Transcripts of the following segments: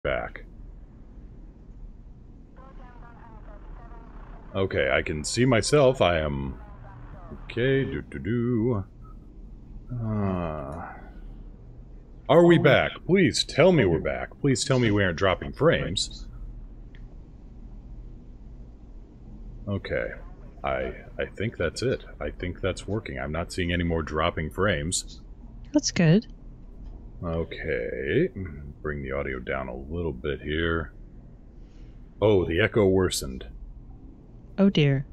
back. Okay, I can see myself. I am... Okay, Are we back? Please tell me we're back. Please tell me we aren't dropping frames. Okay. I think that's it. I think that's working. I'm not seeing any more dropping frames. That's good. Okay. Bring the audio down a little bit here. Oh, the echo worsened. Oh dear.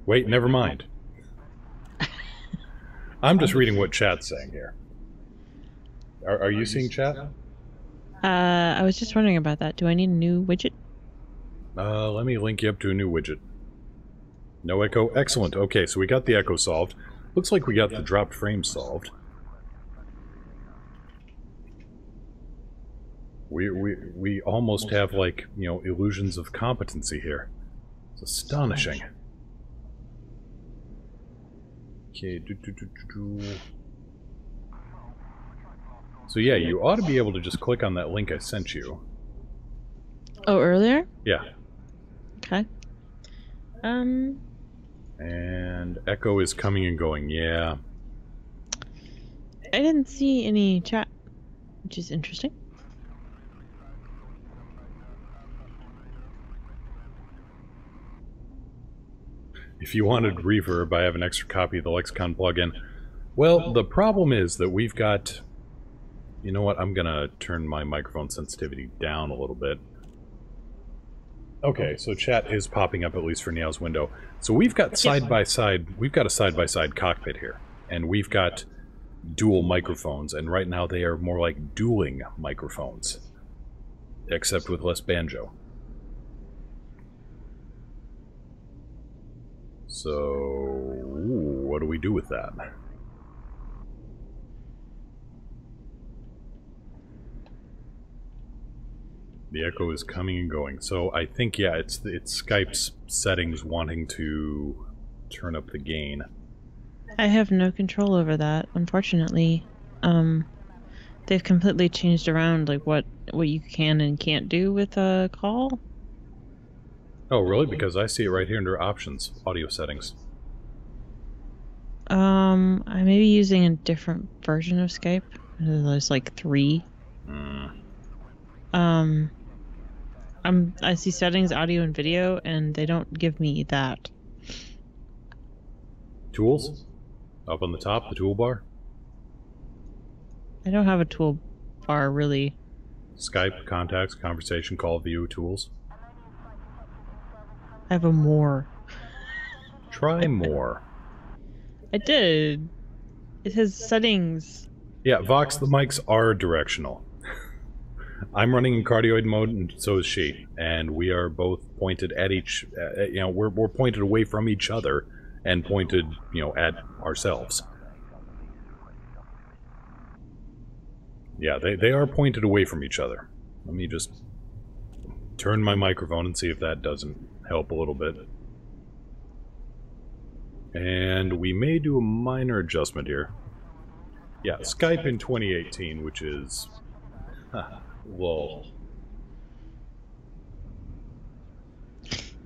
Wait, never mind. I'm just reading what chat's saying here. Are you seeing chat? I was just wondering about that. Do I need a new widget? Let me link you up to a new widget. No echo. Excellent. Okay, so we got the echo solved. Looks like we got the dropped frame solved. We almost have, like, you know, illusions of competency here. It's astonishing. Okay, So yeah, you ought to be able to just click on that link I sent you. Oh, earlier? Yeah. Okay. And echo is coming and going, yeah. I didn't see any chat, which is interesting. If you wanted reverb, I have an extra copy of the Lexicon plugin. Well, the problem is that we've got... You know what, I'm gonna turn my microphone sensitivity down a little bit. Okay, so chat is popping up, at least for Nyao's window. So we've got side-by-side, we've got a side-by-side cockpit here. And we've got dual microphones, and right now they are more like dueling microphones. Except with less banjo. So, what do we do with that? The echo is coming and going. So I think, yeah, it's Skype's settings wanting to turn up the gain. I have no control over that, unfortunately. They've completely changed around, like, what you can and can't do with a call. Oh, really? Because I see it right here under options, audio settings. I may be using a different version of Skype. There's like 3. I see settings, audio, and video, and they don't give me that. Tools? Up on the top, the toolbar? I don't have a tool bar, really. Skype, contacts, conversation, call, view, tools. I have a more. Try more. I did. It has settings. Yeah, Vox, the mics are directional. I'm running in cardioid mode, and so is she. And we are both pointed at each... you know, we're pointed away from each other and pointed, you know, at ourselves. Yeah, they are pointed away from each other. Let me just turn my microphone and see if that doesn't help a little bit. And we may do a minor adjustment here. Yeah, Skype in 2018, which is... Lol.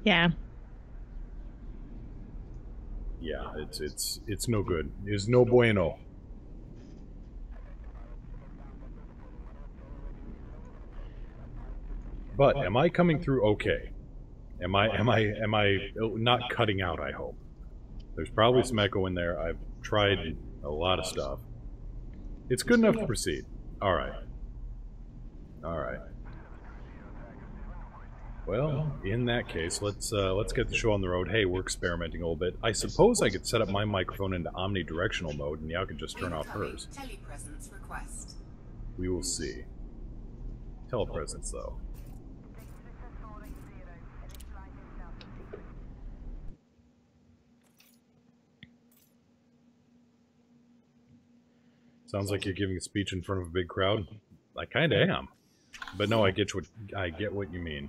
Yeah. Yeah, it's no good. It's no bueno. But am I coming through okay? Am I not cutting out, I hope? There's probably some echo in there. I've tried a lot of stuff. It's good enough to proceed. Alright. Alright. Well, in that case, let's get the show on the road. Hey, we're experimenting a little bit. I suppose I could set up my microphone into omnidirectional mode, and Nyao could just turn off hers. Telepresence request. We will see. Telepresence, though. Sounds like you're giving a speech in front of a big crowd. I kinda am. But no, I get what you mean.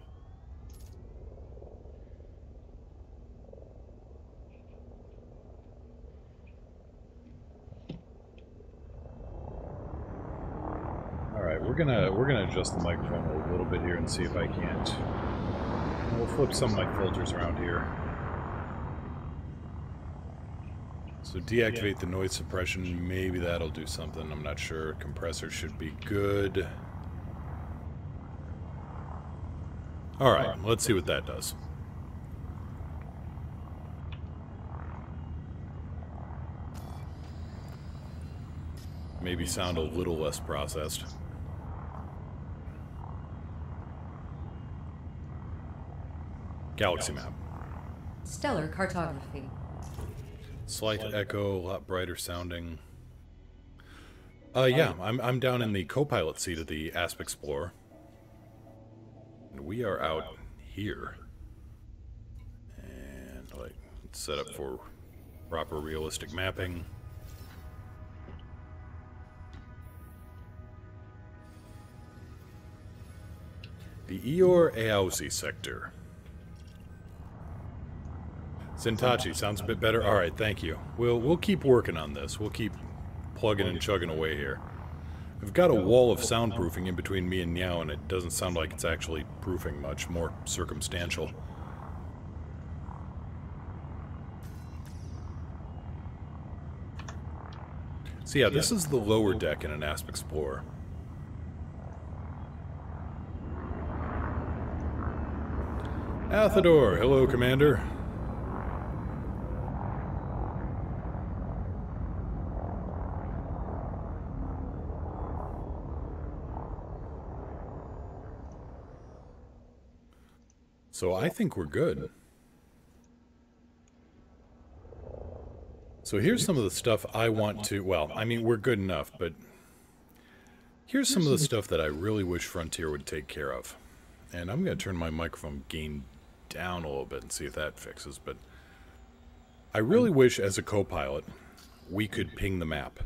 Alright, we're gonna adjust the microphone a little bit here and see if I can't. We'll flip some of my filters around here. So deactivate the noise suppression. Maybe that'll do something. I'm not sure. Compressor should be good. All right, let's see what that does. Maybe sound a little less processed. Galaxy map. Stellar cartography. Slight echo, a lot brighter sounding. Yeah, I'm down in the co-pilot seat of the Asp Explorer. And we are out here. And like it's set up for proper realistic mapping. The Eor Aosi sector. Sintachi, sounds a bit better. All right, thank you. We'll keep working on this. We'll keep plugging and chugging away here. I've got a wall of soundproofing in between me and Nyao, and it doesn't sound like it's actually proofing much. More circumstantial. So yeah, this is the lower deck in an Asp Explorer. Athador, hello, Commander. So I think we're good. So here's some of the stuff I want to... Well, I mean, we're good enough, but... Here's some of the stuff that I really wish Frontier would take care of. And I'm going to turn my microphone gain down a little bit and see if that fixes, but... I really wish, as a co-pilot, we could ping the map.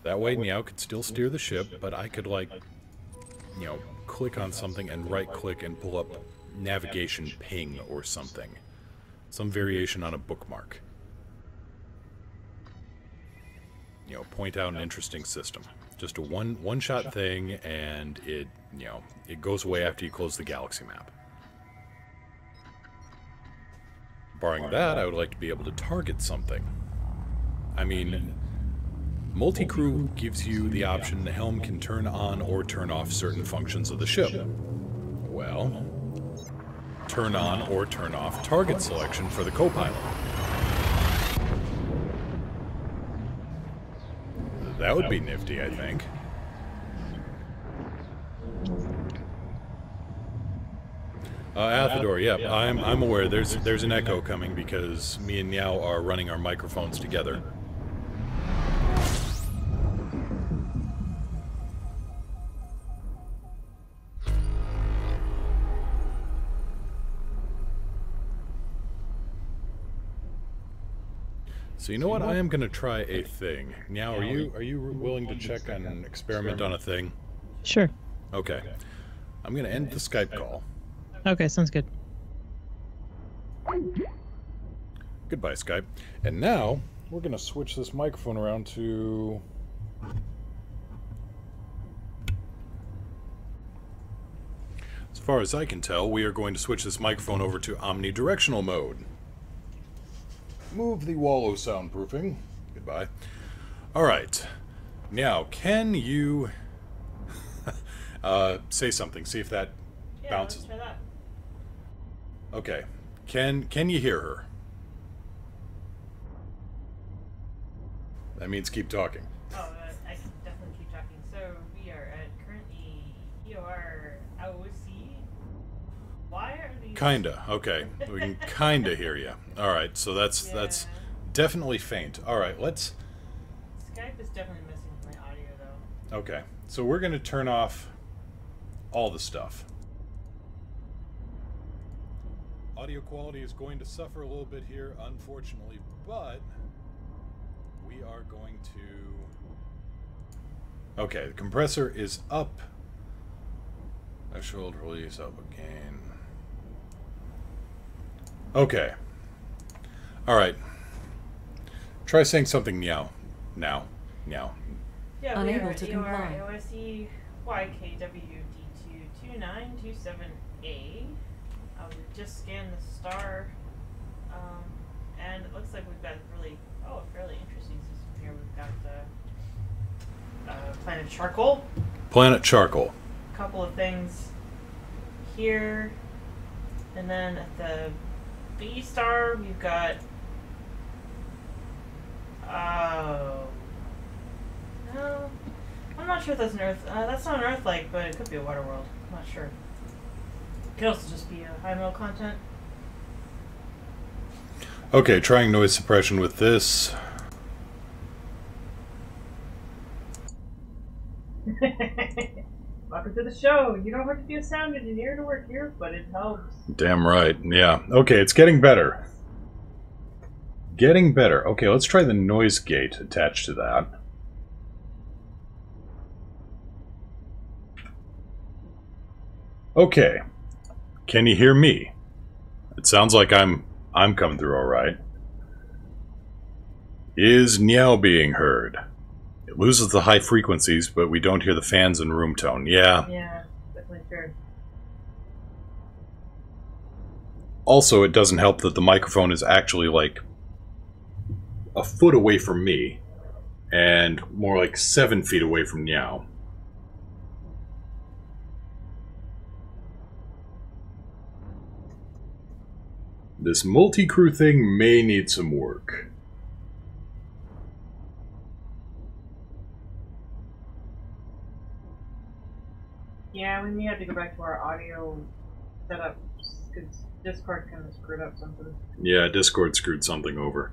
That way, Nyao could still steer the ship, but I could, like... you know, click on something and right-click and pull up navigation ping or something. Some variation on a bookmark. You know, point out an interesting system. Just a one-shot thing, and it, you know, it goes away after you close the galaxy map. Barring that, I would like to be able to target something. I mean... multicrew gives you the option the helm can turn on or turn off certain functions of the ship. Well, turn on or turn off target selection for the co-pilot. That would be nifty, I think. Athador, yep, I'm aware. There's an echo coming because me and Nyao are running our microphones together. So you know what? I am going to try a thing. Nyao, are you willing to check on an experiment on a thing? Sure. Okay. I'm going to end the Skype call. Okay, sounds good. Goodbye, Skype. And now, we're going to switch this microphone around to... As far as I can tell, we are going to switch this microphone over to omnidirectional mode. Move the Wallow soundproofing. Goodbye. Alright. Now, can you... say something. See if that bounces. Let's try that. Okay. Can you hear her? That means keep talking. Oh, I can definitely keep talking. So, we are at currently EOR AOC. Why are these... Kinda. Okay. We can kinda hear you. Alright, so that's definitely faint. Alright, let's... Skype is definitely messing with my audio, though. Okay. So we're going to turn off all the stuff. Audio quality is going to suffer a little bit here, unfortunately, but we are going to... Okay, the compressor is up. Threshold release up again. Okay. Alright. Try saying something Nyao now. Nyao. Yeah, Unable we are to AOR comply. AOSE YKWD22927A. We just scanned the star, and it looks like we've got a fairly interesting system here. We've got planet Charcoal. Planet Charcoal. A couple of things here, and then at the B star we've got. Oh. No. I'm not sure if that's an Earth. That's not an Earth-like, but it could be a water world. I'm not sure. It could also just be a high metal content. Okay, trying noise suppression with this. Welcome to the show. You don't have to be a sound engineer to work here, but it helps. Damn right. Yeah. Okay, it's getting better. Getting better. Okay, let's try the noise gate attached to that. Okay. Can you hear me? It sounds like I'm coming through all right. Is Nyao being heard? It loses the high frequencies, but we don't hear the fans and room tone. Yeah. Yeah, definitely true. Also, it doesn't help that the microphone is actually like a foot away from me, and more like 7 feet away from Nyao. This multi-crew thing may need some work. Yeah, we may have to go back to our audio setup because Discord kind of screwed up something. Yeah, Discord screwed something over.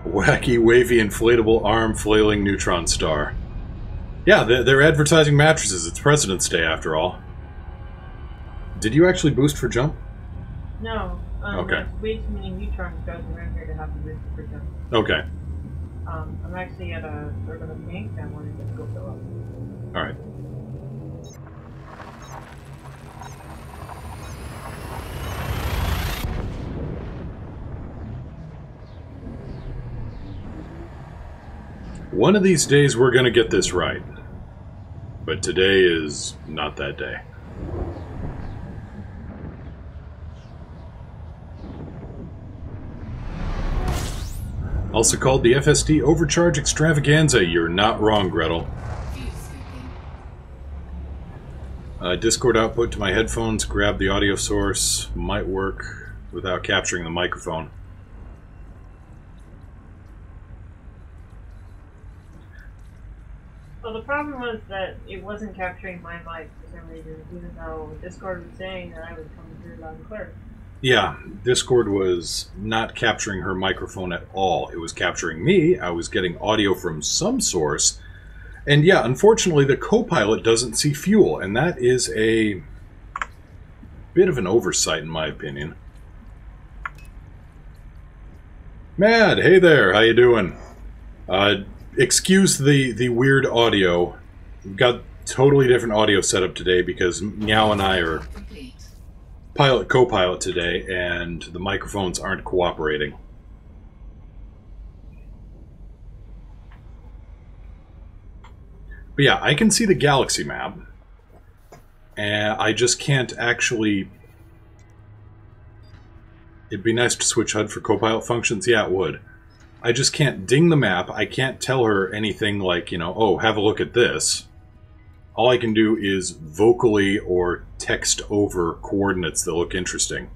Wacky, wavy, inflatable arm flailing neutron star. Yeah, they're advertising mattresses. It's President's Day, after all. Did you actually boost for jump? No. Okay. There's way too many neutrons going around here to have to boost for jump. Okay. I'm actually at a sort of a bank. I wanted to go fill up. Alright. One of these days we're gonna get this right. But today is not that day. Also called the FSD Overcharge Extravaganza. You're not wrong, Gretel. Discord output to my headphones, grab the audio source. Might work without capturing the microphone. Well, the problem was that it wasn't capturing my mic for some reason, even though Discord was saying that I was coming through loud and clear. Yeah, Discord was not capturing her microphone at all. It was capturing me. I was getting audio from some source. And yeah, unfortunately, the co-pilot doesn't see fuel, and that is a bit of an oversight, in my opinion. Mad, hey there, how you doing? Excuse the weird audio. We've got totally different audio setup today because Nyao and I are pilot co-pilot today, and the microphones aren't cooperating. But yeah, I can see the galaxy map, and I just can't actually... It'd be nice to switch HUD for co-pilot functions, yeah it would. I just can't ding the map, I can't tell her anything like, you know, oh, have a look at this. All I can do is vocally or text over coordinates that look interesting.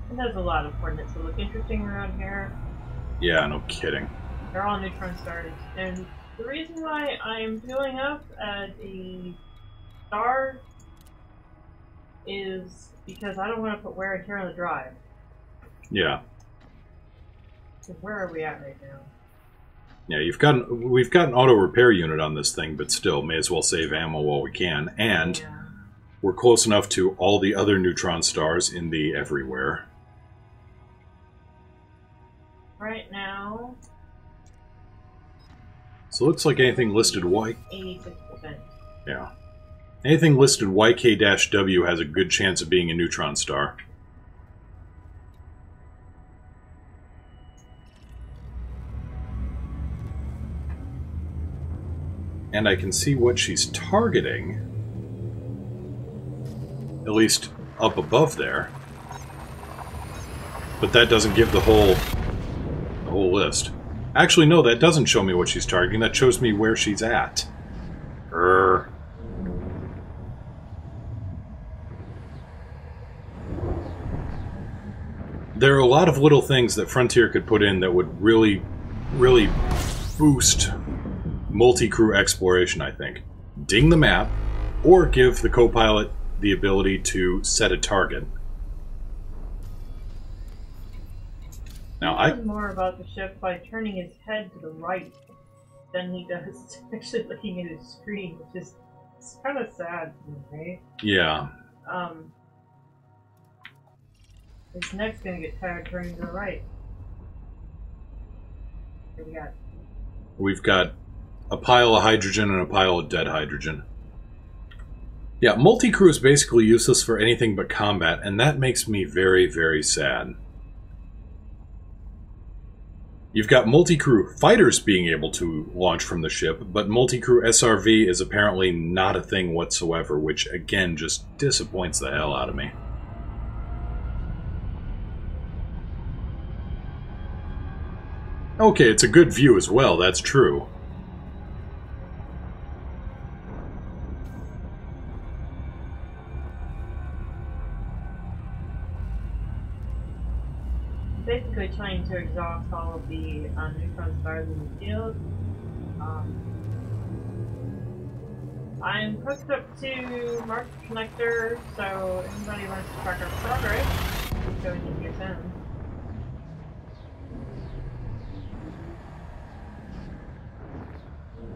And there's a lot of coordinates that look interesting around here. Yeah, no kidding. They're all neutron stars. And the reason why I'm filling up at a star is because I don't want to put wear and tear on the drive. Yeah. So where are we at right now? Yeah, we've got an auto repair unit on this thing, but still, may as well save ammo while we can. And Yeah. we're close enough to all the other neutron stars in the everywhere. Right now, So it looks like anything listed white. 86%. Yeah. Anything listed YK-W has a good chance of being a neutron star. And I can see what she's targeting. At least up above there. But that doesn't give the whole list. Actually, no, that doesn't show me what she's targeting. That shows me where she's at. There are a lot of little things that Frontier could put in that would really, really boost multi-crew exploration, I think. Ding the map, or give the co-pilot the ability to set a target. Now, I learn more about the ship by turning his head to the right than he does actually looking at his screen, which is kind of sad, right? Yeah. His neck's gonna get tired turning to the right. What do we got? We've got a pile of hydrogen and a pile of dead hydrogen. Yeah, multi-crew is basically useless for anything but combat, and that makes me very, very sad. You've got multi-crew fighters being able to launch from the ship, but multi-crew SRV is apparently not a thing whatsoever, which again just disappoints the hell out of me. Okay, it's a good view as well, that's true. Basically trying to exhaust all of the neutron stars in the field. I'm hooked up to Mark Connector, so if anybody wants to track our progress, please go into DSM.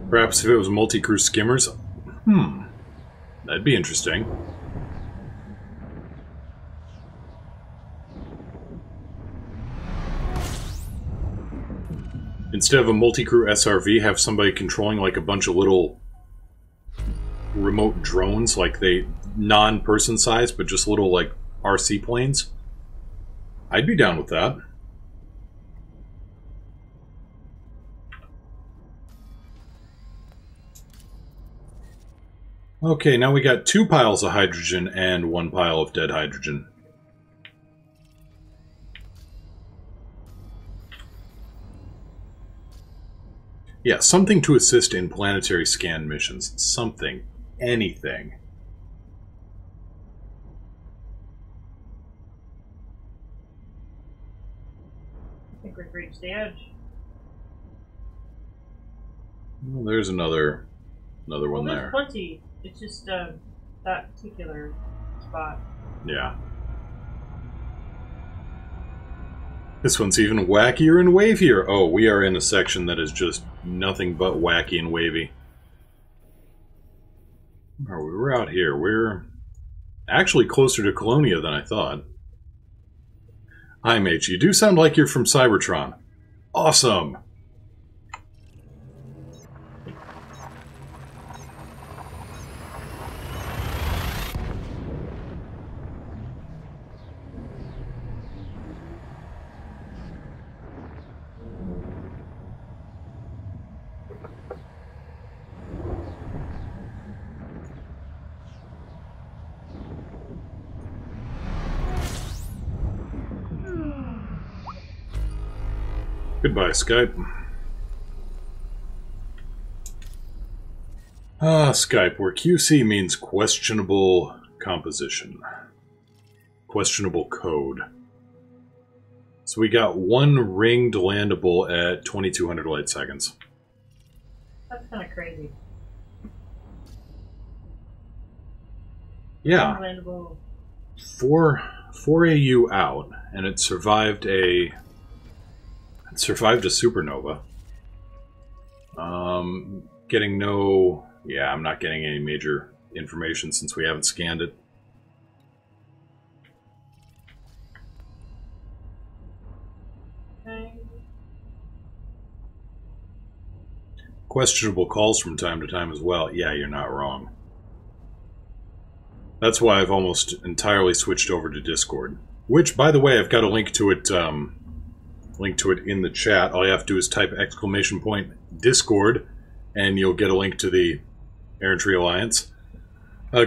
Perhaps if it was multi-crew skimmers? That'd be interesting. Instead of a multi-crew SRV, have somebody controlling like a bunch of little remote drones, like they non-person size, but just little like RC planes. I'd be down with that. Okay, now we got 2 piles of hydrogen and 1 pile of dead hydrogen. Yeah, something to assist in planetary scan missions. Something. Anything. I think we've reached the edge. Well, there's another one There's there. plenty. It's just that particular spot. Yeah. This one's even wackier and wavier. Oh, we are in a section that is just nothing but wacky and wavy. Oh, we're out here. We're actually closer to Colonia than I thought. Hi, mate. You do sound like you're from Cybertron. Awesome! Goodbye, Skype. Skype, where QC means questionable composition. Questionable code. So we got 1 ringed landable at 2200 light seconds. That's kind of crazy. Yeah. Landable. 4 AU out, and it survived a supernova. Getting no... Yeah, I'm not getting any major information since we haven't scanned it. Okay. Questionable calls from time to time as well. Yeah, you're not wrong. That's why I've almost entirely switched over to Discord. Which, by the way, I've got a link to it in the chat. All you have to do is type !Discord, and you'll get a link to the Errantry Alliance.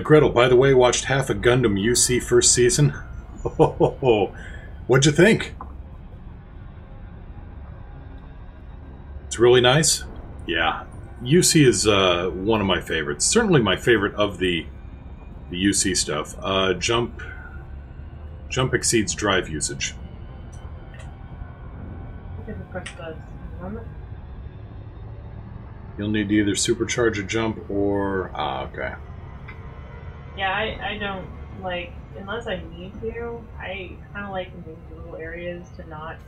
Gretel, by the way, watched half a Gundam UC first season. What'd you think? It's really nice? Yeah. UC is one of my favorites. Certainly my favorite of the UC stuff. Jump exceeds drive usage. You'll need to either supercharge a jump or... Ah, okay. Yeah, I don't, like, unless I need to, I kind of like in these little areas to not,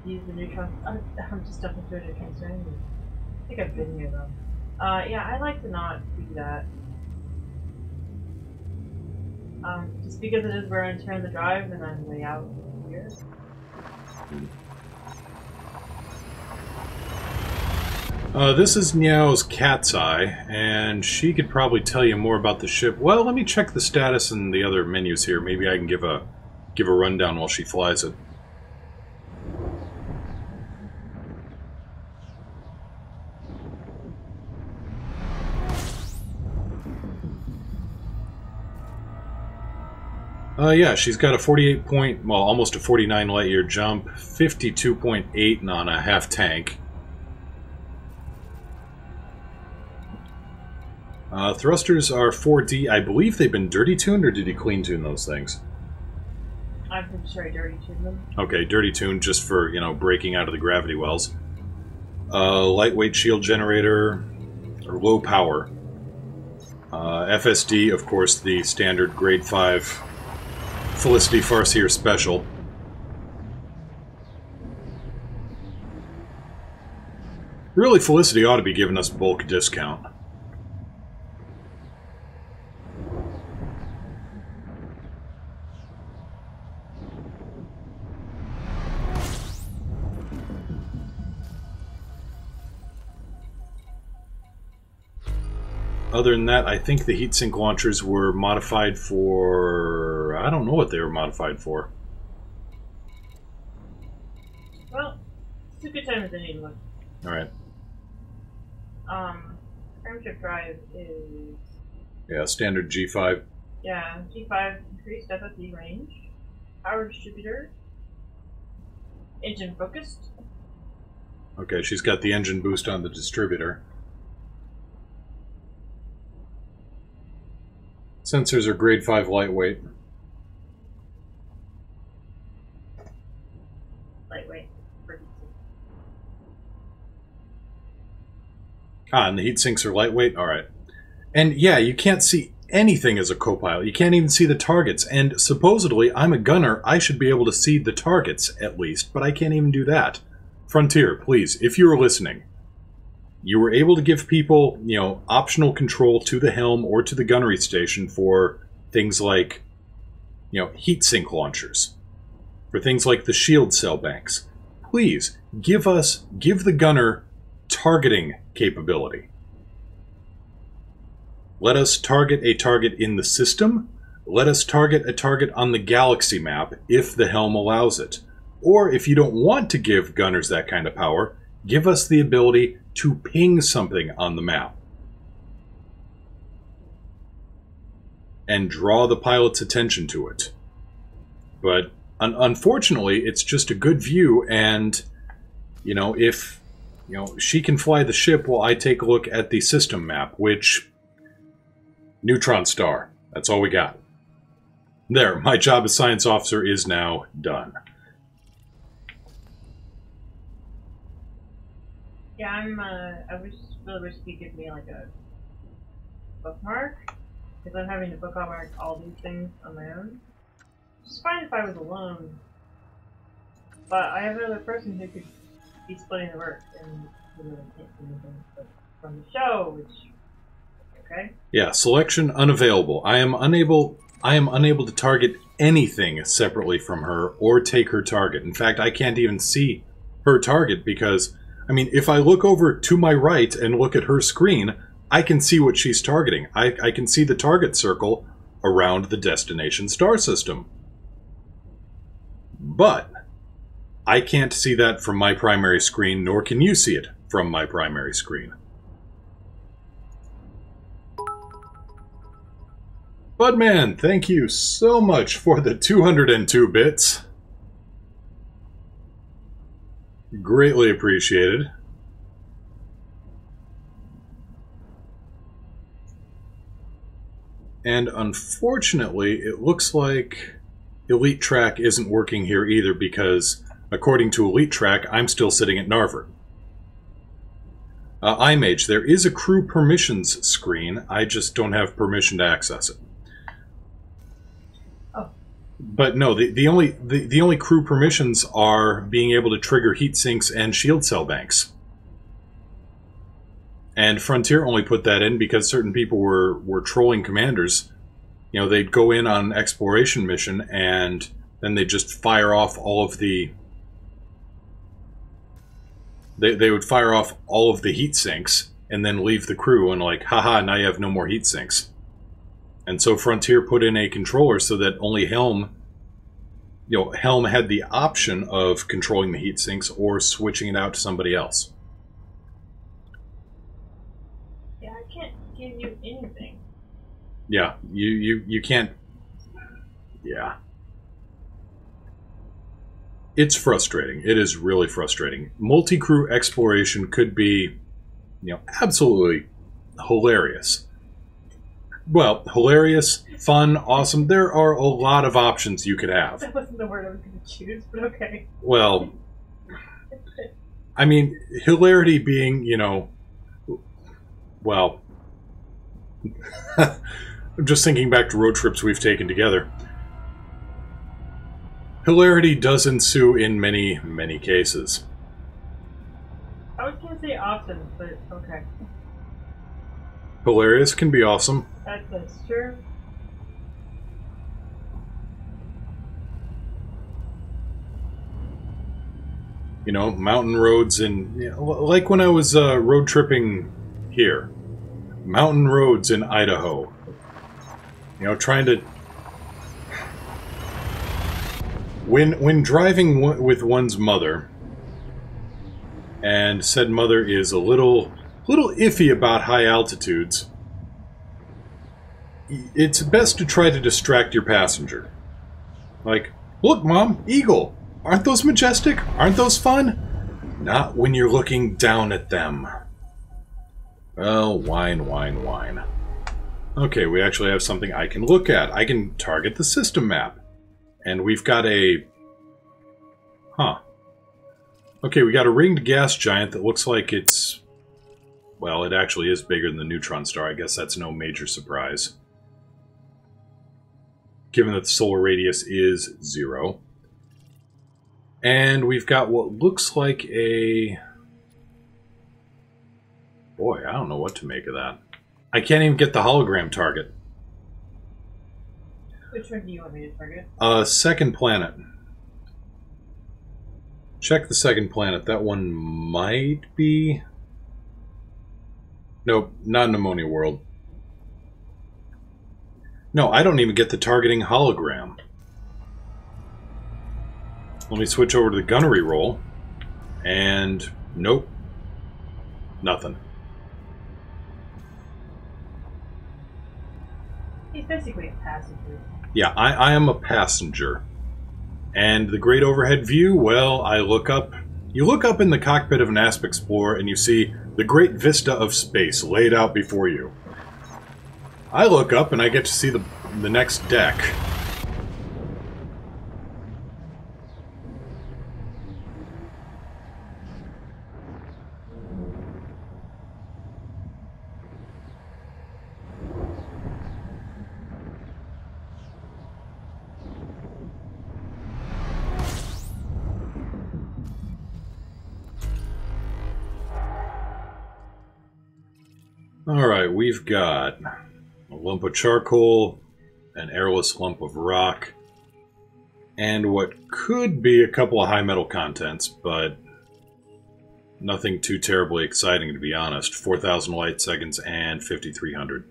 use the Neutron. I'm just jumping through a Neutron string. I think I've been here, though. Yeah, I like to not do that. Just because it is where I turn the drive and I'm way out here. This is Nyao's cat's eye, and she could probably tell you more about the ship. Well, let me check the status and the other menus here. Maybe I can give a rundown while she flies it. Yeah, she's got a 48 point, well, almost a 49 light-year jump, 52.8 on a half tank. Thrusters are 4D. I believe they've been dirty tuned, or did he clean tune those things? I'm pretty sure I dirty tuned them. Okay, dirty tuned just for, you know, breaking out of the gravity wells. Lightweight shield generator, or low power. FSD, of course, the standard grade 5 Felicity Farseer special. Really, Felicity ought to be giving us bulk discount. Other than that, I think the heatsink launchers were modified for... I don't know what they were modified for. Well, it's a good time as any to look. Alright. Frameship drive is... Yeah, standard G5. Yeah, G5 increased FFE range. Power distributor. Engine focused. Okay, she's got the engine boost on the distributor. Sensors are grade 5 lightweight. Lightweight. Ah, and the heat sinks are lightweight? Alright. And yeah, you can't see anything as a co-pilot. You can't even see the targets. And supposedly, I'm a gunner, I should be able to see the targets, at least. But I can't even do that. Frontier, please, if you're listening, you were able to give people, you know, optional control to the helm or to the gunnery station for things like, you know, heat sink launchers. For things like the shield cell banks. Please, give the gunner targeting capability. Let us target a target in the system. Let us target a target on the galaxy map if the helm allows it. Or if you don't want to give gunners that kind of power, give us the ability to ping something on the map. And draw the pilot's attention to it. But unfortunately, it's just a good view, and, you know, if, you know, she can fly the ship while I take a look at the system map, which... Neutron star. That's all we got. There, my job as science officer is now done. Yeah, I really wish you could give me like a bookmark, because I'm having to bookmark all these things on my own. It's fine if I was alone, but I have another person who could be splitting the work, and who really can't do anything from the show, which, okay. Yeah, selection unavailable. I am unable to target anything separately from her or take her target. In fact, I can't even see her target because, I mean, if I look over to my right and look at her screen, I can see what she's targeting. I can see the target circle around the destination star system. But I can't see that from my primary screen, nor can you see it from my primary screen. Budman, thank you so much for the 202 bits. Greatly appreciated. And unfortunately, it looks like Elite Track isn't working here either because, according to Elite Track, I'm still sitting at Narvert. iMage, there is a crew permissions screen, I just don't have permission to access it. Oh. But no, the only crew permissions are being able to trigger heat sinks and shield cell banks. And Frontier only put that in because certain people were trolling commanders. You know, they'd go in on an exploration mission and then they'd just fire off all of the... They would fire off all of the heat sinks and then leave the crew and like, haha, now you have no more heat sinks. And so Frontier put in a controller so that only Helm... You know, Helm had the option of controlling the heat sinks or switching it out to somebody else. Give you anything. Yeah, you can't... Yeah. It's frustrating. It is really frustrating. Multi-crew exploration could be, you know, absolutely hilarious. Well, hilarious, fun, awesome. There are a lot of options you could have. That wasn't the word I was going to choose, but okay. Well, I mean, hilarity being, you know, well... I'm just thinking back to road trips we've taken together. Hilarity does ensue in many, many cases. I was going to say often, but okay. Hilarious can be awesome. That's true. You know, mountain roads and... You know, like when I was road tripping here. Mountain roads in Idaho. You know, trying to... When driving with one's mother, and said mother is a little iffy about high altitudes, it's best to try to distract your passenger. Like, look, Mom, eagle! Aren't those majestic? Aren't those fun? Not when you're looking down at them. Well, whine, whine, whine. Okay, we actually have something I can look at. I can target the system map. And we've got a... Huh. Okay, we got a ringed gas giant that looks like it's... Well, it actually is bigger than the neutron star. I guess that's no major surprise. Given that the solar radius is 0. And we've got what looks like a... Boy, I don't know what to make of that. I can't even get the hologram target. Which one do you want me to target? Second planet. Check the second planet. That one might be... Nope, not Pneumonia World. No, I don't even get the targeting hologram. Let me switch over to the gunnery roll. And... Nope. Nothing. He's basically a passenger. Yeah, I am a passenger. And the great overhead view, well, I look up... You look up in the cockpit of an Asp Explorer and you see the great vista of space laid out before you. I look up and I get to see the next deck. Alright, we've got a lump of charcoal, an airless lump of rock, and what could be a couple of high metal contents, but Nothing too terribly exciting, to be honest. 4,000 light seconds and 5,300.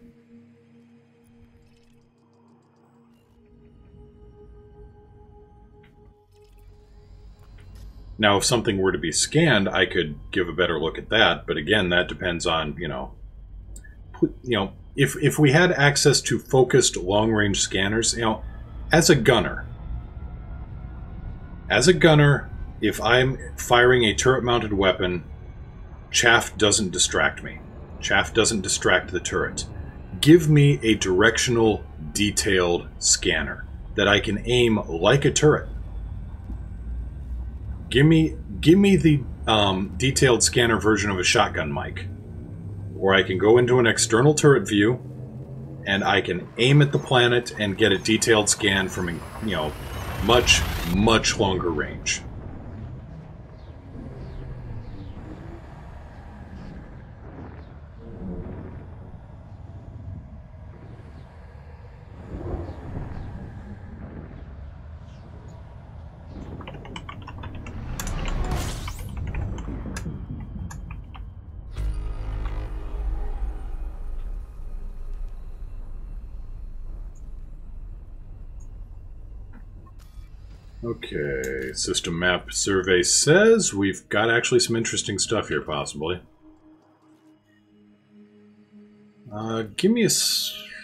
Now, if something were to be scanned, I could give a better look at that. But again, that depends on, if we had access to focused long-range scanners, as a gunner, if I'm firing a turret-mounted weapon, chaff doesn't distract me. Chaff doesn't distract the turret. Give me a directional, detailed scanner that I can aim like a turret. Give me the detailed scanner version of a shotgun mic, where I can go into an external turret view, and I can aim at the planet and get a detailed scan from, much, much longer range. Okay, system map survey says we've got actually some interesting stuff here, possibly. Give me a...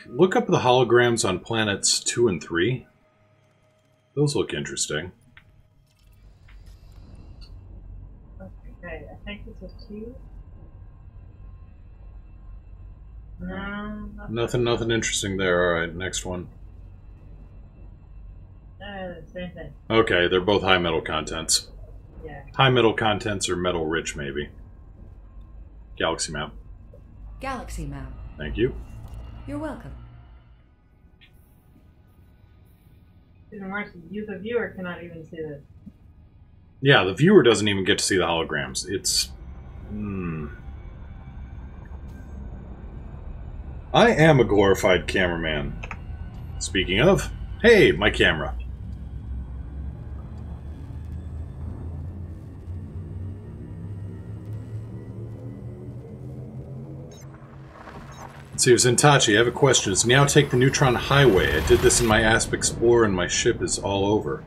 Look up the holograms on planets 2 and 3. Those look interesting. Okay, I think this is 2. No, Nothing interesting there. Alright, next one. Same thing. Okay, they're both high metal contents. Yeah. High metal contents or metal rich, maybe. Galaxy map. Galaxy map. Thank you. You're welcome. Even worse, the viewer cannot even see this. Yeah, the viewer doesn't even get to see the holograms. It's... I am a glorified cameraman. Speaking of, hey, my camera. Let's see, Zentachi, I have a question. Does Nyao take the Neutron Highway? I did this in my Asp Explorer and my ship is all over.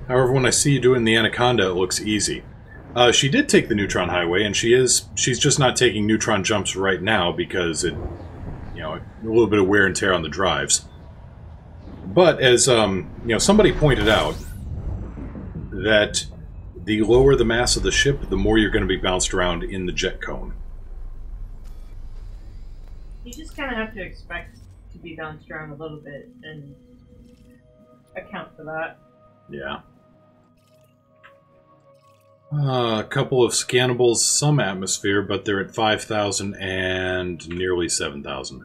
However, when I see you do it in the Anaconda, it looks easy. She did take the Neutron Highway, and she's just not taking Neutron jumps right now because a little bit of wear and tear on the drives. But as, somebody pointed out that the lower the mass of the ship, the more you're going to be bounced around in the jet cone. You just kind of have to expect to be bounced around a little bit and account for that. Yeah. A couple of scannables, some atmosphere, but they're at 5,000 and nearly 7,000.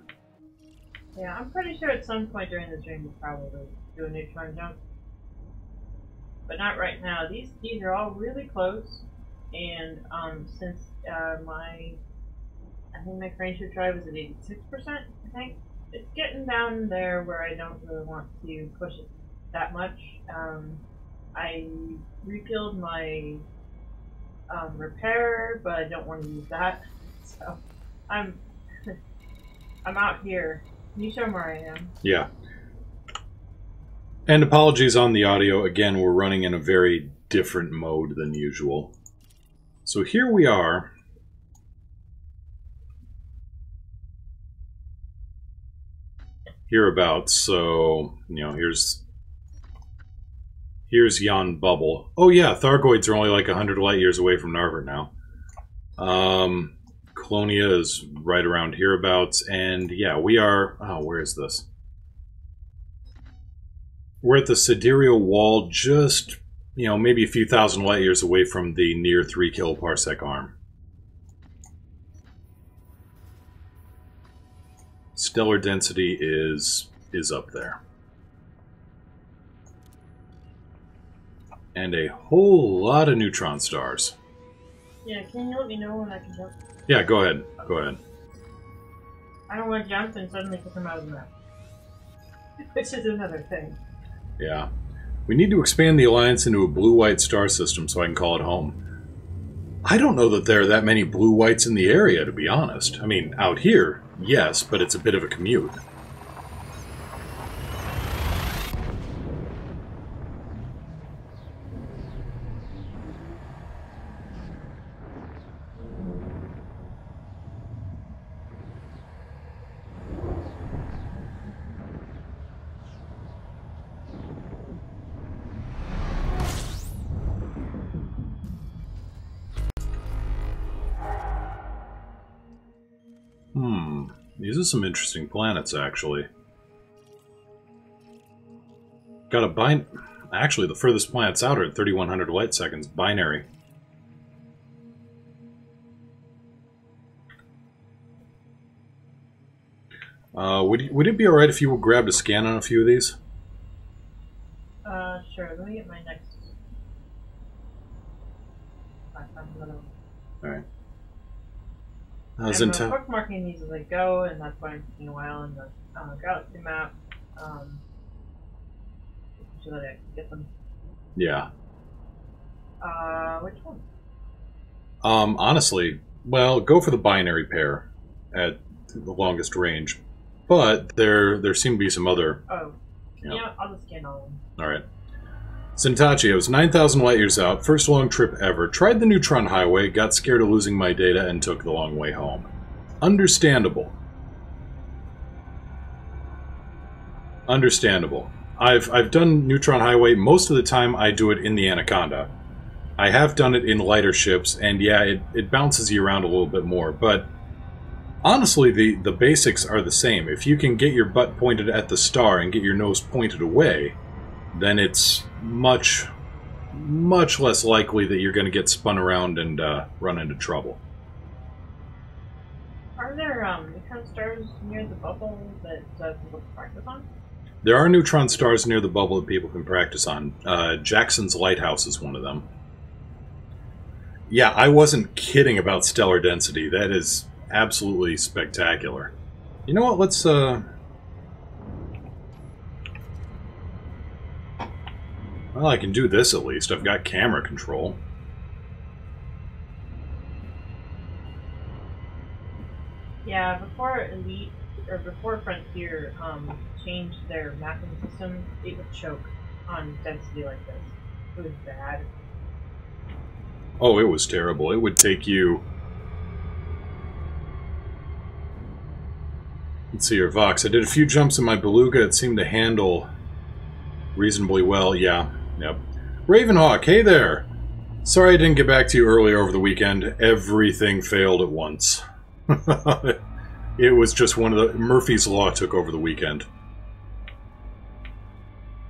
Yeah, I'm pretty sure at some point during the stream we'll probably do a Neutron jump. But not right now. These are all really close, and since I think my friendship drive is at 86%, I think. It's getting down there where I don't really want to push it that much. I refilled my repair, but I don't want to use that. So I'm out here. Can you show them where I am? Yeah. And apologies on the audio. Again, we're running in a very different mode than usual. So here we are. Hereabouts. So, here's Yon Bubble. Oh yeah, Thargoids are only like 100 light years away from Narvert now. Colonia is right around hereabouts, and yeah, we are... Oh, where is this? We're at the Sidereal Wall, just, maybe a few thousand light years away from the near 3 kiloparsec arm. Stellar density is up there. And a whole lot of neutron stars. Yeah, can you let me know when I can jump? Yeah, go ahead. Go ahead. I don't want to jump and suddenly kick them out of the map. Which is another thing. Yeah. We need to expand the Alliance into a blue-white star system so I can call it home. I don't know that there are that many blue whites in the area, to be honest. I mean, out here, yes, but it's a bit of a commute. These are some interesting planets, actually. Got a Actually, the furthest planets out are at 3,100 light seconds, binary. Would it be alright if you grabbed a scan on a few of these? Sure. Let me get my next... Alright. I'm bookmarking these as I go, and that's why I'm taking a while in the galaxy map. So that I can get them. Yeah. Which one? Honestly, well, go for the binary pair at the longest range. But there seem to be some other... Oh. Yeah, I'll just scan all of them. Alright. Sintachio is 9,000 light years out, first long trip ever. Tried the Neutron highway, got scared of losing my data, and took the long way home. Understandable. Understandable. I've done Neutron highway. Most of the time I do it in the Anaconda. I have done it in lighter ships, and yeah, it bounces you around a little bit more, but honestly, the basics are the same. If you can get your butt pointed at the star and get your nose pointed away, then it's much less likely that you're going to get spun around and run into trouble. Are there neutron stars near the bubble that people can practice on? There are neutron stars near the bubble that people can practice on. Jackson's Lighthouse is one of them. Yeah, I wasn't kidding about stellar density. That is absolutely spectacular. You know what, let's... Well, I can do this at least. I've got camera control. Yeah, before Elite, or before Frontier changed their mapping system, it would choke on density like this. It was bad. Oh, it was terrible. It would take you... Let's see here, Vox. I did a few jumps in my Beluga. It seemed to handle reasonably well. Yeah, yep. Ravenhawk, hey there! Sorry I didn't get back to you earlier over the weekend. Everything failed at once. It was just one of the... Murphy's Law took over the weekend.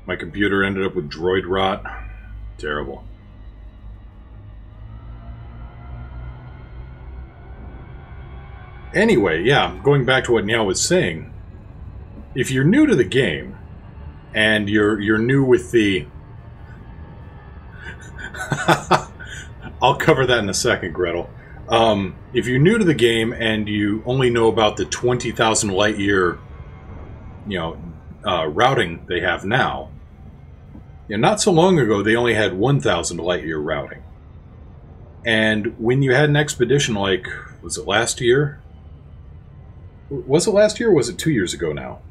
My computer ended up with droid rot. Terrible. Anyway, yeah, going back to what Nyao was saying, if you're new to the game, and you're new with the... I'll cover that in a second, Gretel. If you're new to the game and you only know about the 20,000 light year, routing they have now, not so long ago they only had 1,000 light year routing. And when you had an expedition like, was it last year? Was it last year or was it 2 years ago now?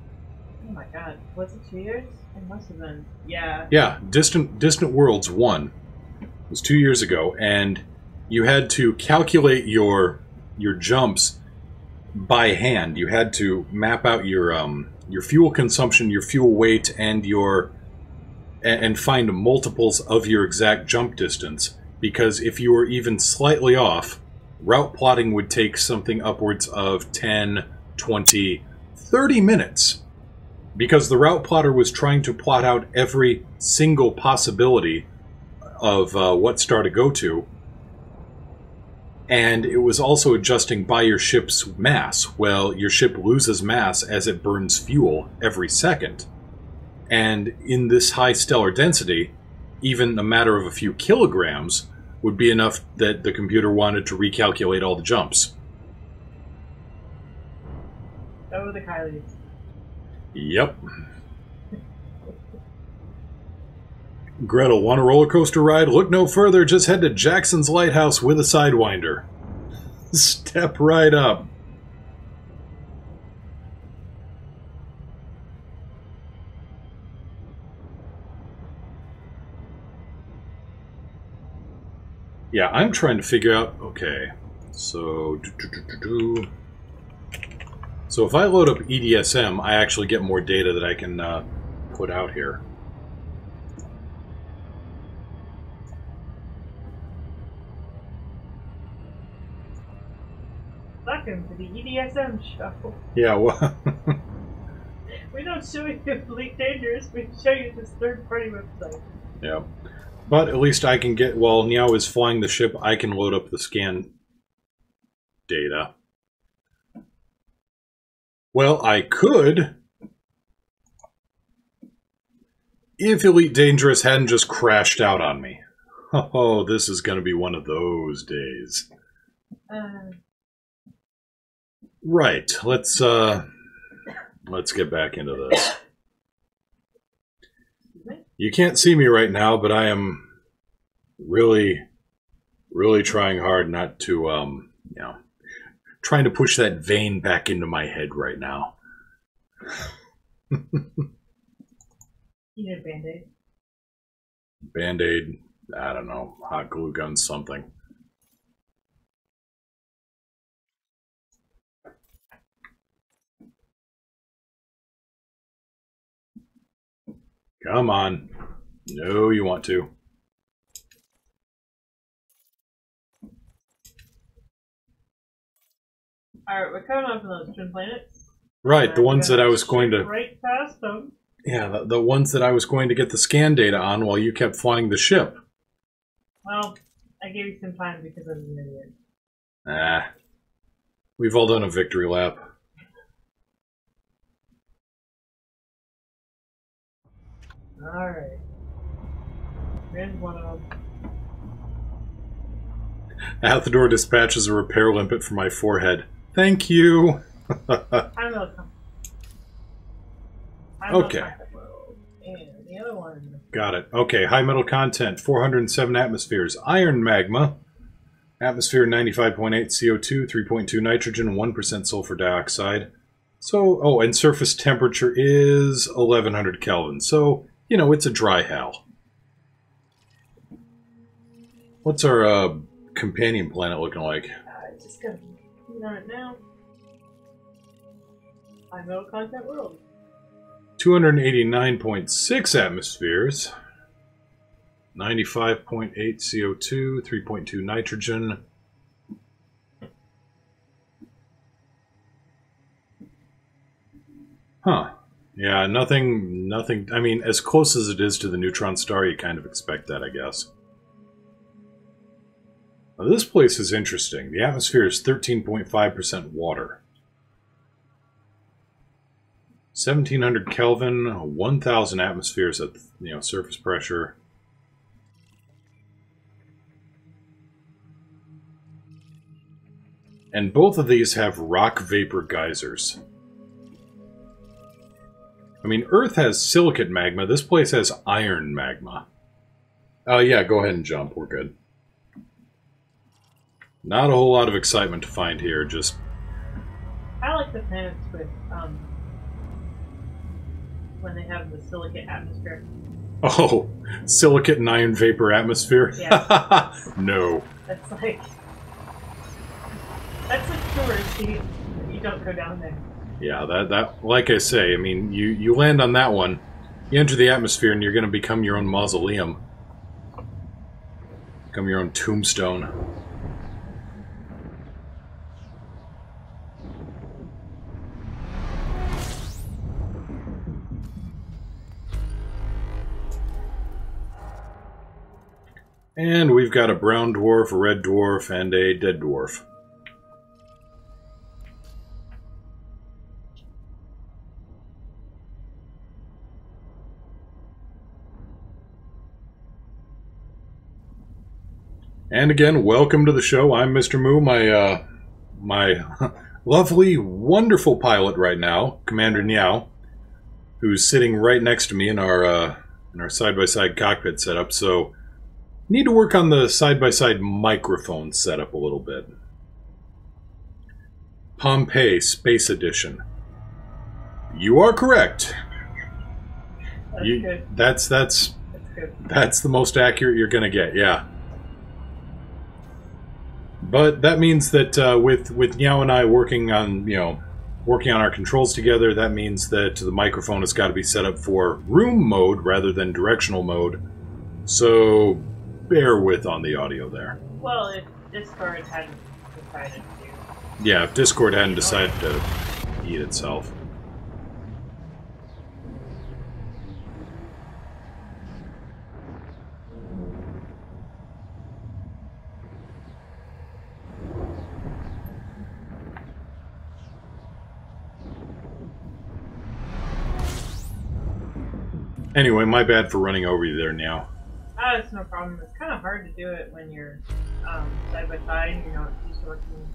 Oh my god, was it 2 years? It must have been, yeah. Yeah, Distant Worlds 1 was 2 years ago, and you had to calculate your jumps by hand. You had to map out your fuel consumption, your fuel weight, and and find multiples of your exact jump distance. Because if you were even slightly off, route plotting would take something upwards of 10, 20, 30 minutes. Because the route plotter was trying to plot out every single possibility of what star to go to. And it was also adjusting by your ship's mass. Well, your ship loses mass as it burns fuel every second. And in this high stellar density, even a matter of a few kilograms would be enough that the computer wanted to recalculate all the jumps. Oh, the Kylies. Yep. Gretel, want a roller coaster ride? Look no further, just head to Jackson's Lighthouse with a Sidewinder. Step right up. Yeah, I'm trying to figure out... Okay, so... So if I load up EDSM, I actually get more data that I can put out here. Welcome to the EDSM show. Yeah, well... We don't show you Elite Dangerous, we show you this third-party website. Yeah. But at least I can get... While Nyao is flying the ship, I can load up the scan data. Well, I could... If Elite Dangerous hadn't just crashed out on me. Oh, this is going to be one of those days. Right, let's get back into this. You can't see me right now, but I am really trying hard not to, you know, trying to push that vein back into my head right now. You need a Band-Aid? Band-Aid, I don't know, hot glue gun, something. Come on. No, you want to. Alright, we're coming up on those twin planets. Right, the ones that I was going to... Right past them. Yeah, the ones that I was going to get the scan data on while you kept flying the ship. Well, I gave you some time because I was an idiot. Ah. We've all done a victory lap. Alright. Here's one of them. Athador dispatches a repair limpet for my forehead. Thank you! Okay. And the other one. Got it. Okay, high metal content, 407 atmospheres. Iron magma. Atmosphere 95.8 CO2, 3.2 nitrogen, 1% sulfur dioxide. So, oh, and surface temperature is 1100 Kelvin. So, you know, it's a dry hell. What's our companion planet looking like? Just gonna keep on it now. High metal content world. 289.6 atmospheres. 95.8 CO2, 3.2 nitrogen. Huh. Yeah, nothing, I mean, as close as it is to the neutron star, you kind of expect that, I guess. Now, this place is interesting. The atmosphere is 13.5% water. 1700 Kelvin, 1000 atmospheres at, you know, surface pressure. And both of these have rock vapor geysers. I mean, Earth has silicate magma. This place has iron magma. Oh, yeah, go ahead and jump. We're good. Not a whole lot of excitement to find here, just... I like the planets with, when they have the silicate atmosphere. Oh, silicate and iron vapor atmosphere? Yeah. No. That's like touristy. You don't go down there. Yeah, that like I say, I mean, you land on that one, you enter the atmosphere, and you're going to become your own mausoleum. Become your own tombstone. And we've got a brown dwarf, a red dwarf, and a dead dwarf. And again, welcome to the show. I'm Mr. Moo, my lovely, wonderful pilot right now, Commander Nyao, who's sitting right next to me in our in our side-by-side cockpit setup, so need to work on the side-by-side microphone setup a little bit. Pompeii Space Edition. You are correct. That's good. That's good. That's the most accurate you're gonna get, yeah. But that means that with Nyao and I working on our controls together, that means that the microphone has got to be set up for room mode rather than directional mode. So bear with on the audio there. Well, if Discord hadn't decided to. Yeah, if Discord hadn't decided to eat itself. Anyway, my bad for running over you there now. Ah, it's no problem. It's kind of hard to do it when you're side by side. You're not used to working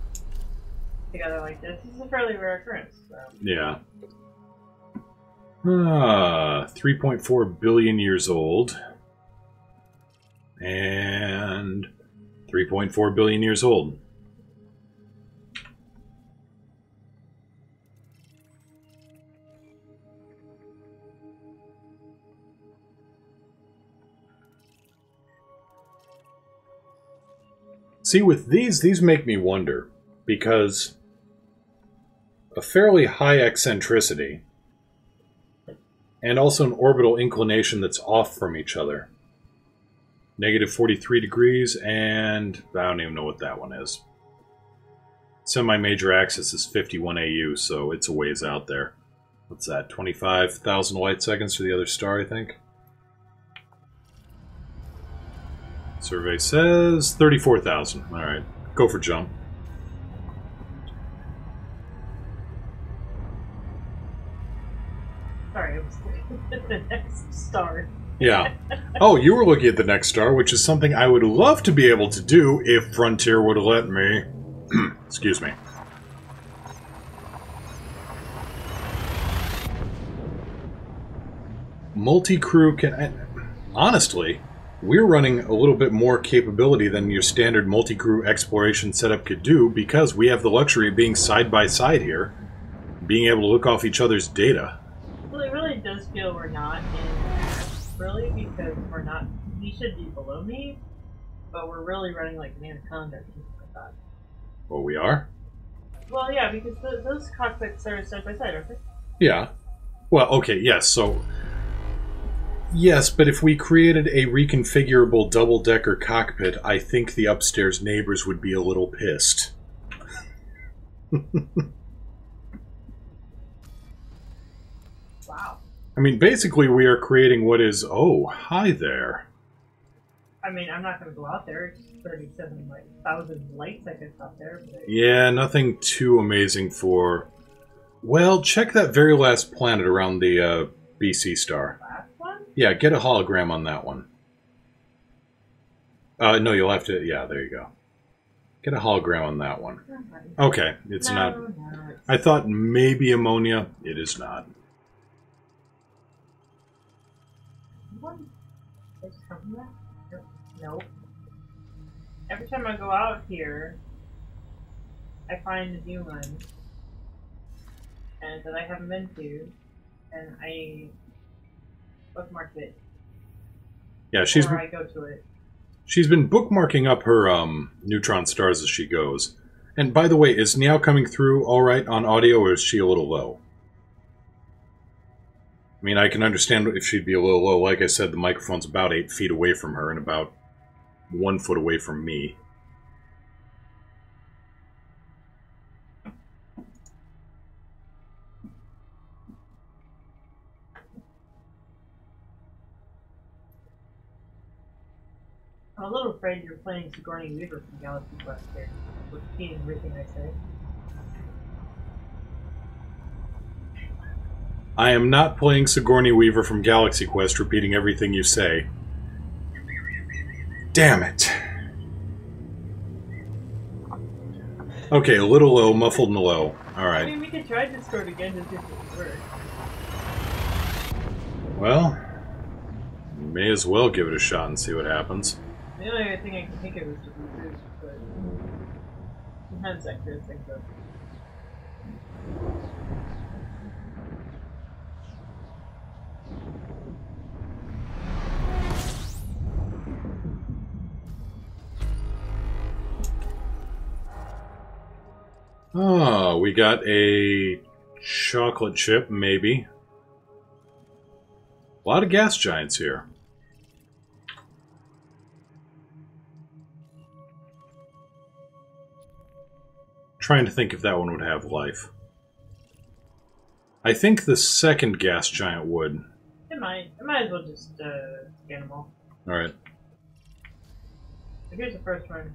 together like this. This is a fairly rare occurrence. So. Yeah. 3.4 billion years old. And 3.4 billion years old. See, with these make me wonder, because a fairly high eccentricity and also an orbital inclination that's off from each other. Negative 43 degrees, and I don't even know what that one is. Semi-major axis is 51 AU, so it's a ways out there. What's that, 25,000 light seconds to the other star, I think? Survey says 34,000. Alright, go for jump. Sorry, I was looking at the next star. Yeah. Oh, you were looking at the next star, which is something I would love to be able to do if Frontier would let me. Excuse me. Multi-crew can... Honestly, we're running a little bit more capability than your standard multi-crew exploration setup could do because we have the luxury of being side-by-side here, being able to look off each other's data. Well, it really does feel we're not in... Really, because we're not... He should be below me, but we're really running like an anaconda or something like that. Well, we are? Well, yeah, because those cockpits are side-by-side, aren't they? Yeah. Well, okay, yes, so... Yes, but if we created a reconfigurable double-decker cockpit, I think the upstairs neighbors would be a little pissed. Wow. I mean, basically we are creating what is... Oh, hi there. I mean, I'm not going to go out there. It's 37,000 light seconds out there. But... Yeah, nothing too amazing for... Well, check that very last planet around the BC star. Last one? Yeah, get a hologram on that one. No, you'll have to... Yeah, there you go. Get a hologram on that one. Okay, it's not... No, it's... I thought maybe ammonia. It is not. What? Is something there? Nope. Every time I go out here, I find a new one and that I haven't been to, and I bookmark it. Yeah, Or I go to it. She's been bookmarking up her neutron stars as she goes. And by the way, is Nyao coming through all right on audio, or is she a little low? I mean, I can understand if she'd be a little low. Like I said, the microphone's about 8 feet away from her and about 1 foot away from me. I'm a little afraid you're playing Sigourney Weaver from Galaxy Quest here, repeating everything I say. I am not playing Sigourney Weaver from Galaxy Quest, repeating everything you say. Damn it. Okay, a little low, muffled and low. Alright. I mean, we could try Discord again to see if it would work. Well, May as well give it a shot and see what happens. The only other thing I can think of is to reboot, but sometimes that creates things up. Oh, we got a chocolate chip, maybe. A lot of gas giants here. Trying to think if that one would have life. I think the second gas giant would. It might. I might as well just scan them all. Alright. So here's the first one.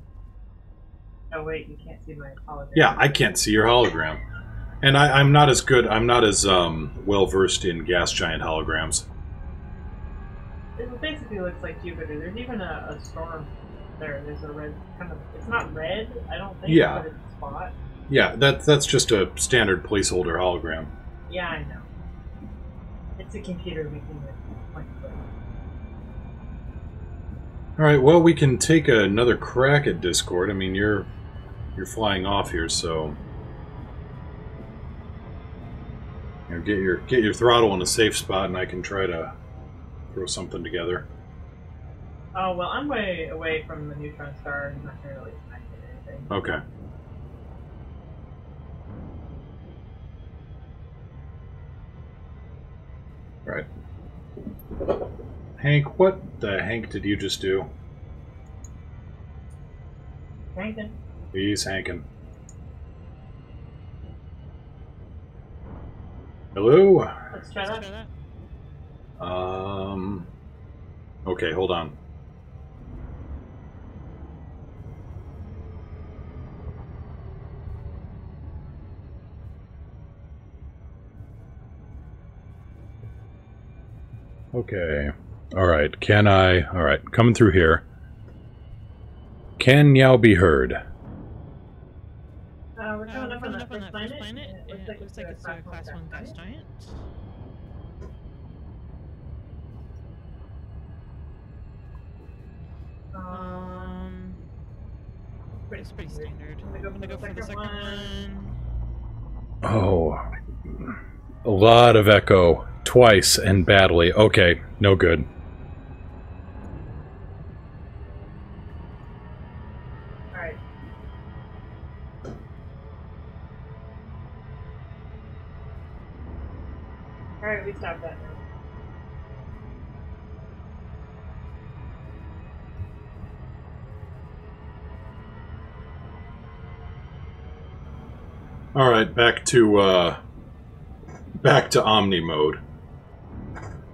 Oh wait, you can't see my hologram. Yeah, I can't see your hologram. And I'm not as good, I'm not as well versed in gas giant holograms. It basically looks like Jupiter. There's even a storm there. There's a red, kind of, it's not red, I don't think, Yeah. but it's a spot. Yeah, that's just a standard placeholder hologram. Yeah, I know. It's a computer making it like that. Alright, well, we can take another crack at Discord. I mean, you're flying off here, so... You know, get your throttle in a safe spot, and I can try to throw something together. Oh, well, I'm way away from the neutron star and I'm not going to really smack it or anything. Okay. Right. Hank, what the Hank did you just do? Hankin? He's Hankin. Hello? Let's try that. Okay, hold on. Okay. Alright, can I... Alright, coming through here. Can Nyao be heard? We're coming up on that first planet. It looks like it's a Class 1 gas giant. It's pretty standard. I'm gonna go for the second one. Oh. A lot of echo. Twice and badly. Okay, no good. Alright. Alright, we stopped that now. Alright, back to Omni mode.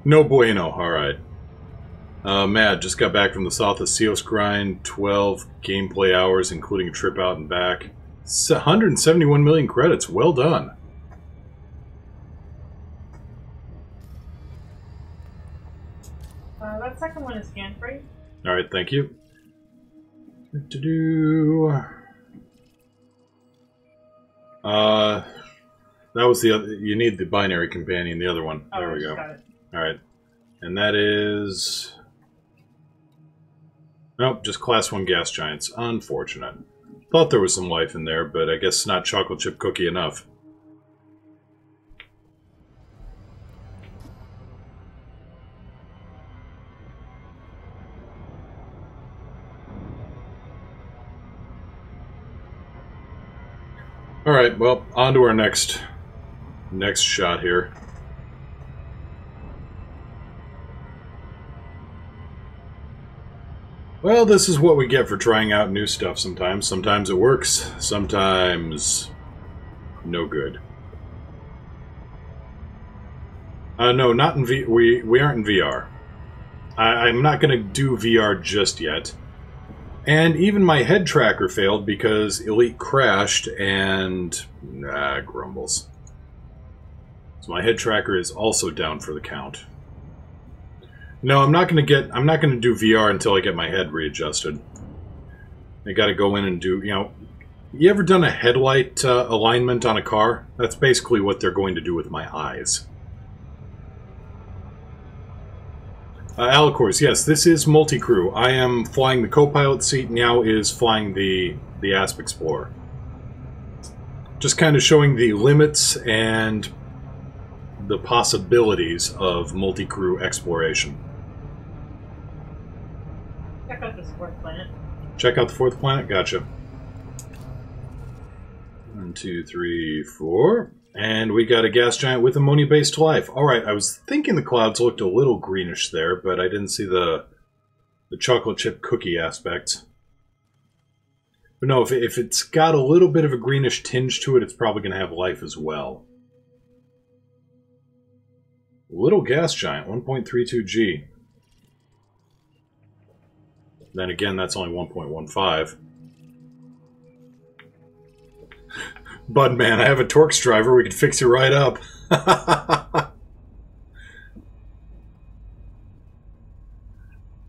No bueno, alright. Mad, just got back from the South of Seos grind, 12 gameplay hours, including a trip out and back. 171 million credits, well done. That second one is scan free. Alright, thank you. That was the other. You need the binary companion, the other one. Oh, there we go. Got it. Alright. And that is... Nope, just Class 1 gas giants. Unfortunate. Thought there was some life in there, but I guess not chocolate chip cookie enough. Alright, well, on to our next shot here. Well, this is what we get for trying out new stuff sometimes. Sometimes it works, sometimes no good. No, not in we aren't in VR. I'm not going to do VR just yet. And even my head tracker failed because Elite crashed and... grumbles. So my head tracker is also down for the count. No, I'm not going to do VR until I get my head readjusted. I got to go in and do, you ever done a headlight alignment on a car? That's basically what they're going to do with my eyes. Alicors, yes, this is multicrew. I am flying the co-pilot seat. Nyao is flying the Asp Explorer. Just kind of showing the limits and the possibilities of multi-crew exploration. Check out this fourth planet. Check out the fourth planet? Gotcha. 1, 2, 3, 4. And we got a gas giant with ammonia-based life. Alright, I was thinking the clouds looked a little greenish there, but I didn't see the chocolate chip cookie aspect. But no, if it's got a little bit of a greenish tinge to it, it's probably going to have life as well. Little gas giant, 1.32 G. Then again, that's only 1.15. Budman, I have a Torx driver. We could fix you right up.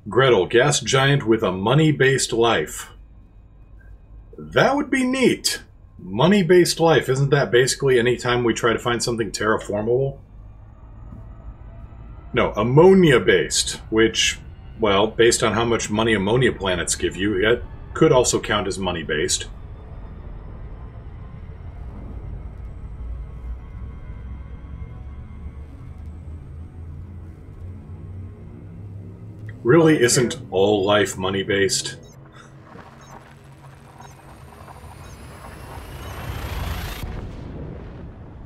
Gretel, gas giant with a money-based life. That would be neat. Money-based life. Isn't that basically any time we try to find something terraformable? No, ammonia-based, which, well, based on how much money ammonia planets give you, it could also count as money-based. Really isn't all life money-based?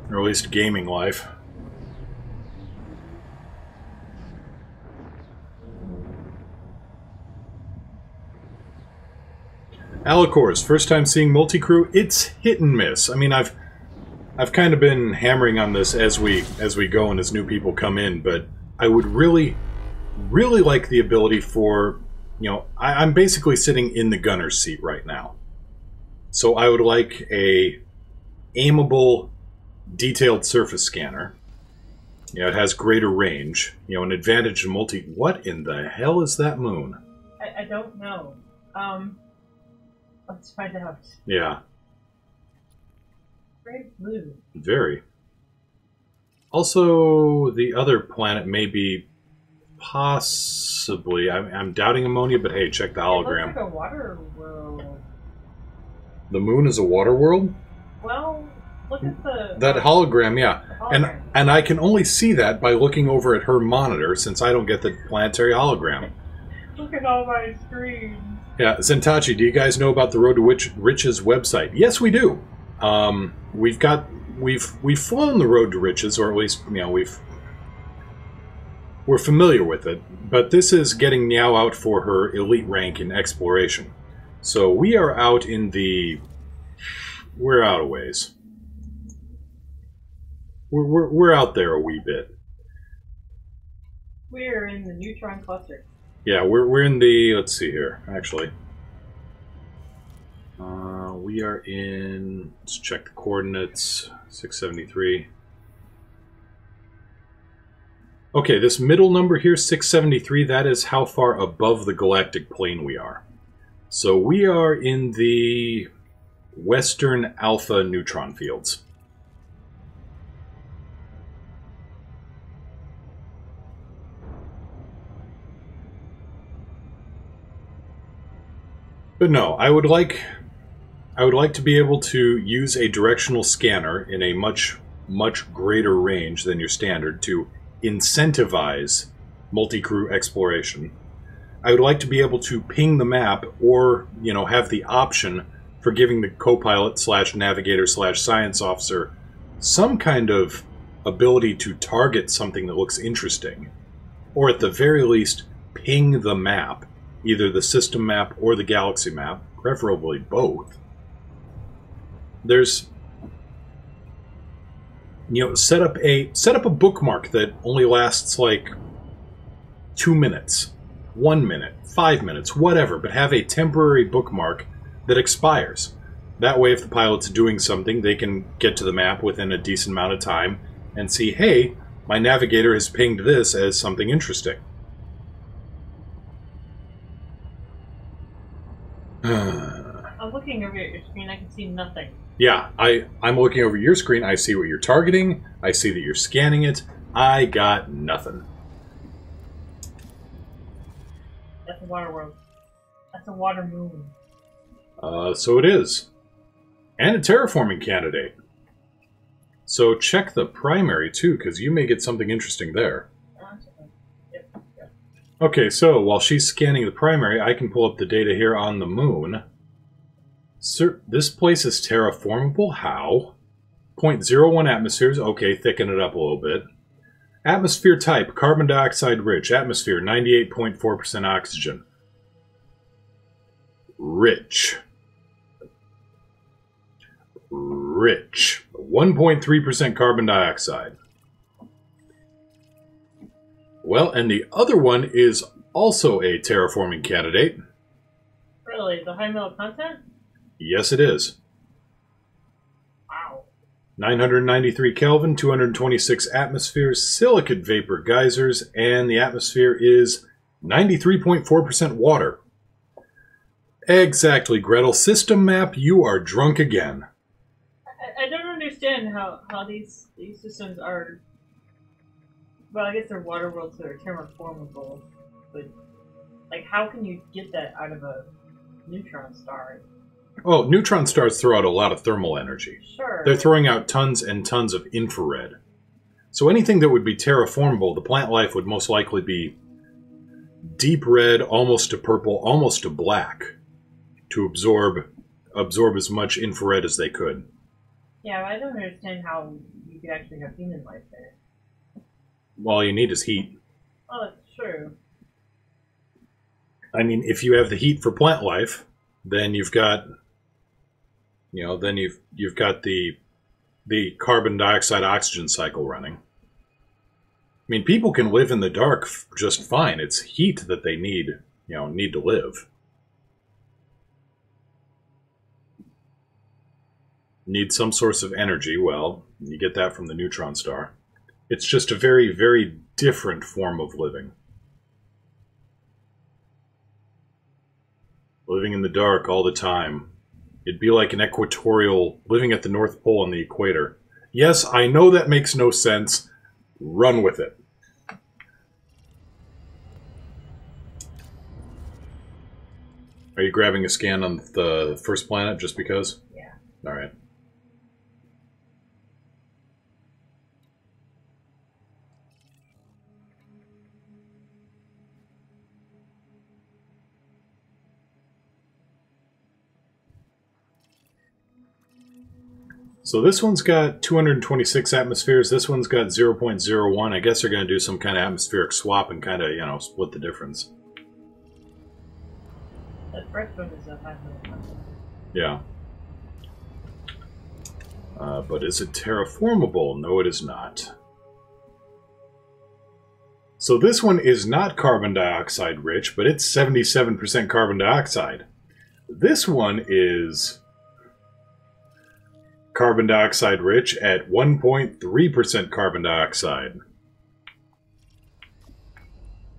Or at least gaming life. Alicors, first time seeing multicrew, it's hit and miss. I mean, I've kind of been hammering on this as we go and as new people come in, but I would really like the ability for, you know, I'm basically sitting in the gunner's seat right now. So I would like a aimable, detailed surface scanner. You know, it has greater range. You know, an advantage in multi... What in the hell is that moon? I don't know. Let's find out. Yeah. Very blue. Very. Also, the other planet may be possibly... I'm doubting ammonia, but hey, check the hologram. It looks like a water world. The moon is a water world? Well, look at the... That hologram, yeah. Hologram. And I can only see that by looking over at her monitor, since I don't get the planetary hologram. Look at all my screens. Yeah, Zentachi, do you guys know about the Road to Riches website? Yes, we do. We've flown the Road to Riches, or at least, you know, we're familiar with it. But this is getting Nyao out for her elite rank in exploration. So we are out in the... We're out a ways. We're out there a wee bit. We're in the Neutron cluster. Yeah, we're in the... Let's see here, actually. We are in... Let's check the coordinates. 673. Okay, this middle number here, 673, that is how far above the galactic plane we are. So we are in the western alpha neutron fields. But no, I would like to be able to use a directional scanner in a much greater range than your standard to incentivize multi-crew exploration. I would like to be able to ping the map, or, you know, have the option for giving the co-pilot / navigator / science officer some kind of ability to target something that looks interesting, or at the very least ping the map, either the system map or the galaxy map, preferably both. There's, you know, set up a bookmark that only lasts like 2 minutes, 1 minute, 5 minutes, whatever, but have a temporary bookmark that expires. That way, if the pilot's doing something, they can get to the map within a decent amount of time and see, hey, my navigator has pinged this as something interesting. I'm looking over at your screen, I can see nothing. Yeah, I'm looking over your screen, I see what you're targeting, I see that you're scanning it, I got nothing. That's a water world. That's a water moon. So it is. And a terraforming candidate. So check the primary, too, because you may get something interesting there. Yep. Okay, so while she's scanning the primary, I can pull up the data here on the moon. Sir, this place is terraformable? How? 0.01 atmospheres. Okay, thicken it up a little bit. Atmosphere type, carbon dioxide rich. Atmosphere, 98.4% oxygen. Rich. Rich. 1.3% carbon dioxide. Well, and the other one is also a terraforming candidate. Really? The high metal content? Yes, it is. Wow. 993 Kelvin, 226 atmospheres, silicate vapor geysers, and the atmosphere is 93.4% water. Exactly, Gretel. System map, you are drunk again. I don't understand how these systems are. Well, I guess they're water worlds that are terraformable, but like, how can you get that out of a neutron star? Oh, neutron stars throw out a lot of thermal energy. Sure. They're throwing out tons and tons of infrared. So anything that would be terraformable, the plant life would most likely be deep red, almost to purple, almost to black, to absorb as much infrared as they could. Yeah, but I don't understand how you could actually have human life there. Well, all you need is heat. Oh, that's true. I mean, if you have the heat for plant life, then you've got, then you've got the carbon dioxide oxygen cycle running. I mean, people can live in the dark just fine. It's heat that they need to live. Need some source of energy. Well, you get that from the neutron star. It's just a very, very different form of living. Living in the dark all the time. It'd be like an equatorial, living at the North Pole on the equator. Yes, I know that makes no sense. Run with it. Are you grabbing a scan on the first planet just because? Yeah. Alright. So this one's got 226 atmospheres, this one's got 0.01. I guess they're going to do some kind of atmospheric swap and kind of, split the difference. That first one is a high metal content. Yeah. But is it terraformable? No, it is not. So this one is not carbon dioxide rich, but it's 77% carbon dioxide. This one is carbon dioxide rich at 1.3% carbon dioxide.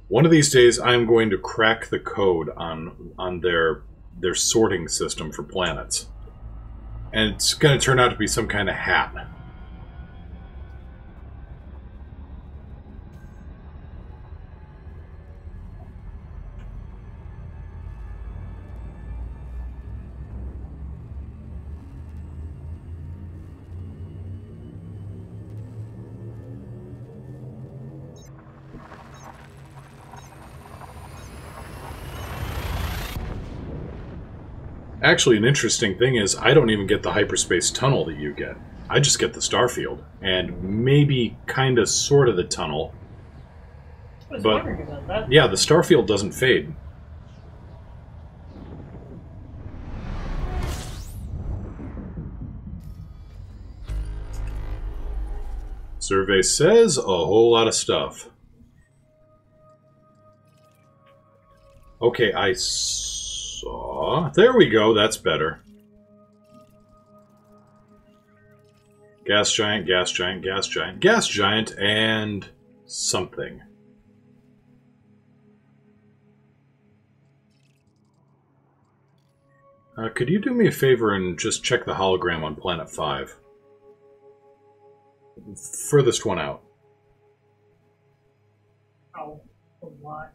One of these days, I'm going to crack the code on their sorting system for planets. And it's going to turn out to be some kind of hat. Actually, an interesting thing is I don't even get the hyperspace tunnel that you get. I just get the starfield. And maybe kind of sort of the tunnel. I was But wondering about that. yeah, the starfield doesn't fade. Survey says a whole lot of stuff. Okay, I saw... There we go, that's better. Gas giant, gas giant, gas giant, gas giant, and something. Could you do me a favor and just check the hologram on Planet 5? Furthest one out. Oh, a lot.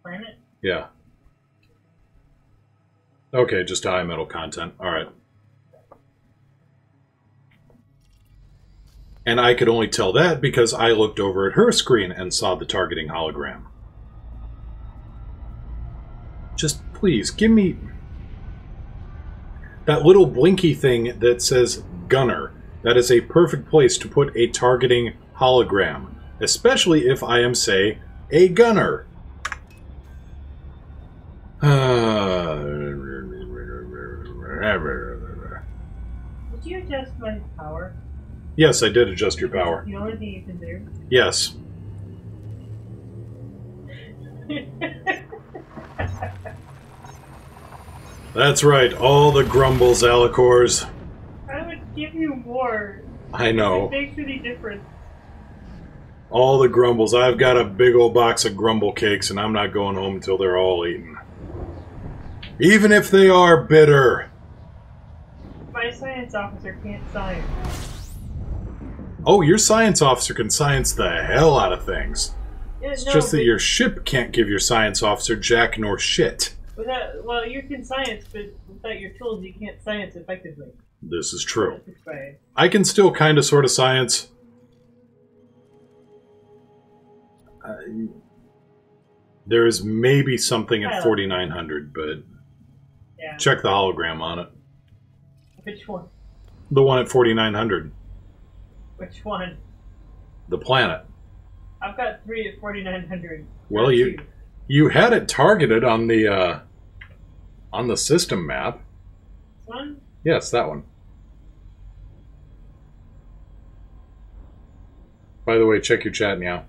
Planet? Yeah. Okay, just high metal content. Alright. And I could only tell that because I looked over at her screen and saw the targeting hologram. Just please, give me that little blinky thing that says Gunner. That is a perfect place to put a targeting hologram. Especially if I am, say, a gunner. Did you adjust my power? Yes, I did adjust your power. The only thing you can do? Yes. That's right, all the grumbles, Alicors. I would give you more. I know. It makes any difference. All the grumbles. I've got a big old box of grumble cakes, and I'm not going home until they're all eaten. Even if they are bitter. My science officer can't science. Oh, your science officer can science the hell out of things. Yeah, It's no, just that but- your ship can't give your science officer jack nor shit. Well, you can science, but without your tools, you can't science effectively. This is true. Let's explain. I can still kind of sort of science. There is maybe something at 4900, but Yeah. check the hologram on it. Which one? The one at 4900. Which one? The planet. I've got 3 at 4900. Well, you had it targeted on the system map. This one? Yes, that one. By the way, check your chat now.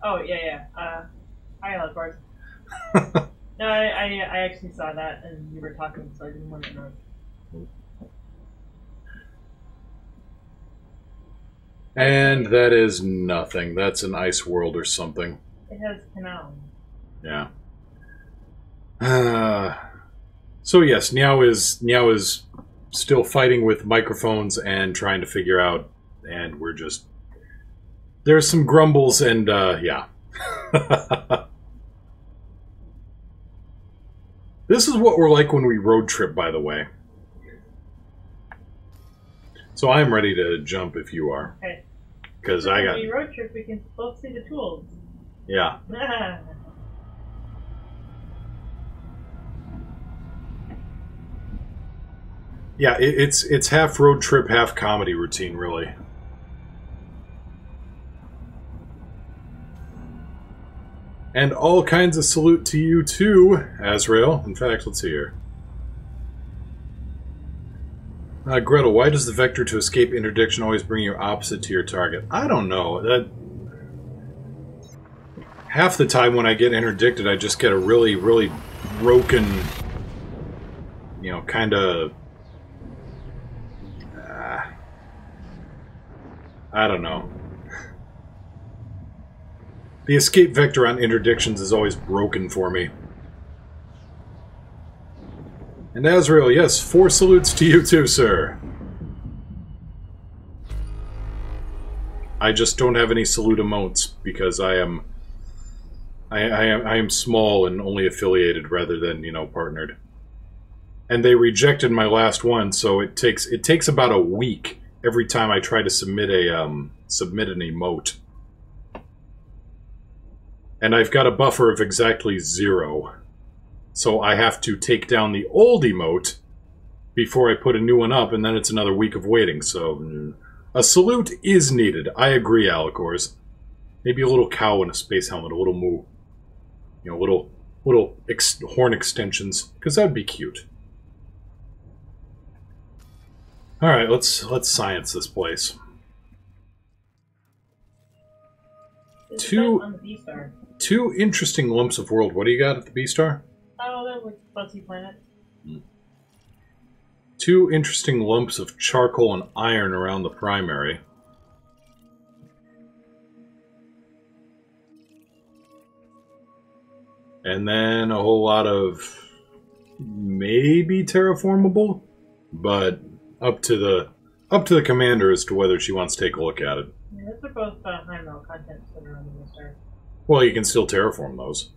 Oh, yeah. Hi, Alicors. No, I actually saw that, and you were talking, so I didn't want to know. And that is nothing. That's an ice world or something. It has canal. Yeah. So yes, Nyao is still fighting with microphones and trying to figure out, and we're just... There's some grumbles and, yeah. This is what we're like when we road trip, by the way. So I'm ready to jump if you are. Okay. Because So I when got... we road trip, we can both see the tools. Yeah. Yeah, it's half road trip, half comedy routine, really. And all kinds of salute to you too, Azrael. In fact, let's see here. Gretel, why does the vector to escape interdiction always bring you opposite to your target? I don't know. That half the time when I get interdicted, I just get a really, really broken, you know, kind of... I don't know. The escape vector on interdictions is always broken for me. And Azrael, yes, 4 salutes to you too, sir. I just don't have any salute emotes because I am small and only affiliated rather than, you know, partnered. And they rejected my last one, so it takes about a week every time I try to submit an emote. And I've got a buffer of exactly 0. So I have to take down the old emote before I put a new one up, and then it's another week of waiting. So a salute is needed. I agree, Alicors. Maybe a little cow in a space helmet, a little moo. You know, little horn extensions, because that'd be cute. All right, let's science this place. On the B-Star. 2 interesting lumps of world. What do you got at the B-Star? Oh, that looks fuzzy planet. 2 interesting lumps of charcoal and iron around the primary. And then a whole lot of maybe terraformable, but up to the commander as to whether she wants to take a look at it. Yeah, those are both high metal contents that are on the B-Star. Well, you can still terraform those.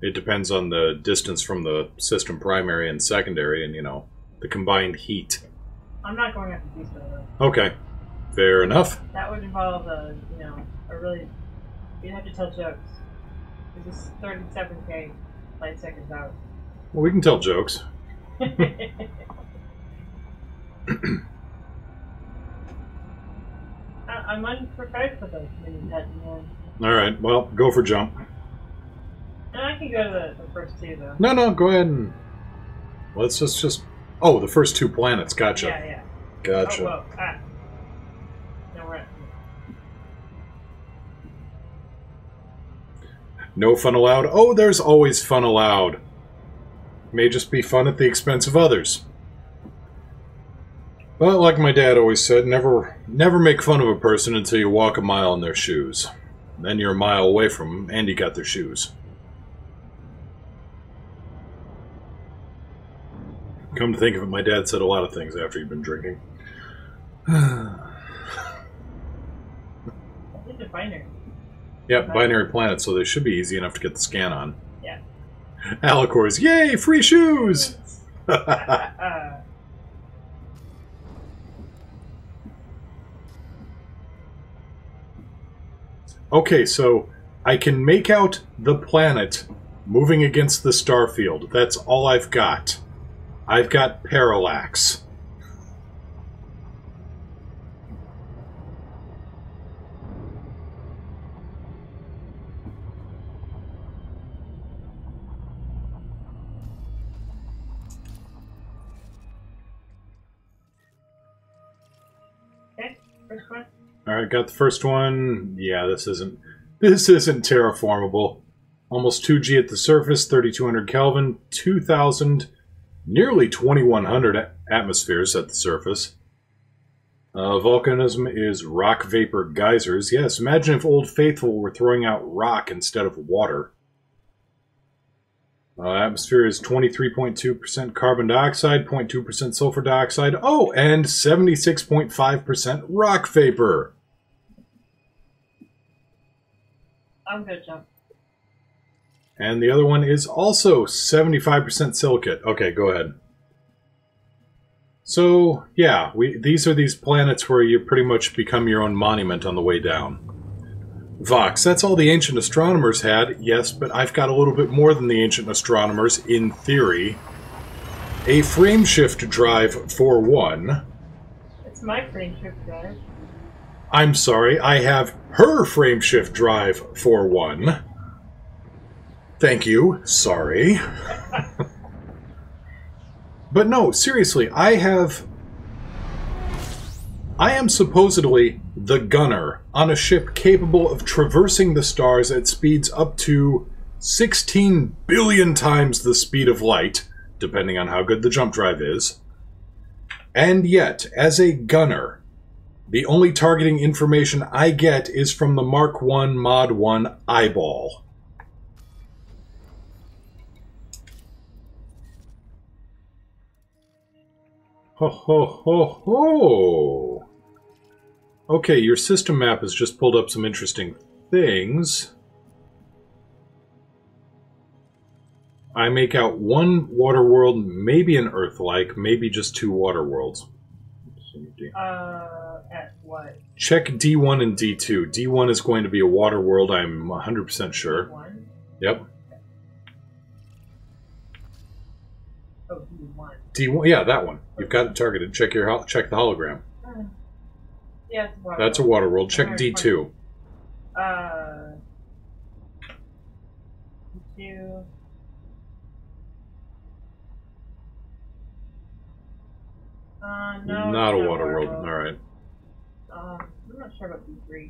It depends on the distance from the system primary and secondary and, you know, the combined heat. I'm not going after Beast though. Okay. Fair enough. That would involve a, you know, a really... You'd have to tell jokes. This is 37k light seconds out. Well, we can tell jokes. I'm unprepared for those mini pet, man. Alright, well, go for jump. And I can go to the first two, though. No, go ahead and... Let's just... Oh, the first 2 planets, gotcha. Yeah. Gotcha. Oh, whoa. Ah. No, we're at... No fun allowed? Oh, there's always fun allowed. May just be fun at the expense of others. But like my dad always said, never make fun of a person until you walk a mile in their shoes. Then you're a mile away from them, and you got their shoes. Come to think of it, my dad said a lot of things after he'd been drinking. It's a binary. Yep, binary planets, so they should be easy enough to get the scan on. Yeah. Alicors, yay, free shoes! Okay, so I can make out the planet moving against the star field. That's all I've got. I've got parallax. Okay, first one. Alright, got the first one. Yeah, this isn't terraformable. Almost 2G at the surface, 3200 Kelvin, 2000, nearly 2100 atmospheres at the surface. Volcanism is rock vapor geysers. Yes, imagine if Old Faithful were throwing out rock instead of water. Atmosphere is 23.2% carbon dioxide, 0.2% sulfur dioxide. Oh, and 76.5% rock vapor. I'm gonna jump. And the other one is also 75% silicate. Okay, go ahead. So, yeah, these are these planets where you pretty much become your own monument on the way down. Vox, that's all the ancient astronomers had, yes, but I've got a little bit more than the ancient astronomers, in theory. A frameshift drive for one. It's my frameshift drive. I'm sorry, I have her frameshift drive for one. Thank you, sorry. But no, seriously, I am supposedly the gunner on a ship capable of traversing the stars at speeds up to 16 billion times the speed of light, depending on how good the jump drive is. And yet, as a gunner, the only targeting information I get is from the Mark I Mod 1 eyeball. Ho ho ho ho! Okay, your system map has just pulled up some interesting things. I make out one water world, maybe an Earth-like, maybe just 2 water worlds. At what? Check D1 and D2. D1 is going to be a water world, I'm 100% sure. D1? Yep. Oh, D1. D1, yeah, that one. You've got it targeted. Check the hologram. Yeah, it's a water That's a water world. Check D2. D2. No. Not a water world. Alright. I'm not sure about D3.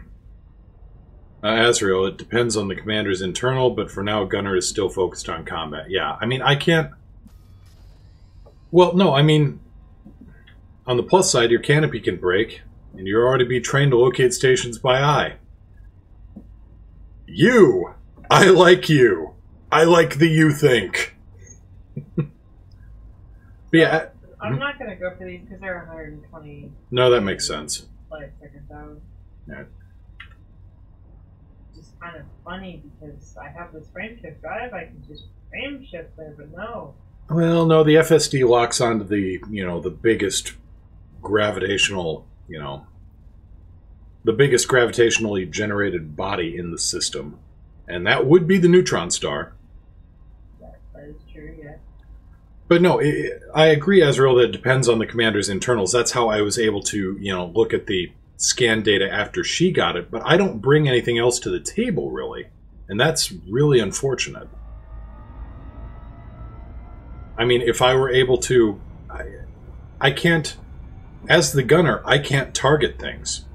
Azrael, it depends on the commander's internal, but for now, Gunner is still focused on combat. Yeah, I mean, I can't... Well, no, I mean, on the plus side, your canopy can break, and you'll already be trained to locate stations by eye. You! I like you! I like the you think! But yeah... I'm not going to go for these because they're 120... No, that makes sense. Like, seconds out. Yeah. Just kind of funny because I have this frameshift drive, I can just frameshift there, but no. Well, no, the FSD locks onto the, the biggest gravitational, the biggest gravitationally generated body in the system. And that would be the neutron star. That is true, yeah. But no, I agree, Azrael, that it depends on the commander's internals. That's how I was able to, look at the scan data after she got it. But I don't bring anything else to the table, really. And that's really unfortunate. I mean, if I were able to... I can't... As the gunner, I can't target things.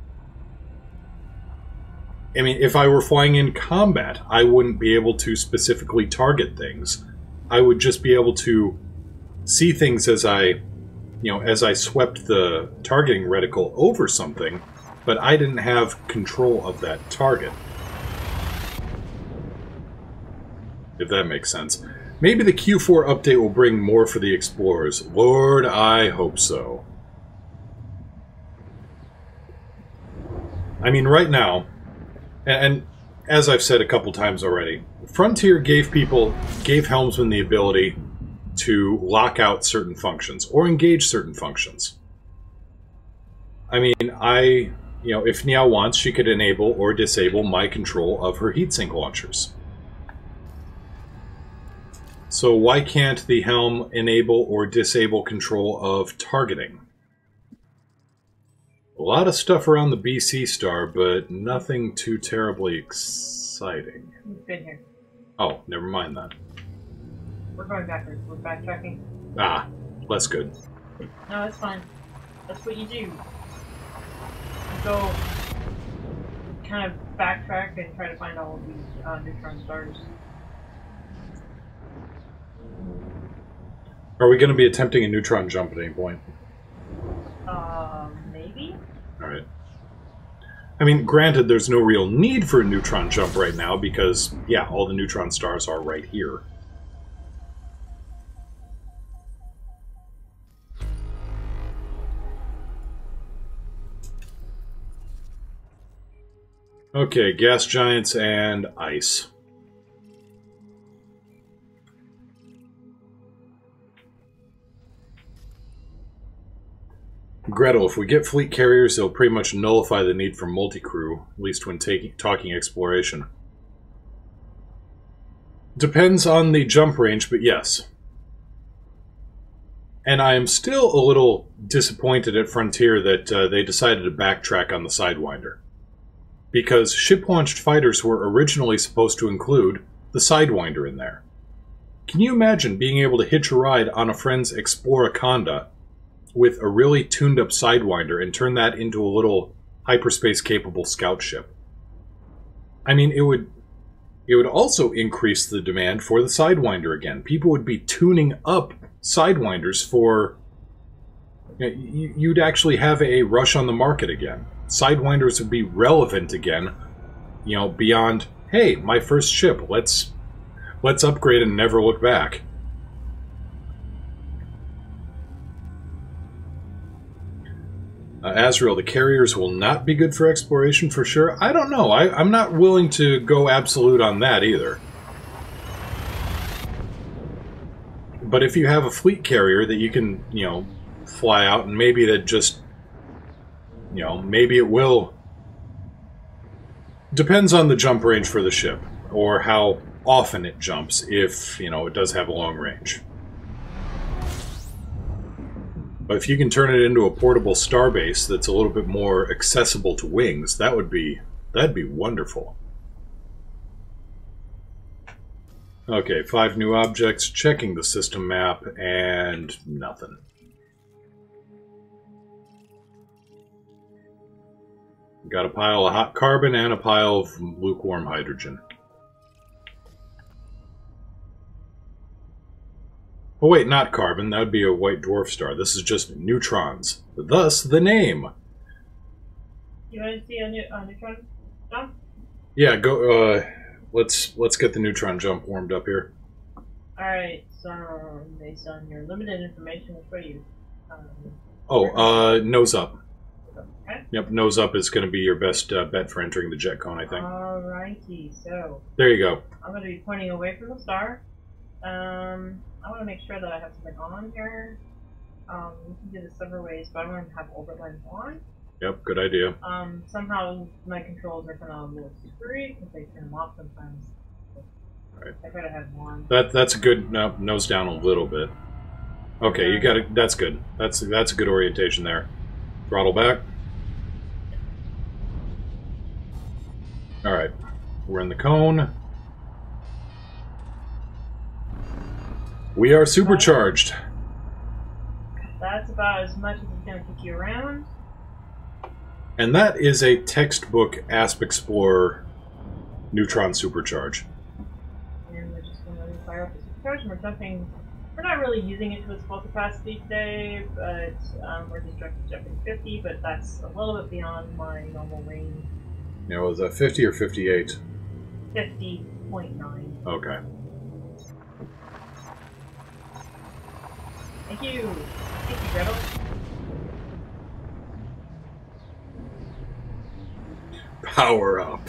I mean, if I were flying in combat, I wouldn't be able to specifically target things. I would just be able to see things as I swept the targeting reticle over something, but I didn't have control of that target. If that makes sense. Maybe the Q4 update will bring more for the Explorers. Lord, I hope so. I mean, right now, and as I've said a couple times already, Frontier gave helmsmen the ability to lock out certain functions, or engage certain functions. I mean, if Nyao wants, she could enable or disable my control of her heatsink launchers. So why can't the helm enable or disable control of targeting? A lot of stuff around the BC star, but nothing too terribly exciting. It's good here. Oh, never mind that. We're going backwards. We're backtracking. Ah, less good. No, that's fine. That's what you do. You go kind of backtrack and try to find all of these neutron stars. Are we going to be attempting a neutron jump at any point? Maybe? Alright. I mean, granted, there's no real need for a neutron jump right now because, yeah, all the neutron stars are right here. Okay, gas giants and ice. Gretel, if we get fleet carriers, they'll pretty much nullify the need for multicrew, at least when talking exploration. Depends on the jump range, but yes. And I am still a little disappointed at Frontier that they decided to backtrack on the Sidewinder. Because ship-launched fighters were originally supposed to include the Sidewinder in there. Can you imagine being able to hitch a ride on a friend's Exploraconda with a really tuned-up Sidewinder and turn that into a little hyperspace-capable scout ship? I mean, it would also increase the demand for the Sidewinder again. People would be tuning up Sidewinders for... You'd actually have a rush on the market again. Sidewinders would be relevant again, beyond, hey, my first ship, let's upgrade and never look back. Azrael, the carriers will not be good for exploration for sure? I don't know. I'm not willing to go absolute on that either. But if you have a fleet carrier that you can, fly out, and maybe that just, maybe it will... Depends on the jump range for the ship, or how often it jumps if, it does have a long range. But if you can turn it into a portable starbase that's a little bit more accessible to wings, that'd be wonderful. Okay, 5 new objects, checking the system map, and nothing. Got a pile of hot carbon and a pile of lukewarm hydrogen. Oh wait, not carbon. That would be a white dwarf star. This is just neutrons. Thus, the name. You want to see a neutron jump? Yeah, go. Let's get the neutron jump warmed up here. Alright, so based on your limited information, which way you? Nose up. Okay. Yep, nose up is going to be your best bet for entering the jet cone, I think. Alrighty, so There you go. I'm going to be pointing away from the star. I want to make sure that I have something on here. We can do this several ways, but I want to have orbit lines on. Yep, good idea. Somehow my controls are kind of a little screwy because I turn them off sometimes. Right. I gotta have one. That's a good nose down a little bit. Okay, you got it. That's good. That's a good orientation there. Throttle back. All right, we're in the cone. We are supercharged. That's about as much as it's gonna kick you around. And that is a textbook Asp Explorer Neutron supercharge. And we're just gonna fire up the supercharge and we're jumping. We're not really using it to its full capacity today, but we're just jumping 50, but that's a little bit beyond my normal range. Yeah, was that 50 or 58? 50.9. Okay. Thank you! Thank you, Gretel. Power up.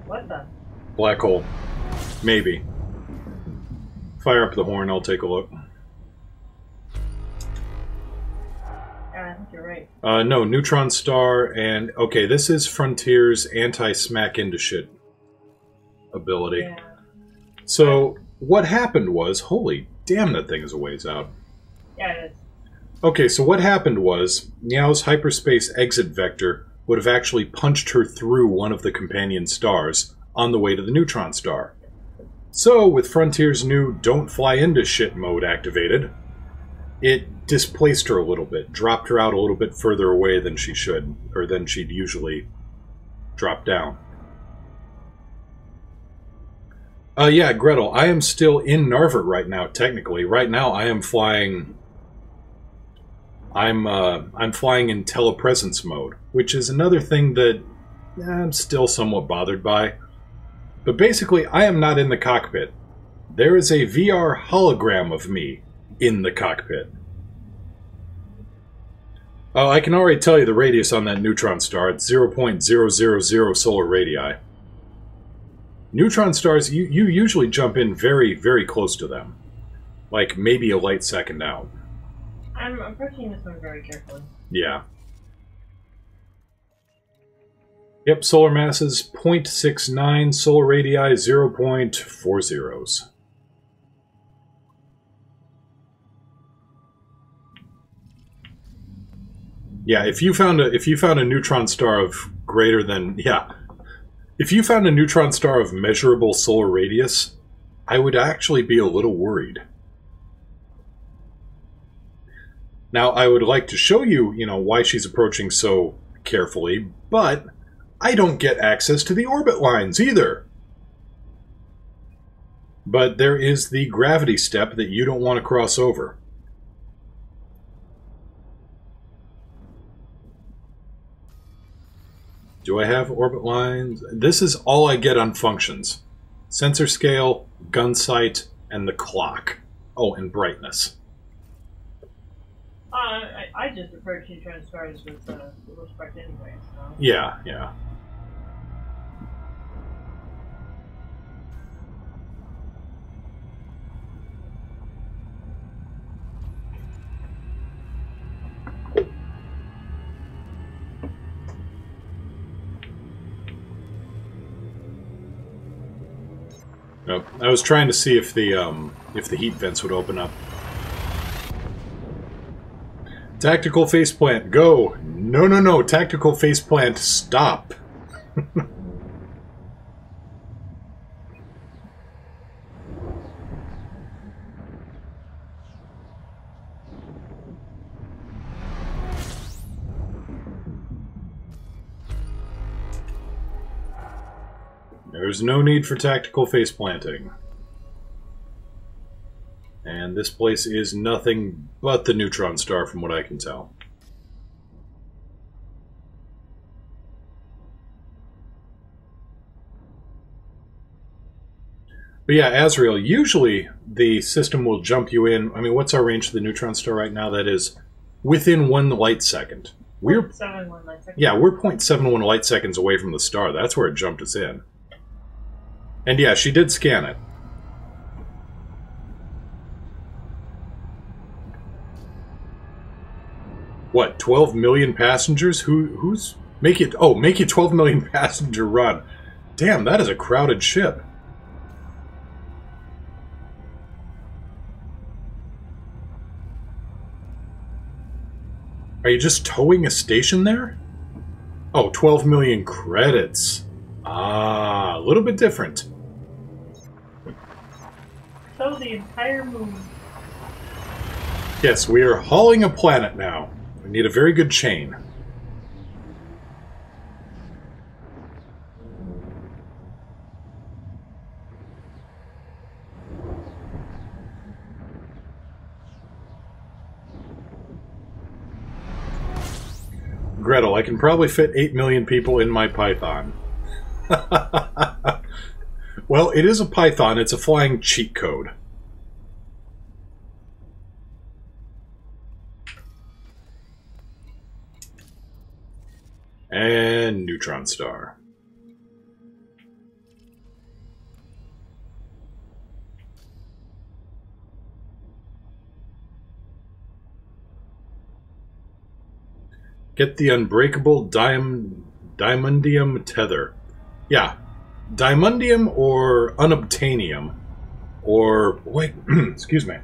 What the? Black hole. Maybe. Fire up the horn, I'll take a look. Yeah, I think you're right. No, Neutron Star, and... Okay, this is Frontier's anti-smack into shit ability. Yeah. So, what happened was... Holy damn, that thing is a ways out. Yeah, it is. Okay, so what happened was... Nyao's hyperspace exit vector would have actually punched her through one of the companion stars on the way to the Neutron Star. So, with Frontier's new don't fly into shit mode activated, it displaced her a little bit, dropped her out a little bit further away than she should, or than she'd usually drop down. Yeah, Gretel, I am still in Narvert right now, technically. Right now, I am flying... I'm flying in telepresence mode, which is another thing that I'm still somewhat bothered by. But basically, I am not in the cockpit. There is a VR hologram of me in the cockpit. I can already tell you the radius on that neutron star. It's 0.000 solar radii. Neutron stars, you usually jump in very, very close to them. Like, maybe a light second out. I'm approaching this one very carefully. Yeah. Yep, solar masses 0.69, solar radii 0.40. Yeah, if you found a neutron star of greater than if you found a neutron star of measurable solar radius, I would actually be a little worried. Now, I would like to show you, why she's approaching so carefully, but I don't get access to the orbit lines either. But there is the gravity step that you don't want to cross over. Do I have orbit lines? This is all I get on functions. Sensor scale, gun sight, and the clock. Oh, and brightness. I just approach neutron stars with respect anyway, so... Yeah. Nope. I was trying to see if the heat vents would open up. Tactical faceplant, go! No, tactical faceplant, stop! There's no need for tactical faceplanting. And this place is nothing but the neutron star from what I can tell. But yeah, Azrael, usually the system will jump you in. I mean, what's our range to the neutron star right now? That is within 1 light second. We're 0.71 light seconds. Yeah, we're 0.71 light seconds away from the star. That's where it jumped us in. And yeah, she did scan it. What, 12 million passengers? Who's... Make it 12 million passenger run. Damn, that is a crowded ship. Are you just towing a station there? Oh, 12 million credits. Ah, a little bit different. So the entire moon. Yes, we are hauling a planet now. We need a very good chain. Gretel, I can probably fit 8 million people in my Python. Well, it is a Python. It's a flying cheat code. And Neutron Star. Get the unbreakable diamondium tether. Yeah. Diamondium or unobtainium. Or, wait, excuse me.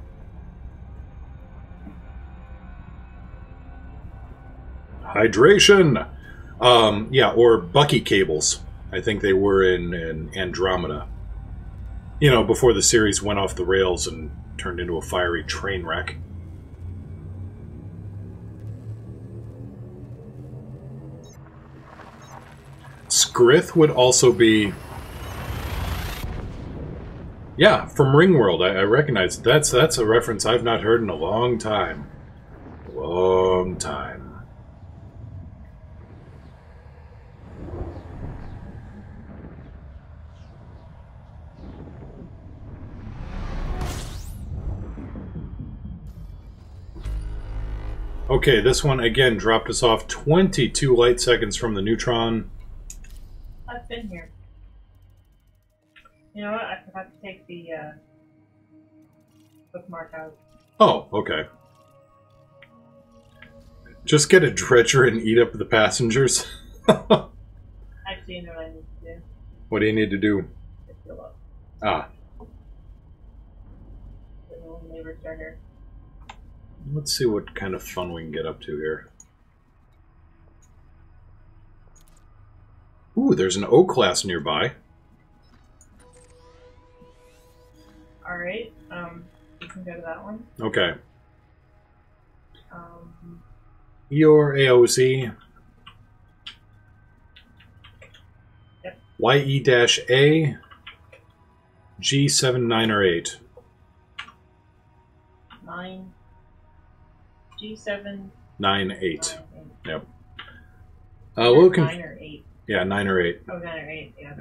Hydration! Yeah, or Bucky cables. I think they were in Andromeda. You know, before the series went off the rails and turned into a fiery train wreck. Skrith would also be... Yeah, from Ringworld. I recognize that's a reference I've not heard in a long time. Long time. Okay, this one again dropped us off 22 light seconds from the Neutron. I've been here. You know what? I forgot to take the bookmark out. Oh, okay. Just get a dredger and eat up the passengers. Actually, you know what I need to do? What do you need to do? Just fill up. Ah. The little neighbors are here. Let's see what kind of fun we can get up to here. Ooh, there's an O-class nearby. Alright, you can go to that one. Okay. Your AOC. Yep. YE-A G7, 9, or 8. 9. G7. 9, 8. 9, 8. Yep. 9 or 8. Yeah, 9 or 8. Oh, 9 or 8. Yeah.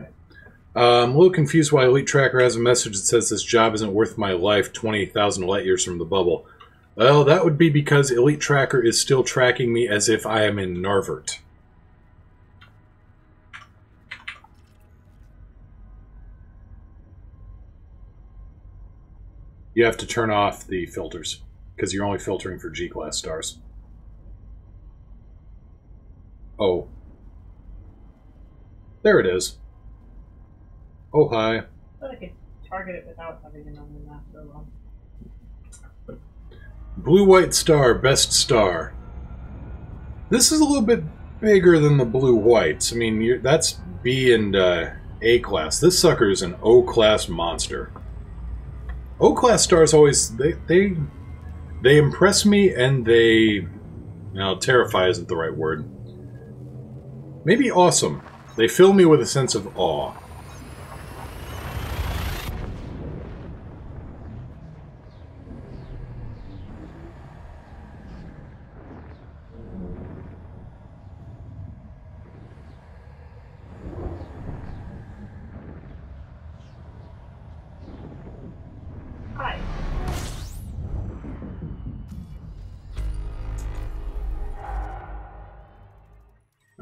I'm a little confused why Elite Tracker has a message that says this job isn't worth my life 20,000 light years from the bubble. Well, that would be because Elite Tracker is still tracking me as if I am in Narvert. You have to turn off the filters, because you're only filtering for G-class stars. Oh. There it is. Oh, hi. I thought I could target it without having it on the map so long. Blue-white star, best star. This is a little bit bigger than the blue-whites. I mean, that's B and A class. This sucker is an O-class monster. O-class stars always... They impress me, and they... Now, terrify isn't the right word. Maybe awesome. They fill me with a sense of awe.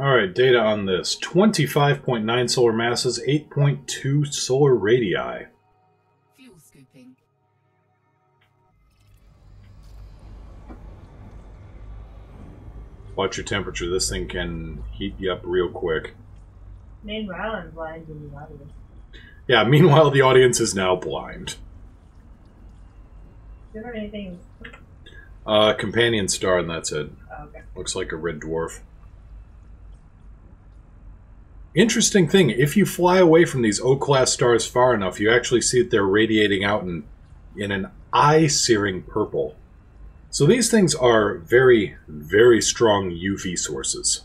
Alright, data on this. 25.9 solar masses, 8.2 solar radii. Fuel scooping. Watch your temperature. This thing can heat you up real quick. Meanwhile, I'm blind in the audience. Yeah, meanwhile, the audience is now blind. Do you have anything? Companion star, and that's it. Oh, okay. Looks like a red dwarf. Interesting thing, if you fly away from these O-class stars far enough, you actually see that they're radiating out in an eye-searing purple. So these things are very, very strong UV sources.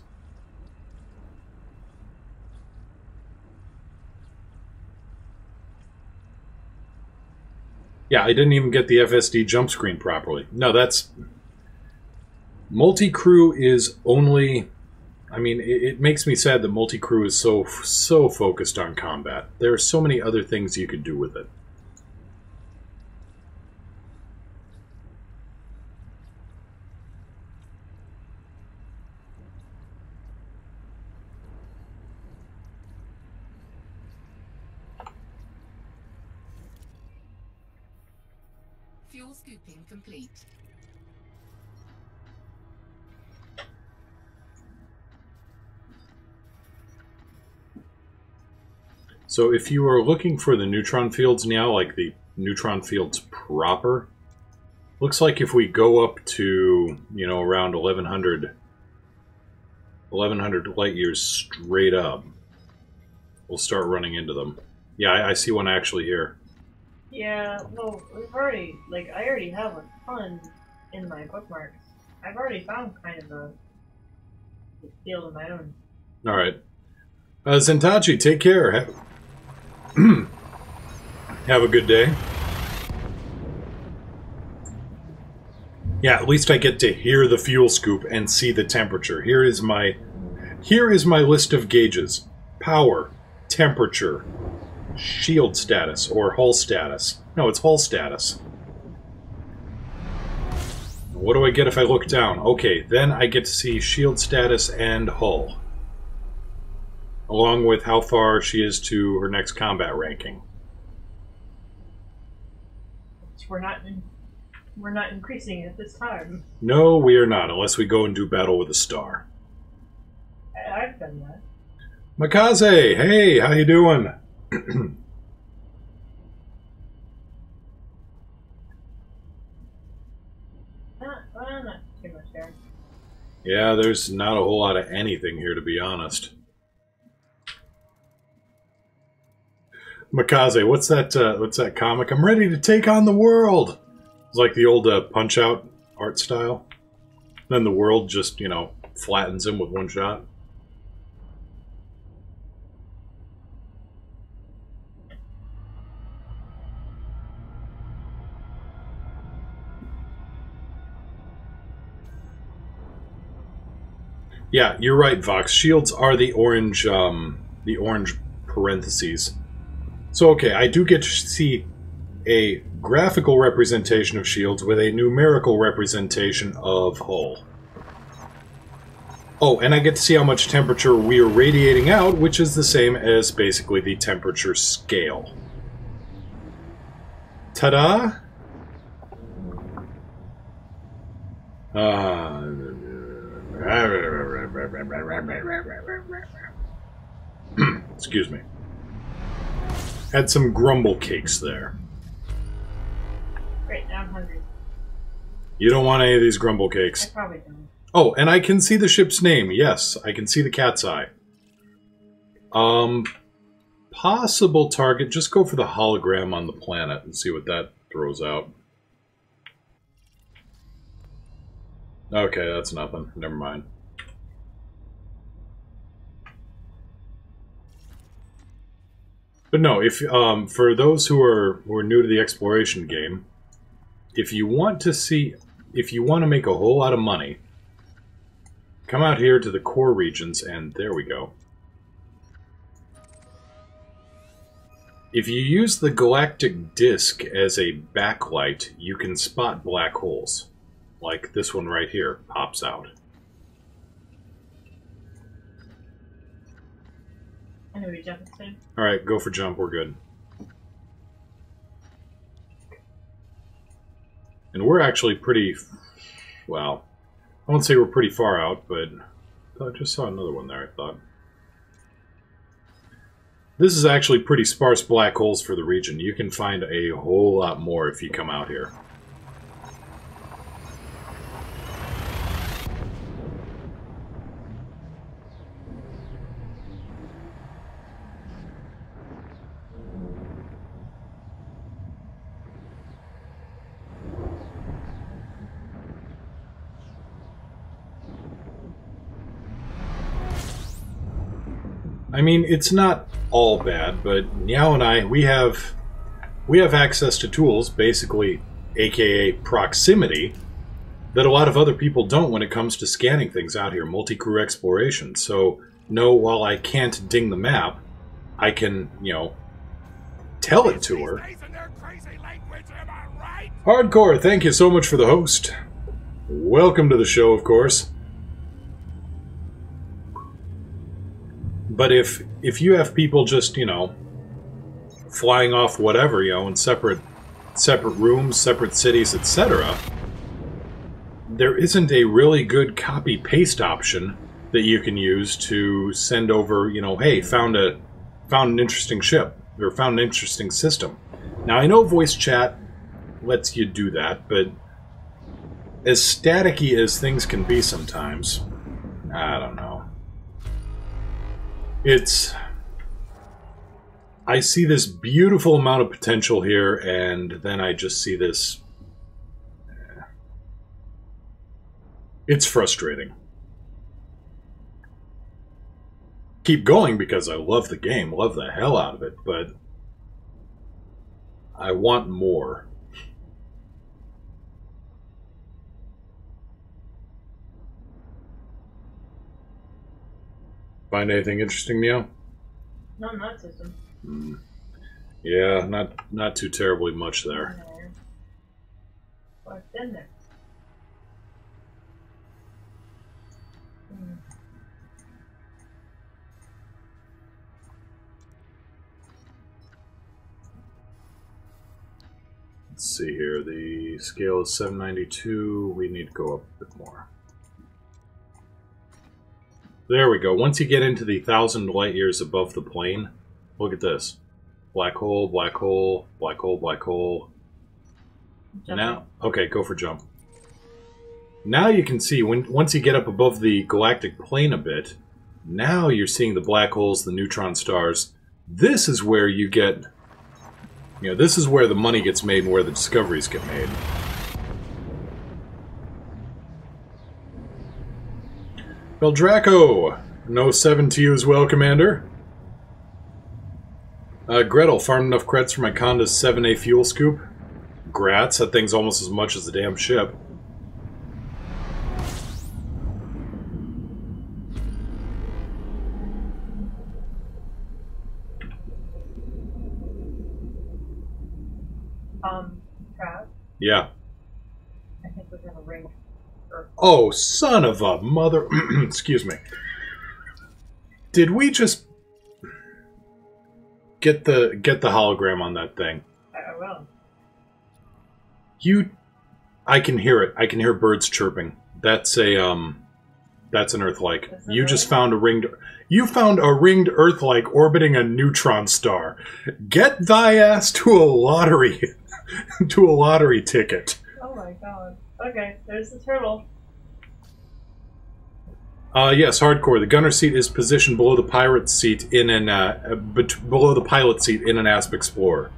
Yeah, I didn't even get the FSD jump screen properly. No, that's... Multicrew is only... I mean, it makes me sad that multicrew is so focused on combat. There are so many other things you could do with it. Fuel scooping complete. So if you are looking for the neutron fields now, like the neutron fields proper, looks like if we go up to, you know, around 1100 light years straight up, we'll start running into them. Yeah, I see one actually here. Yeah, well, we've already, like, I already have a ton in my bookmarks. I've already found kind of a field of my own. Alright. Zentachi, take care. Have a good day. Yeah, at least I get to hear the fuel scoop and see the temperature. Here is my list of gauges. Power, temperature, shield status, or hull status. No, it's hull status. What do I get if I look down? Okay, then I get to see shield status and hull, along with how far she is to her next combat ranking. We're not increasing at this time. No, we are not, unless we go and do battle with a star. I've done that. Makaze, hey, how you doing? Not too much there. Yeah, there's not a whole lot of anything here, to be honest. Makaze, what's that comic? I'm ready to take on the world! It's like the old Punch-Out art style. Then the world just, you know, flattens him with one shot. Yeah, you're right, Vox. Shields are the orange parentheses. So, okay, I do get to see a graphical representation of shields with a numerical representation of hull. Oh, and I get to see how much temperature we are radiating out, which is the same as basically the temperature scale. Ta-da! Excuse me. Had some grumble cakes there. Great, now I'm hungry. You don't want any of these grumble I cakes. probably don't. Oh, and I can see the ship's name. Yes, I can see the cat's eye. Possible target. Just go for the hologram on the planet and see what that throws out. Okay, that's nothing. Never mind. But no, if for those who are new to the exploration game, if you want to make a whole lot of money, come out here to the core regions, and there we go. If you use the galactic disk as a backlight, you can spot black holes. Like this one right here pops out. Anybody jump at the same? Alright, go for jump, we're good. And we're actually pretty... Well, I won't say we're pretty far out, but I just saw another one there, I thought. This is actually pretty sparse black holes for the region. You can find a whole lot more if you come out here. I mean, it's not all bad, but Nyao and I, we have access to tools, basically, aka proximity, that a lot of other people don't when it comes to scanning things out here, multi-crew exploration. So, no, while I can't ding the map, I can, you know, tell it to her. Hardcore, thank you so much for the host. Welcome to the show, of course. But if you have people just, you know, flying off whatever, you know, in separate rooms, separate cities, etc., there isn't a really good copy-paste option that you can use to send over, you know, hey, found an interesting ship, or found an interesting system. Now, I know voice chat lets you do that, but as staticky as things can be sometimes, I don't know. I see this beautiful amount of potential here, and then I just see this... It's frustrating. Keep going because I love the game, love the hell out of it, but I want more. Find anything interesting, Neo? Not in that system. Yeah, not too terribly much there. What's in there? Let's see here. The scale is 792. We need to go up a bit more. There we go. Once you get into the 1,000 light years above the plane, look at this. Black hole, black hole, black hole, black hole. Jumping. Now, okay, go for jump. Now you can see, once you get up above the galactic plane a bit, now you're seeing the black holes, the neutron stars. This is where you get, you know, this is where the money gets made and where the discoveries get made. Well, Draco, no 7 to you as well, Commander. Gretel, farmed enough credits for my Conda's 7A fuel scoop. Grats, that thing's almost as much as the damn ship. Trav, Yeah. I think we're gonna ring. Oh, son of a mother... Excuse me. Did we just... get the hologram on that thing? I will. I can hear it. I can hear birds chirping. That's an Earth-like. You just found a ringed... You found a ringed Earth-like orbiting a neutron star. Get thy ass to a lottery... to a lottery ticket. Oh my god. Okay, there's the turtle. Yes, hardcore. The gunner seat is positioned below the pilot seat in an below the pilot seat in an Asp Explorer.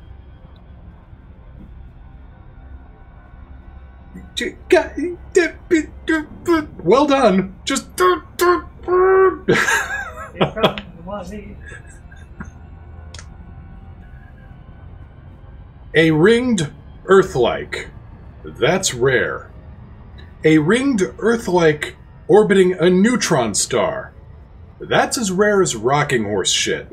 Well done. Just. A ringed Earth-like. That's rare. A ringed Earth-like orbiting a neutron star. That's as rare as rocking horse shit.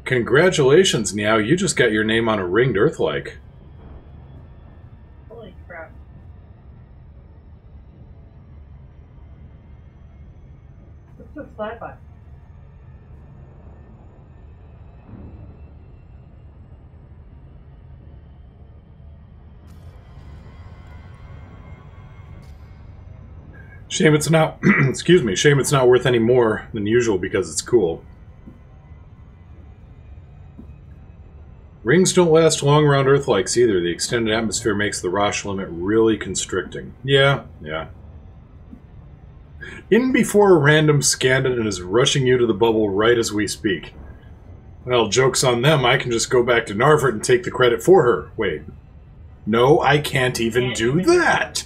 Congratulations, Nyao. You just got your name on a ringed Earth-like. Holy crap. sci-fi. Shame it's not, excuse me, shame it's not worth any more than usual because it's cool. Rings don't last long around Earthlikes either. The extended atmosphere makes the Roche limit really constricting. Yeah. In before a random scanned it and is rushing you to the bubble right as we speak. Well, joke's on them. I can just go back to Narvert and take the credit for her. Wait. No, I can't even do that!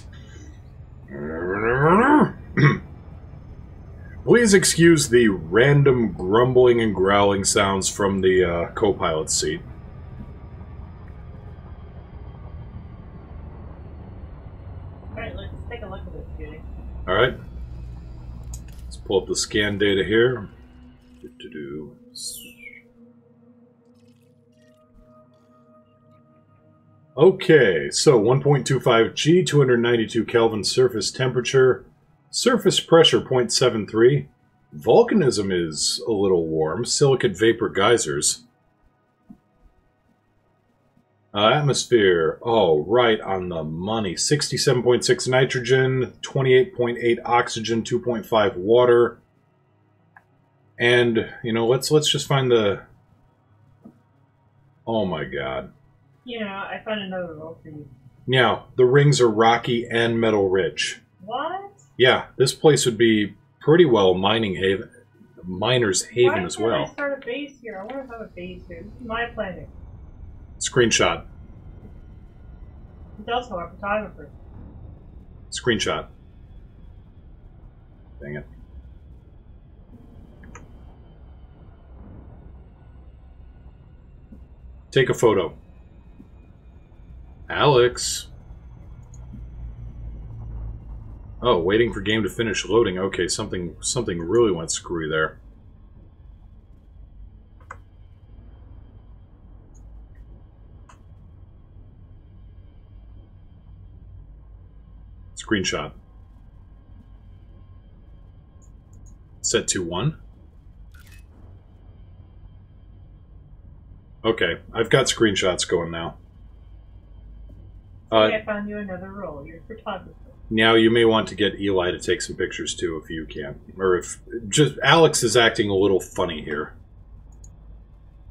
Please excuse the random grumbling and growling sounds from the co-pilot's seat. Alright, let's take a look at this, Judy. Alright. Let's pull up the scan data here. Okay, so 1.25 G, 292 Kelvin surface temperature, surface pressure 0.73, volcanism is a little warm, silicate vapor geysers. Atmosphere, oh, right on the money. 67.6 nitrogen, 28.8 oxygen, 2.5 water. And, you know, let's just find the... Oh my god. You know, I found another role for you. Now, the rings are rocky and metal rich. What? Yeah, this place would be pretty well miner's haven as Why well. can't I start a base here? I want to have a base here. This is my planet. Screenshot. He's also a photographer. Screenshot. Dang it. Take a photo. Alex. Oh, waiting for game to finish loading. Okay, something really went screwy there. Screenshot. Set to 1. Okay, I've got screenshots going now. I found you another role. You're a photographer. Now you may want to get Eli to take some pictures too if you can. Or if... just Alex is acting a little funny here.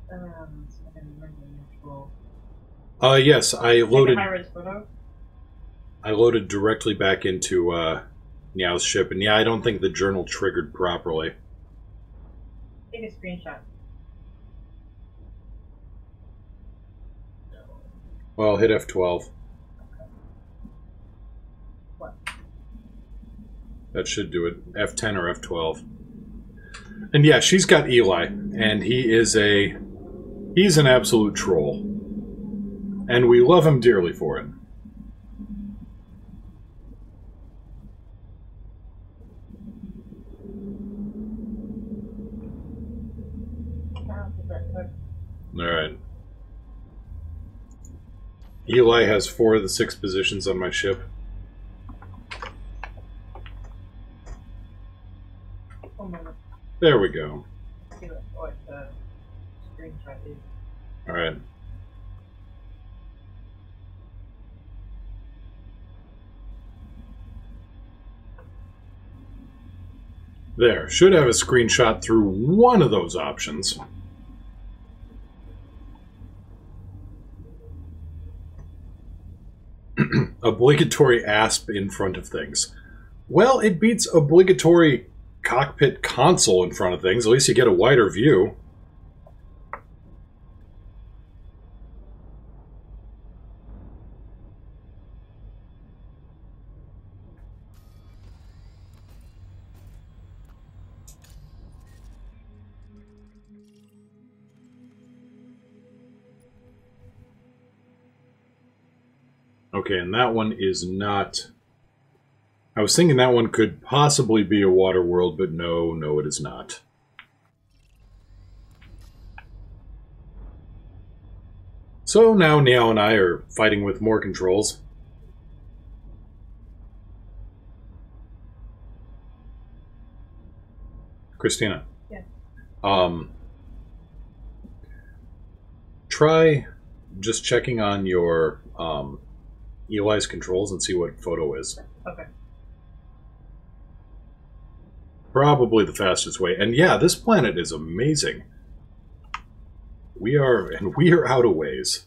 So I can remember which role. Yes, I loaded... Take a high-res photo? I loaded directly back into Nyao's ship, and yeah, I don't think the journal triggered properly. Take a screenshot. Well, hit F12. What? That should do it. F10 or F12. And yeah, she's got Eli, and he's an absolute troll. And we love him dearly for it. Alright. Eli has 4 of the 6 positions on my ship. Oh my god. There we go. See what the screenshot is. Alright. There. Should have a screenshot through one of those options. Obligatory ASP in front of things. Well, it beats obligatory cockpit console in front of things. At least you get a wider view. Okay, and that one is not... I was thinking that one could possibly be a water world, but no, it is not. So now Nyao and I are fighting with more controls. Christina. Yeah. Try just checking on your Eli's controls and see what photo is. Okay. Probably the fastest way. And yeah, this planet is amazing. We are out of ways.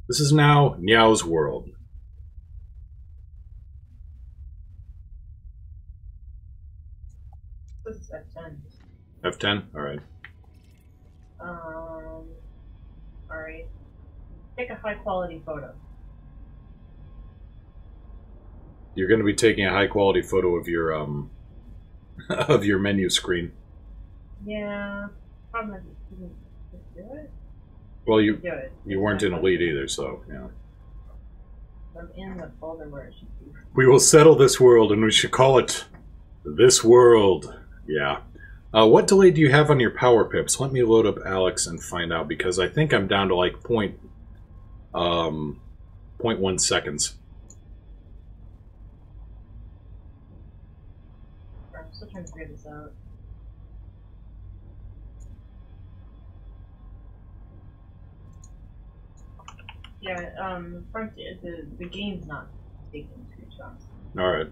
This is now Nyao's world. This is F10. F10? Alright. Alright. Take a high quality photo. You're going to be taking a high quality photo of your of your menu screen. Yeah. Problem is, didn't do it? Well, you Do it. weren't in Elite either, so yeah. I'm in the folder where it should be. We will settle this world, and we should call it this world. Yeah. What delay do you have on your power pips? Let me load up Alex and find out, because I think I'm down to like 0.1 seconds. I'm still trying to figure this out. Yeah, the game's not taking screenshots. Alright.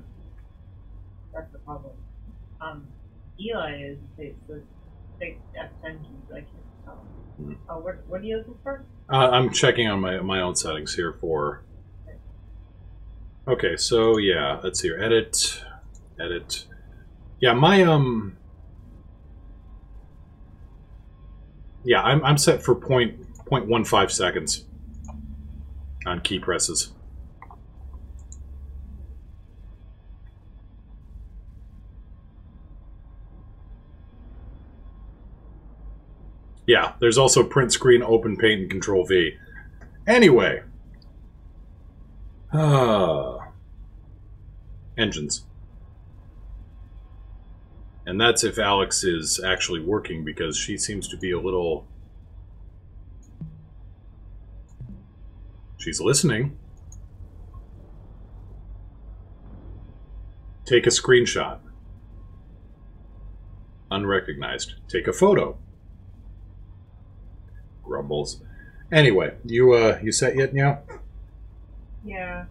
That's the problem. Eli is the big F10 keys, I can't tell. Oh, what are you looking for? I'm checking on my own settings here for... Okay, so yeah, let's see here. Edit. Yeah, my yeah, I'm set for 0.15 seconds on key presses. Yeah, there's also print screen, open paint, and Control V. Anyway. Engines. And that's if Alex is actually working, because she seems to be a little... She's listening. Take a screenshot. Unrecognized. Take a photo. Grumbles. Anyway, you set yet, Nyao? Yeah.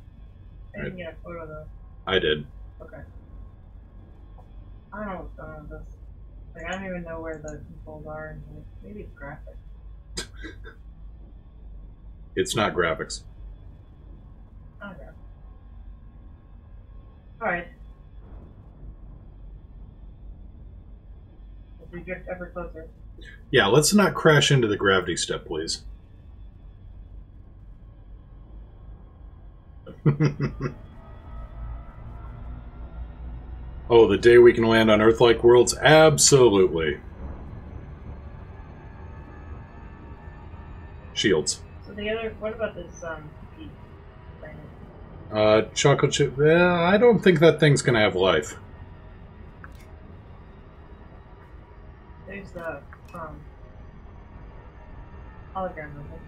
I didn't get a photo though. I did. Okay. I don't know what's going on with this. Like, I don't even know where the controls are, and maybe it's graphics. It's not graphics. Okay. Alright. As we drift ever closer. Yeah, let's not crash into the gravity step, please. Oh, the day we can land on Earth-like worlds? Absolutely. Shields. So the other, what about this, cookie thing? Chocolate chip... I don't think that thing's gonna have life. There's the, hologram of it.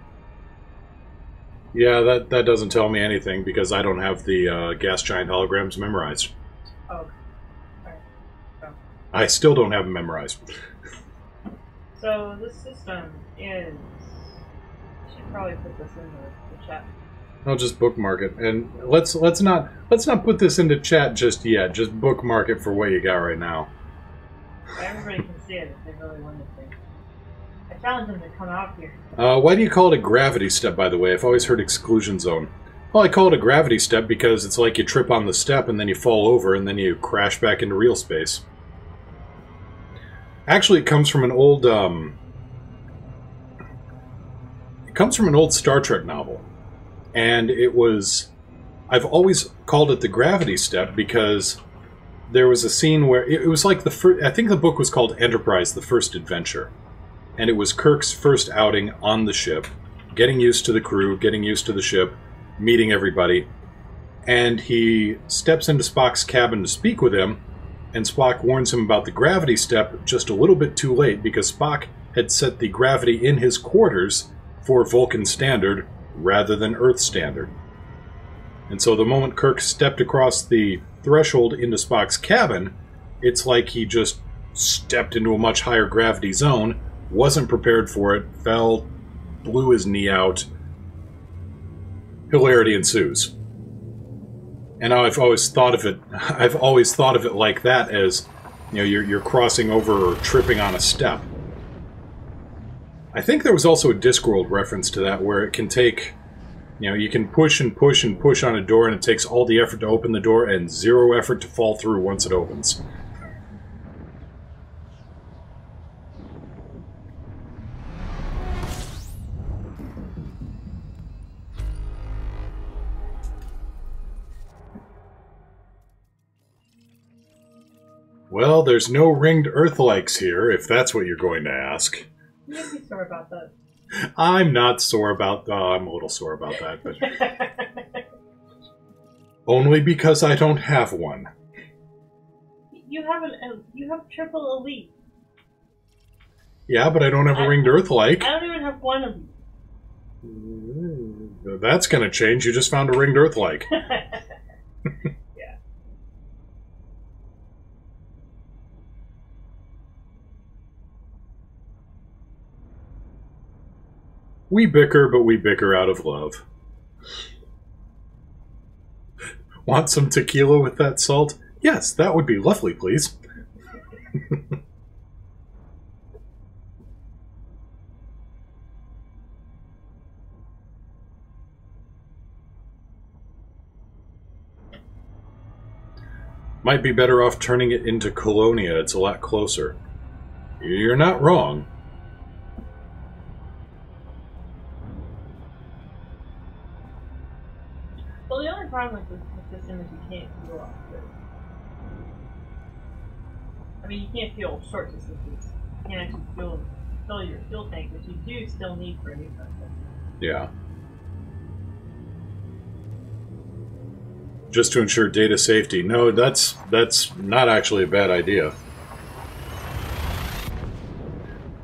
Yeah, that doesn't tell me anything, because I don't have the gas giant holograms memorized. Oh, okay. Alright. So. I still don't have them memorized. So this system is... I should probably put this in the chat. I'll just bookmark it, and let's not put this into chat just yet. Just bookmark it for what you got right now. Everybody can see it if they really wanted to. I challenge them to come out here. Why do you call it a gravity step, by the way? I've always heard exclusion zone. Well, I call it a gravity step because it's like you trip on the step and then you fall over and then you crash back into real space. Actually, it comes from an old Star Trek novel. And it was... I've always called it the gravity step because there was a scene where... It was like the first... I think the book was called Enterprise, the First Adventure. And it was Kirk's first outing on the ship, getting used to the crew, getting used to the ship, meeting everybody. And he steps into Spock's cabin to speak with him, and Spock warns him about the gravity step just a little bit too late because Spock had set the gravity in his quarters for Vulcan standard rather than Earth standard. And so the moment Kirk stepped across the threshold into Spock's cabin, it's like he just stepped into a much higher gravity zone, wasn't prepared for it, fell, blew his knee out. Hilarity ensues. And I've always thought of it like that, as, you know, you're crossing over or tripping on a step. I think there was also a Discworld reference to that, where it can take, you know, you can push and push and push on a door, and it takes all the effort to open the door and zero effort to fall through once it opens. Well, there's no ringed Earthlikes here, if that's what you're going to ask. You can't be sore about that. I'm not sore about... I'm a little sore about that, but... only because I don't have one. You have triple elite. Yeah, but I don't have a ringed Earthlike. I don't even have one of them. That's gonna change. You just found a ringed Earthlike. Yeah. We bicker, but we bicker out of love. Want some tequila with that salt? Yes, that would be lovely, please. Might be better off turning it into Colonia. It's a lot closer. You're not wrong. Well, the only problem with this system is you can't fuel off it. I mean, you can't fuel short distances. You can't actually fill your fuel tank, which you do still need for a Neutron system. Yeah. Just to ensure data safety. No, that's not actually a bad idea.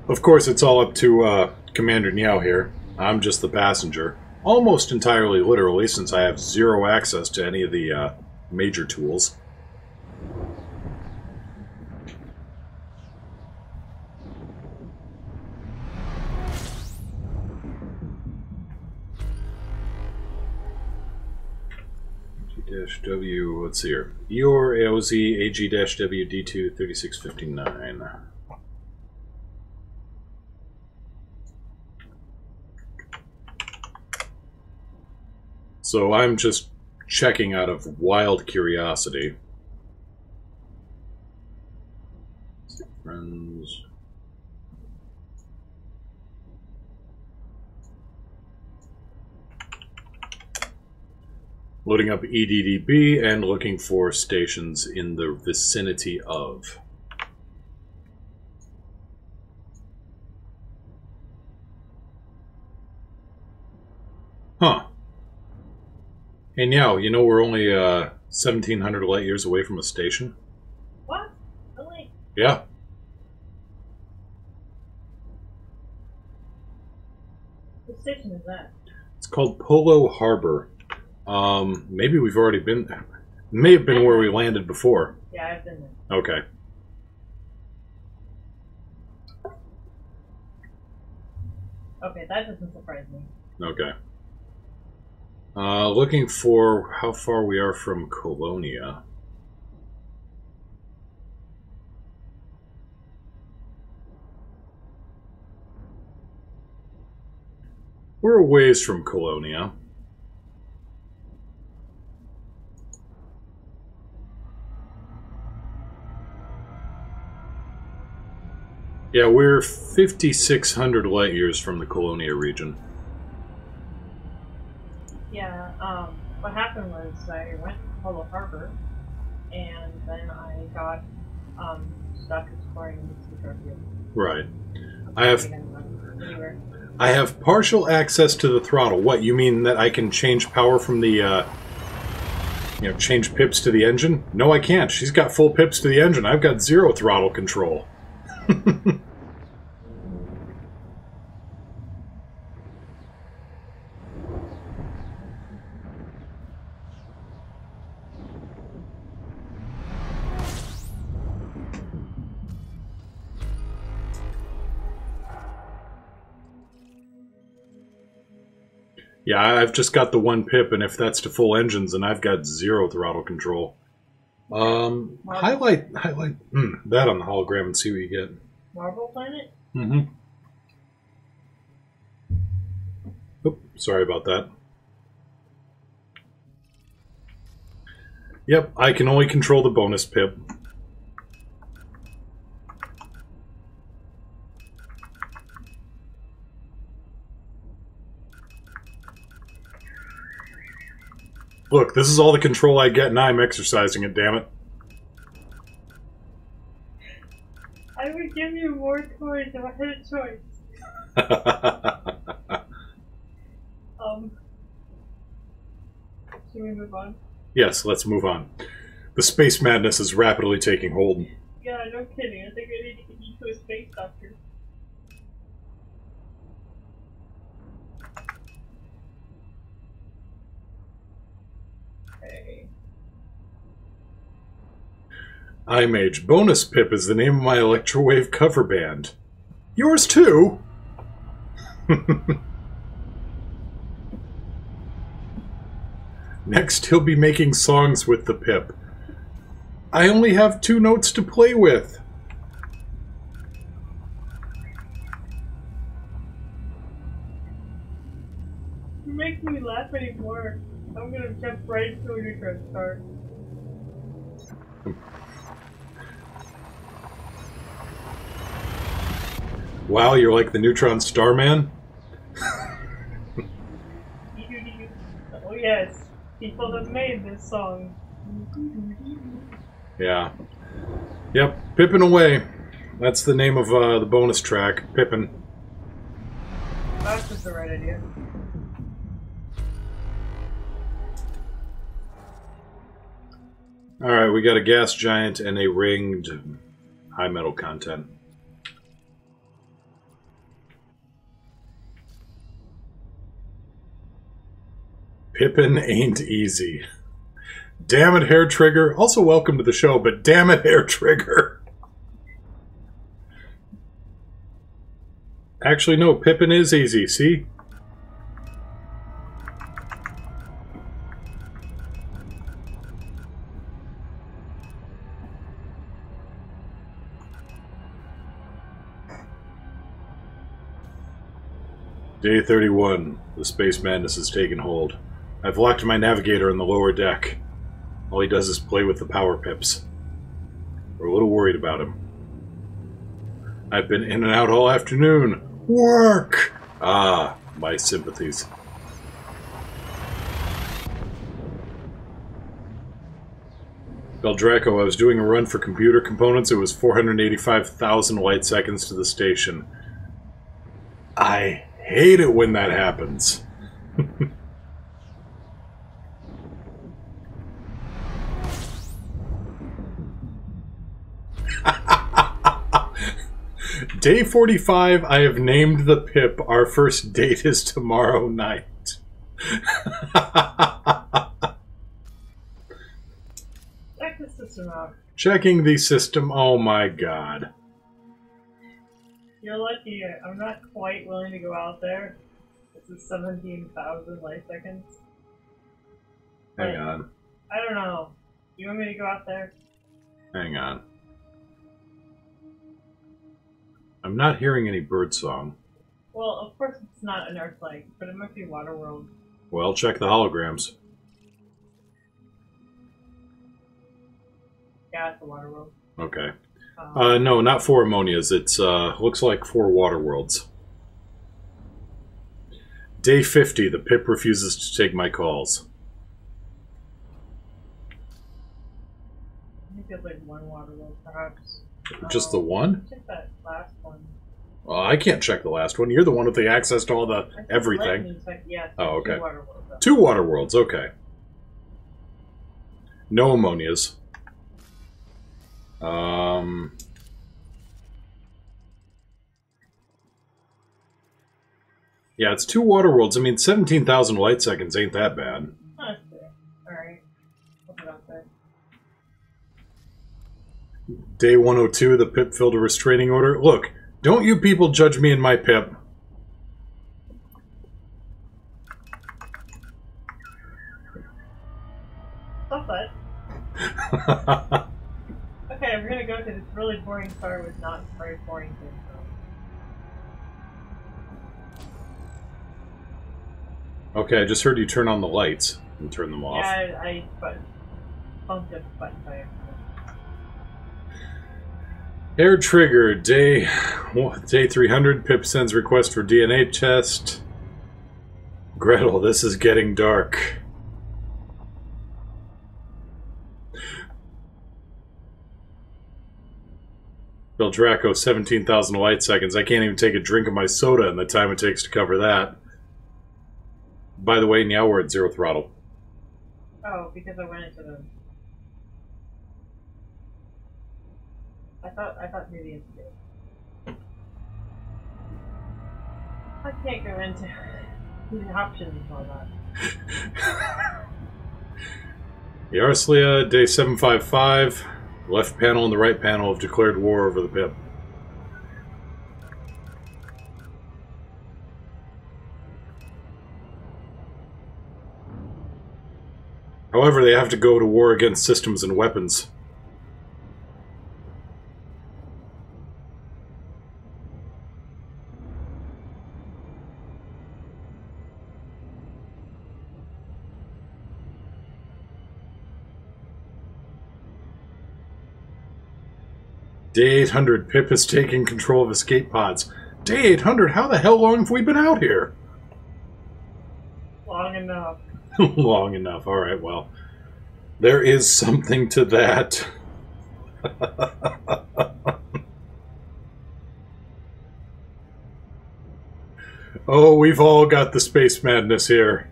Of course, it's all up to Commander Nyao here. I'm just the passenger. Almost entirely literally, since I have zero access to any of the major tools. G-W, let's see here. EOR AOZ AG-W D2 3659. So I'm just checking out of wild curiosity. Friends. Loading up EDDB and looking for stations in the vicinity of. Huh. Hey, Nyao, you know we're only 1,700 light years away from a station? What? Really? Yeah. What station is that? It's called Polo Harbor. Maybe we've already been there. May have been where we landed before. Yeah, I've been there. Okay. Okay, that doesn't surprise me. Okay. Looking for how far we are from Colonia. We're a ways from Colonia. Yeah, we're 5,600 light years from the Colonia region. Yeah, what happened was I went to Polo Harbor, and then I got stuck exploring the Thargoid. Right. Anywhere. I have partial access to the throttle. What, you mean that I can change power from the, change pips to the engine? No, I can't. She's got full pips to the engine. I've got zero throttle control. Yeah, I've just got the one pip, and if that's to full engines, then I've got 0 throttle control. Highlight that on the hologram and see what you get. Marble Planet? Mm-hmm. Oop, sorry about that. Yep, I can only control the bonus pip. Look, this is all the control I get, and I'm exercising it, damn it. I would give you more toys if I had a choice. Should we move on? Yes, let's move on. The space madness is rapidly taking hold. Yeah, no kidding. I think I need to get you to a space doctor. Okay. iMage. Bonus Pip is the name of my electrowave cover band. Yours too? Next, he'll be making songs with the Pip. I only have 2 notes to play with. You make me laugh anymore. I'm gonna jump right into a Neutron star. Wow, you're like the Neutron Starman? Oh yes, people have made this song. Yeah. Yep, Pippin' Away. That's the name of the bonus track, Pippin'. That's just the right idea. Alright, we got a gas giant and a ringed high metal content. Pippin ain't easy. Damn it, Hair Trigger. Also welcome to the show, but damn it, Hair Trigger. Actually, no, Pippin is easy, see? Day 31. The space madness has taken hold. I've locked my navigator in the lower deck. All he does is play with the power pips. We're a little worried about him. I've been in and out all afternoon. Work! Ah, my sympathies. Beldraco, I was doing a run for computer components. It was 485,000 light seconds to the station. I hate it when that happens. Day 45, I have named the Pip. Our first date is tomorrow night. Check the system out. Checking the system. Oh my god. You're lucky. I'm not quite willing to go out there. This is 17,000 light seconds. Hang on. I don't know. You want me to go out there? Hang on. I'm not hearing any bird song. Well, of course it's not an Earth-like, but it might be Waterworld. Well, check the holograms. Yeah, it's a Waterworld. Okay. No, not 4 ammonias. It's, looks like 4 water worlds. Day 50, the Pip refuses to take my calls. I think it's like 1 Waterworld, perhaps. Just the one? Check that last one. Well, I can't check the last one. You're the one with the access to all the everything. Yeah, oh, okay. 2 Waterworlds. 2 water worlds, okay. No ammonias. Yeah, it's 2 water worlds. I mean, 17,000 light seconds ain't that bad. Oh, that's fair. Alright. I'll put it out there. Day 102, the Pip filled a restraining order. Look, don't you people judge me and my Pip. stop that. Okay, we're gonna go to this really boring star with not very boring things. Okay, I just heard you turn on the lights and turn them off. Yeah, I bumped a button by accident. Air trigger, day 300. Pip sends request for DNA test. Gretel, this is getting dark. Bill Draco, 17,000 light seconds. I can't even take a drink of my soda in the time it takes to cover that. By the way, now we're at 0 throttle. Oh, because I went into the... I thought maybe it's good. I can't go into the options and all that. Yarslia, day 755. Left panel and the right panel have declared war over the Pip. However, they have to go to war against systems and weapons. Day 800, Pip is taking control of escape pods. Day 800, how the hell long have we been out here? Long enough. Long enough, alright, well. There is something to that. Oh, we've all got the space madness here.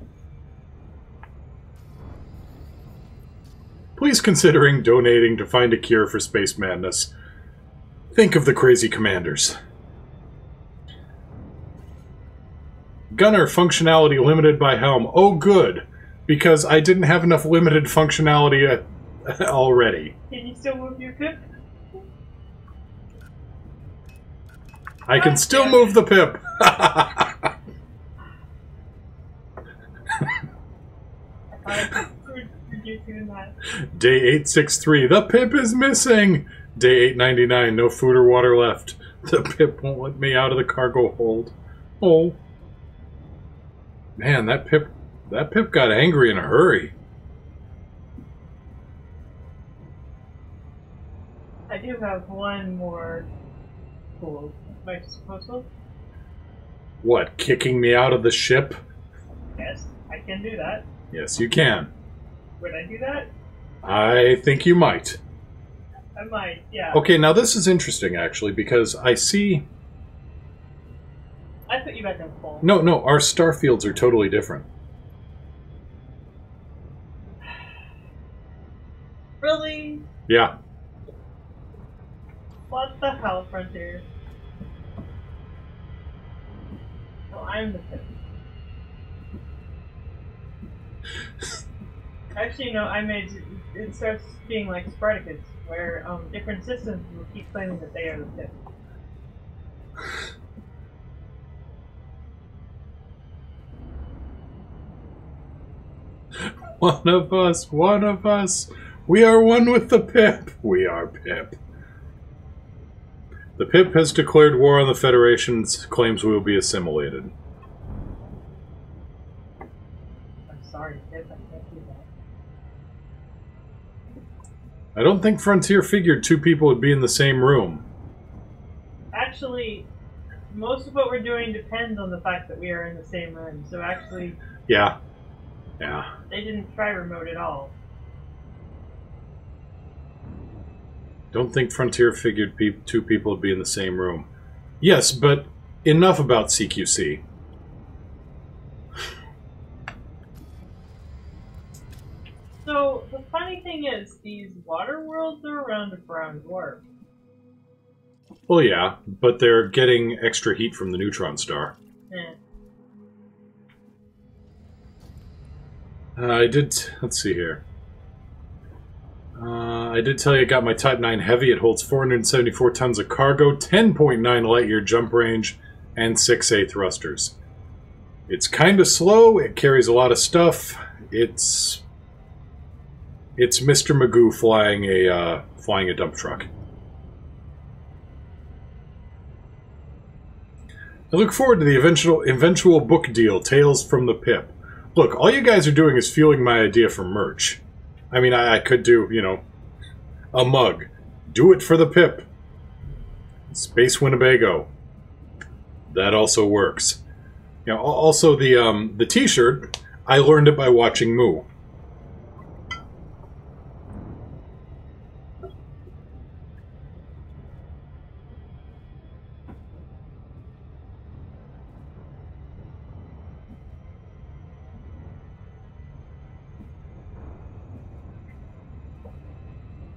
Please considering donating to find a cure for space madness. Think of the crazy commanders. Gunner, functionality limited by helm. Oh, good. Because I didn't have enough limited functionality already. Can you still move your Pip? I can still move the Pip. I thought I could you doing that. Day 863, the Pip is missing. Day 899, no food or water left. The Pip won't let me out of the cargo hold. Oh. Man, that Pip got angry in a hurry. I do have one more cool proposal. What, kicking me out of the ship? Yes, I can do that. Yes, you can. Would I do that? I think you might. I might, yeah. Okay, now this is interesting, actually, because I see... I put you back in full. No, our star fields are totally different. Really? Yeah. What the hell, Frontier? Oh, I'm the Pip. Actually, no, it starts being like Spartacus, where different systems will keep claiming that they are the Pip. One of us. We are one with the Pip. We are Pip. The Pip has declared war on the Federation's claims we will be assimilated. I'm sorry, Pip, I can't do that. I don't think Frontier figured two people would be in the same room. Actually, most of what we're doing depends on the fact that we are in the same room, so actually... Yeah. They didn't try remote at all. Don't think Frontier figured two people would be in the same room. Yes, but enough about CQC. So, the funny thing is, these water worlds are around a brown dwarf. Well, yeah, but they're getting extra heat from the neutron star. Eh. Let's see here. I did tell you I got my Type 9 Heavy. It holds 474 tons of cargo, 10.9 light-year jump range, and 6A thrusters. It's kind of slow. It carries a lot of stuff. It's It's Mr. Magoo flying a dump truck. I look forward to the eventual book deal, Tales from the Pip. Look, all you guys are doing is fueling my idea for merch. I mean, I could do, you know, a mug. Do it for the Pip. Space Winnebago. That also works. You know, also the T-shirt, I learned it by watching Moo.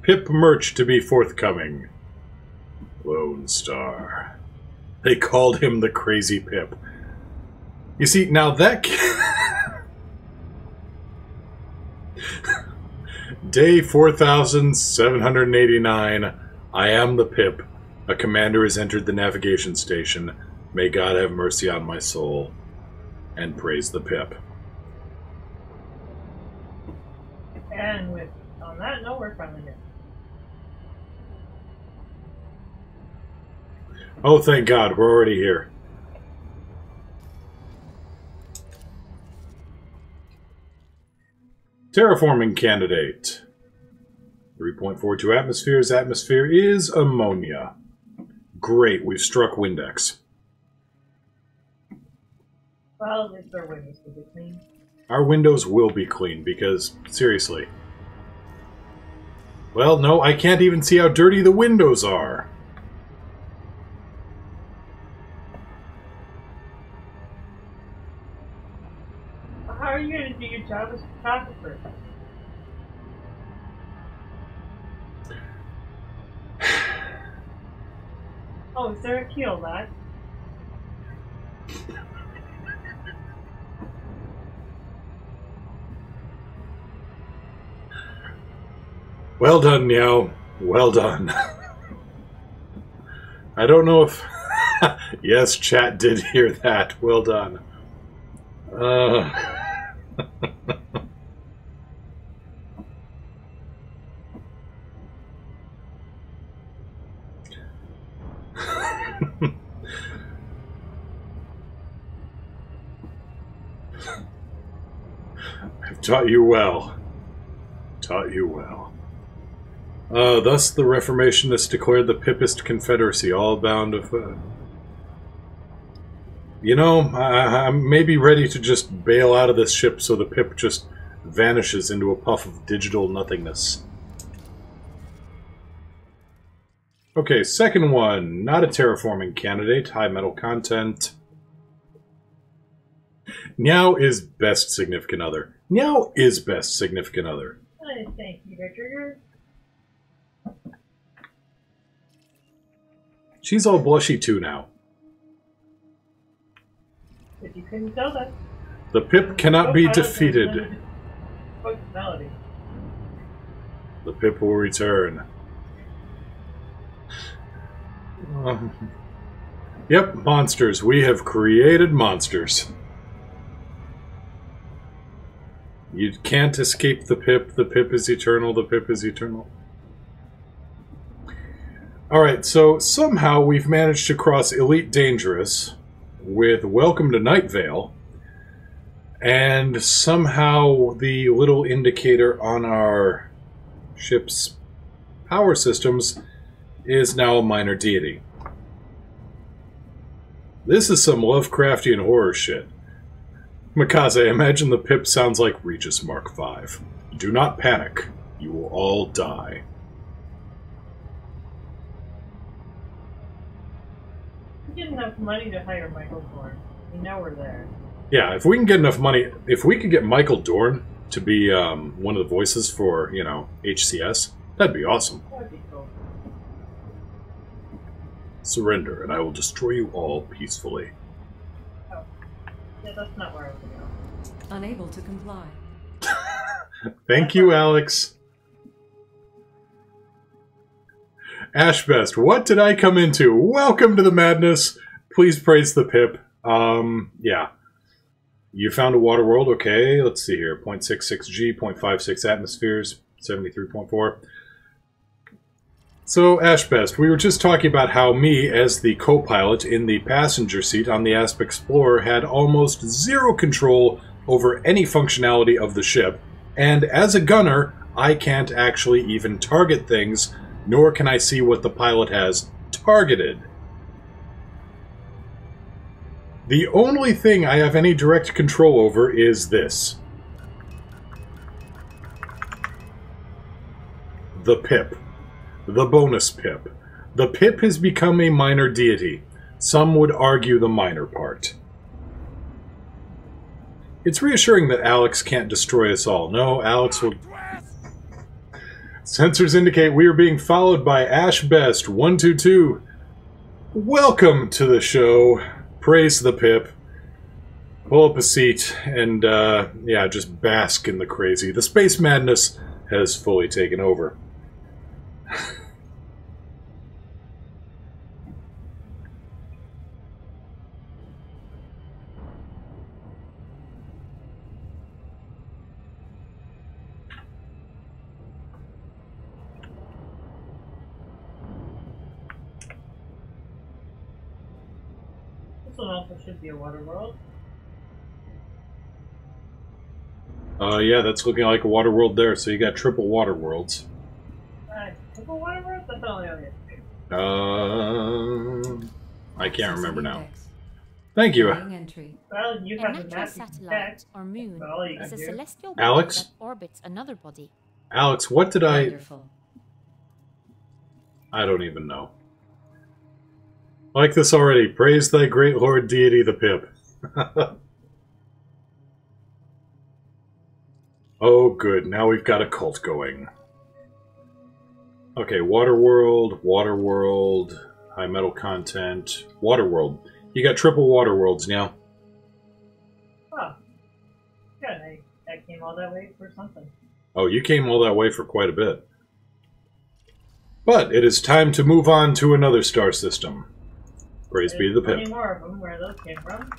Pip merch to be forthcoming. Lone Star. They called him the Crazy Pip. You see, now that... Day 4789. I am the Pip. A commander has entered the navigation station. May God have mercy on my soul. And praise the Pip. And on that note, we're finally here. Oh, thank God, we're already here. Terraforming candidate. 3.42 atmospheres. Atmosphere is ammonia. Great, we've struck Windex. Well, at least our windows will be clean. Our windows will be clean, because, seriously. Well, no, I can't even see how dirty the windows are. How are you going to do your job as a photographer? Oh, is there a keel, lad? Well done, Nyao. Well done. I don't know if... Yes, chat did hear that. Well done. I've taught you well. Taught you well. Thus the Reformationists declared the Pipist Confederacy, all bound of... You know, I'm maybe ready to just bail out of this ship so the Pip just vanishes into a puff of digital nothingness. Okay, second one. Not a terraforming candidate. High metal content. Nyao is best significant other. Nyao is best significant other. Thank you, Trigger. She's all blushy too now. If you couldn't tell that. The Pip cannot be defeated. Functionality. The Pip will return. Yep, monsters. We have created monsters. You can't escape the Pip. The Pip is eternal. The Pip is eternal. Alright, so somehow we've managed to cross Elite Dangerous with Welcome to Night Vale, and somehow the little indicator on our ship's power systems is now a minor deity. This is some Lovecraftian horror shit. Mikaze, imagine the Pip sounds like Regis Mark V. Do not panic. You will all die. We get enough money to hire Michael Thorne. We know we're there. Yeah, if we can get enough money, if we could get Michael Dorn to be one of the voices for, you know, HCS, that'd be awesome. That'd be cool. Surrender, and I will destroy you all peacefully. Oh. Yeah, that's not where I was going. Unable to comply. Thank you, Alex. Ashbest, what did I come into? Welcome to the madness. Please praise the Pip. Yeah. You found a water world, okay. Let's see here. 0.66 G, 0.56 atmospheres, 73.4. So, Ashbest, we were just talking about how me, as the co-pilot in the passenger seat on the Asp Explorer, had almost zero control over any functionality of the ship, and as a gunner, I can't actually even target things, nor can I see what the pilot has targeted. The only thing I have any direct control over is this. The pip. The bonus pip. The pip has become a minor deity. Some would argue the minor part. It's reassuring that Alex can't destroy us all. No, Alex will... Sensors indicate we are being followed by Ashbest122. Welcome to the show. Praise the pip. Pull up a seat and, yeah, just bask in the crazy. The space madness has fully taken over. This one also should be a water world. Yeah, that's looking like a water world there, so you got triple water worlds. Triple water world? That's only on the I can't remember now. Thank you. Entry. Well, you A have the natural map you can satellite check. or moon That's all you is can a do. celestial body Alex? that orbits another body. Alex, what did I... Wonderful. I don't even know. Like this already. Praise thy great lord deity, the pip. Oh, good. Now we've got a cult going. Okay, Waterworld, high metal content, Waterworld. You got triple Waterworlds now. Huh. Good, I came all that way for something. Oh, you came all that way for quite a bit. But it is time to move on to another star system. Praise be the There's pip. plenty more of them, where those came from.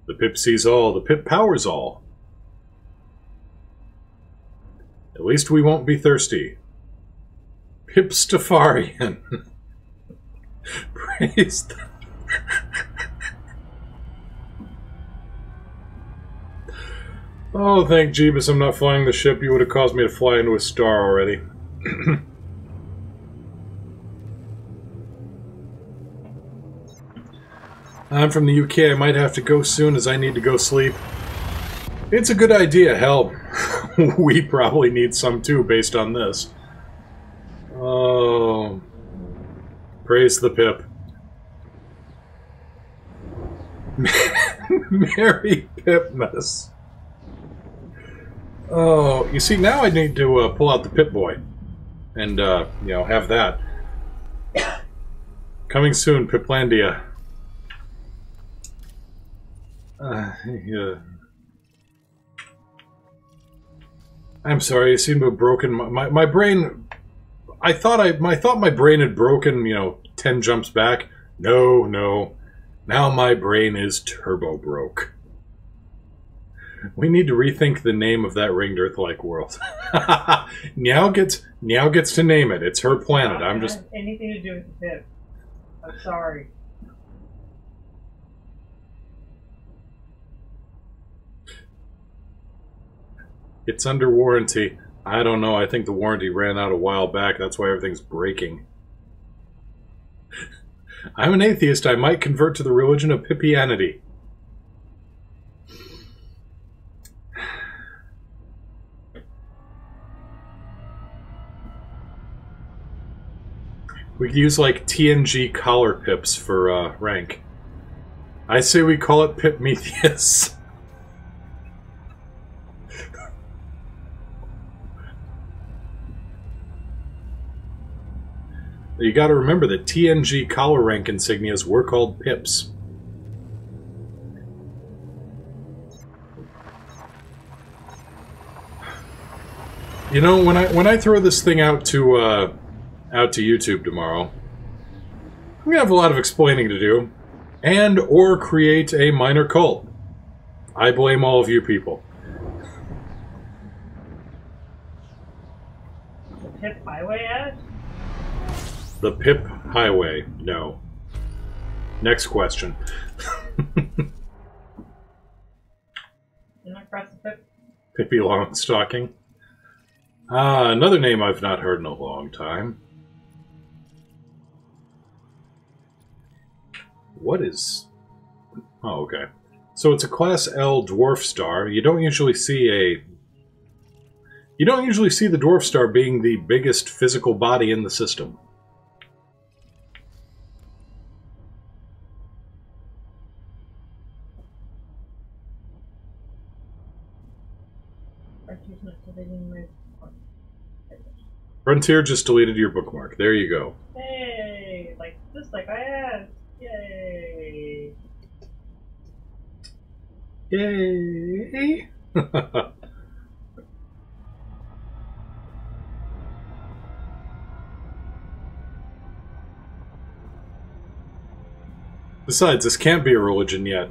The pip sees all, the pip powers all. At least we won't be thirsty. Pipstafarian. Praise the... Oh, thank Jeebus I'm not flying the ship. You would have caused me to fly into a star already. I'm from the UK. I might have to go soon as I need to go sleep. It's a good idea. Hell, we probably need some too based on this. Oh. Praise the pip. Merry Pipmas. Oh, you see, now I need to pull out the Pip-Boy. And, you know, have that. Coming soon, Piplandia. Yeah. I'm sorry, you seem to have broken my brain. I thought my brain had broken, you know, 10 jumps back. No, no. Now my brain is turbo broke. We need to rethink the name of that ringed Earth-like world. Nyao gets to name it. It's her planet. I'm just anything to do with the pip. I'm sorry. It's under warranty. I don't know. I think the warranty ran out a while back. That's why everything's breaking. I'm an atheist. I might convert to the religion of Pippianity. We could use, like, TNG collar pips for, rank. I say we call it Pipmetheus. You gotta remember that TNG collar rank insignias were called pips. You know, when I throw this thing out to YouTube tomorrow, I'm gonna have a lot of explaining to do, and or create a minor cult. I blame all of you people. Pip Highway at? The Pip Highway. No. Next question. You're not across the Pip? Pippi Longstocking. Another name I've not heard in a long time. What is... Oh, okay. So it's a Class L dwarf star. You don't usually see the dwarf star being the biggest physical body in the system. Frontier just deleted your bookmark. There you go. Hey, like I asked. Yay! Yay! Besides, this can't be a religion yet.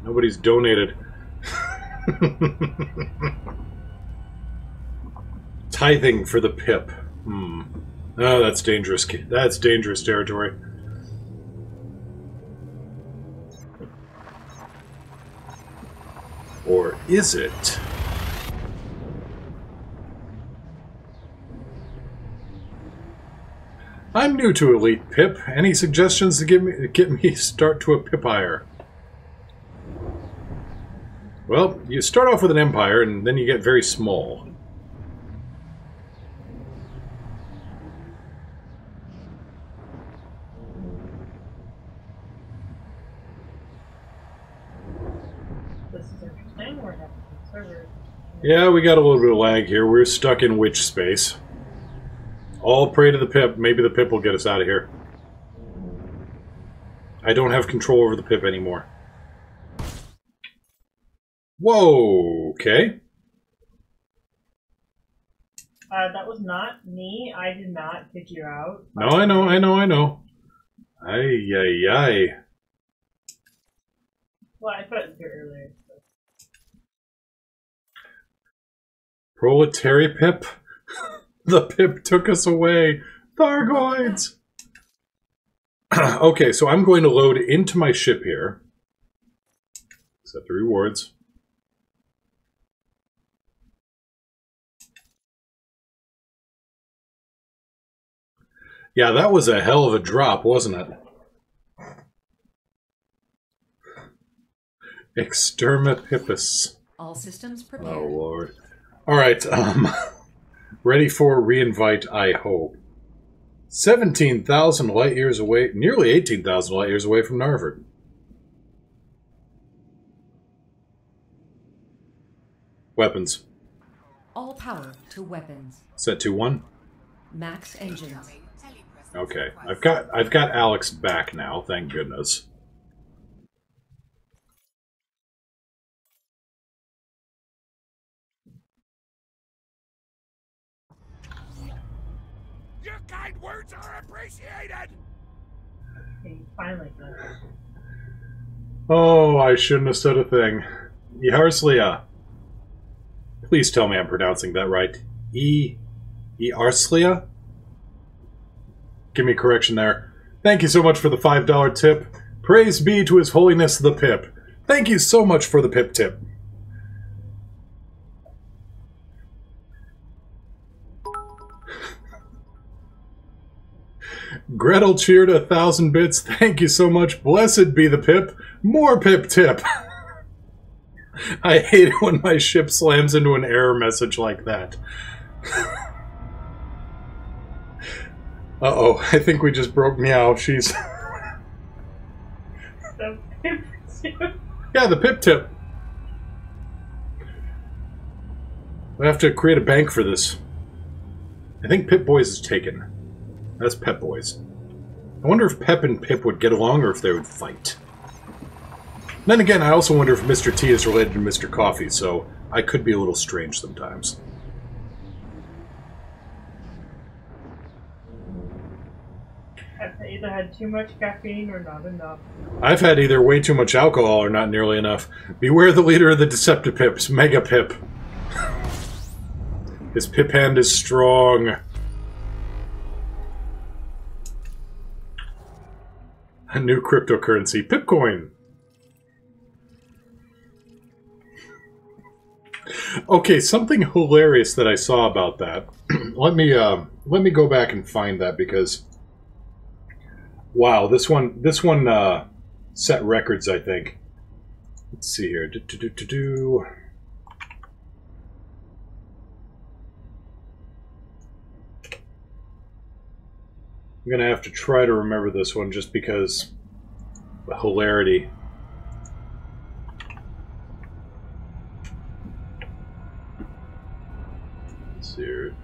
Nobody's donated. Tithing for the Pip. Oh, that's dangerous. That's dangerous territory. Or is it? I'm new to Elite Pip. Any suggestions to get me start to a Pipire? Well, you start off with an Empire, and then you get very small. Yeah, we got a little bit of lag here. We're stuck in witch space. All pray to the Pip. Maybe the Pip will get us out of here. I don't have control over the Pip anymore. Whoa, okay. That was not me. I did not kick you out. No, I know. Ay, ay, ay. Well, I put it here earlier. Proletary Pip? The Pip took us away. Thargoids! Okay, so I'm going to load into my ship here. Accept the rewards. Yeah, that was a hell of a drop, wasn't it? Extermipipus. All systems prepared. Oh, Lord. Alright, ready for reinvite, I hope. 17,000 light years away, nearly 18,000 light years away from Narvard. Weapons. All power to weapons. Set to 1. Max engines. Okay, I've got Alex back now, thank goodness. Your kind words are appreciated. Okay, finally done it. Oh, I shouldn't have said a thing. Yarslia. Please tell me I'm pronouncing that right. Yarslia? Give me a correction there. Thank you so much for the $5 tip. Praise be to His Holiness the Pip. Thank you so much for the Pip tip. Gretel cheered 1,000 bits. Thank you so much. Blessed be the Pip. More Pip tip. I hate it when my ship slams into an error message like that. Uh-oh, I think we just broke Meow. She's... The Pip tip. Yeah, the Pip tip. We have to create a bank for this. I think Pip Boys is taken. That's Pep Boys. I wonder if Pep and Pip would get along or if they would fight. Then again, I also wonder if Mr. T is related to Mr. Coffee, so I could be a little strange sometimes. I've either had too much caffeine or not enough. I've had either way too much alcohol or not nearly enough. Beware the leader of the Deceptipips, Mega Pip. His Pip hand is strong. A new cryptocurrency, Pipcoin. Okay, something hilarious that I saw about that. let me go back and find that because wow, this one set records, I think. Let's see here. I'm gonna have to try to remember this one just because the hilarity. Let's see here.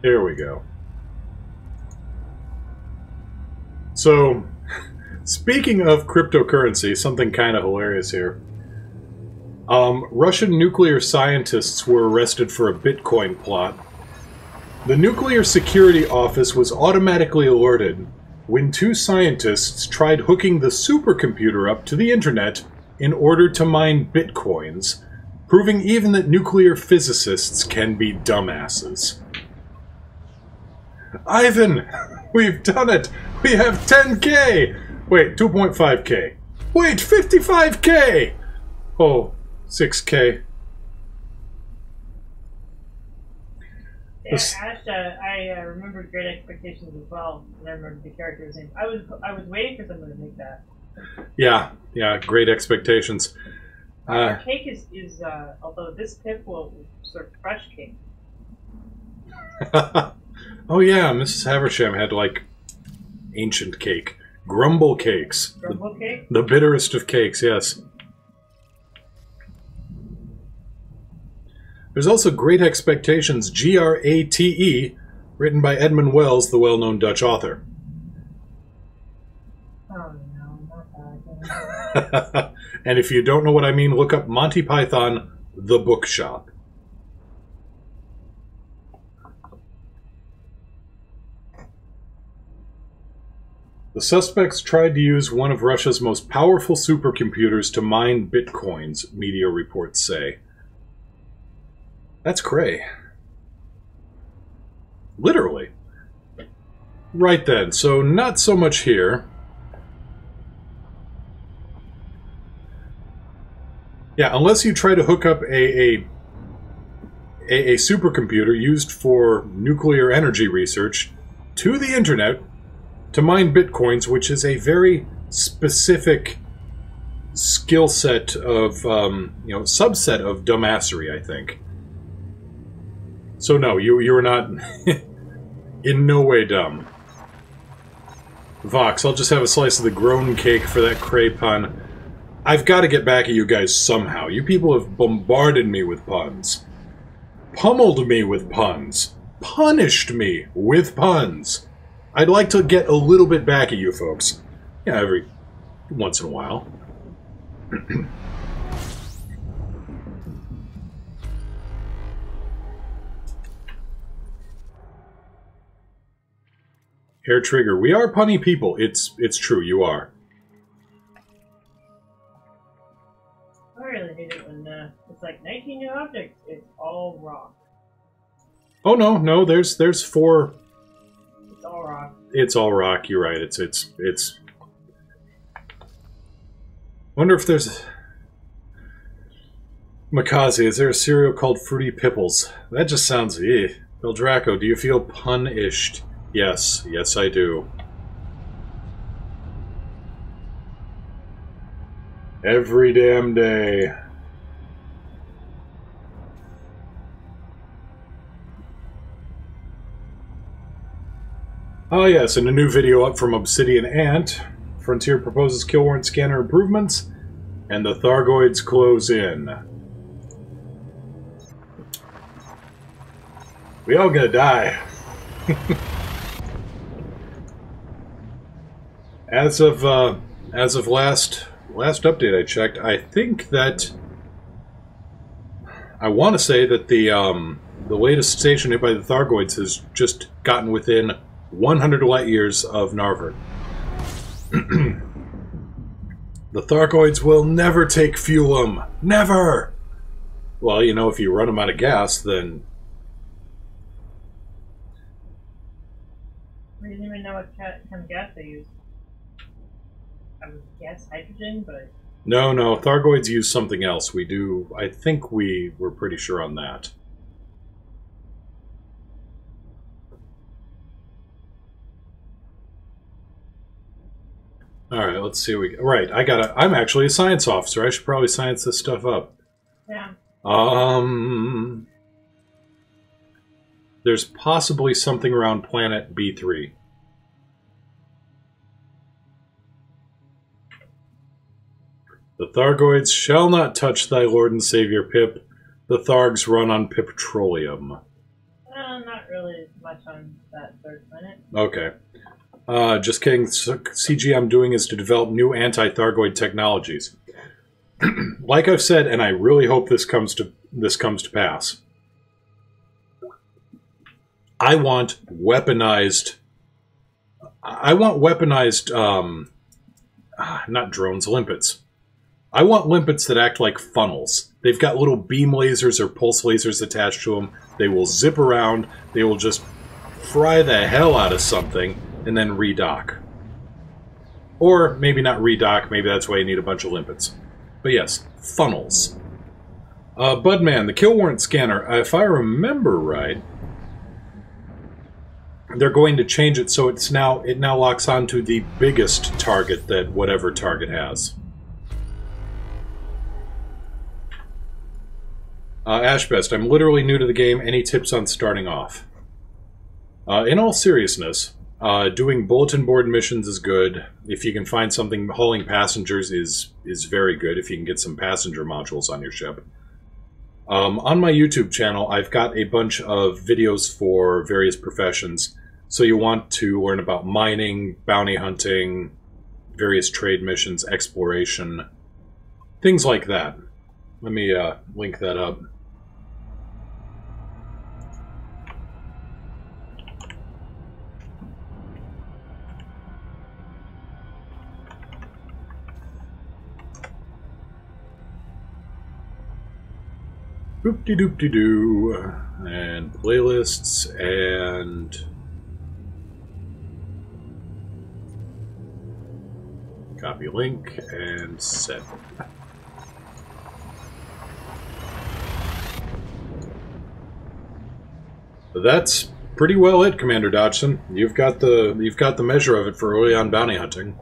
Here we go. So, speaking of cryptocurrency, something kind of hilarious here. Russian nuclear scientists were arrested for a Bitcoin plot. The Nuclear Security Office was automatically alerted when two scientists tried hooking the supercomputer up to the internet in order to mine Bitcoins, proving even that nuclear physicists can be dumbasses. Ivan! We've done it! We have 10K! Wait, 2.5K. Wait, 55K! Oh, 6K. Yeah, Ash, I remembered Great Expectations as well, and I remember the character's name. I was waiting for someone to make that. Yeah, Great Expectations. Cake is although this pip will serve fresh cake. Oh yeah, Mrs. Haversham had, like, ancient cake. Grumble cakes. Grumble cake? The bitterest of cakes, yes. There's also Great Expectations, Grate, written by Edmund Wells, the well-known Dutch author. Oh no, not that. And if you don't know what I mean, look up Monty Python, The Bookshop. The suspects tried to use one of Russia's most powerful supercomputers to mine bitcoins, media reports say. That's cray. Literally. Right then, so not so much here. Yeah, unless you try to hook up a supercomputer used for nuclear energy research to the internet to mine bitcoins, which is a very specific skill set of, subset of dumbassery, I think. So no, you are not in no way dumb. Vox, I'll just have a slice of the grown cake for that cray pun. I've got to get back at you guys somehow. You people have bombarded me with puns. Pummeled me with puns. Punished me with puns. I'd like to get a little bit back at you folks. Yeah, every once in a while. Hair Trigger, we are punny people. It's true, you are. I really hate it when it's like 19 new objects. It's all rock. Oh no, there's 4. It's all rock. It's all rock. You're right. It's. Wonder if there's. Makazi, is there a cereal called Fruity Pipples? That just sounds. Beldraco, do you feel punished? Yes, I do. Every damn day. Oh yes, and a new video up from Obsidian Ant. Frontier proposes kill warrant scanner improvements, and the Thargoids close in. We all gonna die. As of last update I checked, I think that I want to say that the latest station hit by the Thargoids has just gotten within 100 light years of Narvert. The Thargoids will never take Fuelum. Never! Well, you know, if you run them out of gas, then... We didn't even know what kind of gas they use. I would guess hydrogen, but... No, Thargoids use something else. We do... I think we were pretty sure on that. Alright, let's see what we... Right, I'm actually a science officer. I should probably science this stuff up. Yeah. There's possibly something around planet B3. The Thargoids shall not touch thy lord and savior, Pip. The Thargs run on Pip-petroleum. Not really much on that third planet. Okay. Just kidding. CG I'm doing is to develop new anti-Thargoid technologies. Like I've said, and I really hope this comes to pass. I want weaponized, not drones, limpets. I want limpets that act like funnels. They've got little beam lasers or pulse lasers attached to them. They will zip around. They will just fry the hell out of something and then redock. Or maybe not redock. Maybe that's why you need a bunch of limpets. But yes, funnels. Budman, the kill warrant scanner. If I remember right, they're going to change it so it now locks onto the biggest target that whatever target has. Ashbest, I'm literally new to the game. Any tips on starting off? In all seriousness, doing bulletin board missions is good. If you can find something hauling passengers is very good, if you can get some passenger modules on your ship. On my YouTube channel, I've got a bunch of videos for various professions. So you want to learn about mining, bounty hunting, various trade missions, exploration, things like that. Let me link that up. Boop-de-doop-de-doo. And playlists and... copy link and send. That's pretty well it, Commander Dodgson. You've got the measure of it for early on bounty hunting.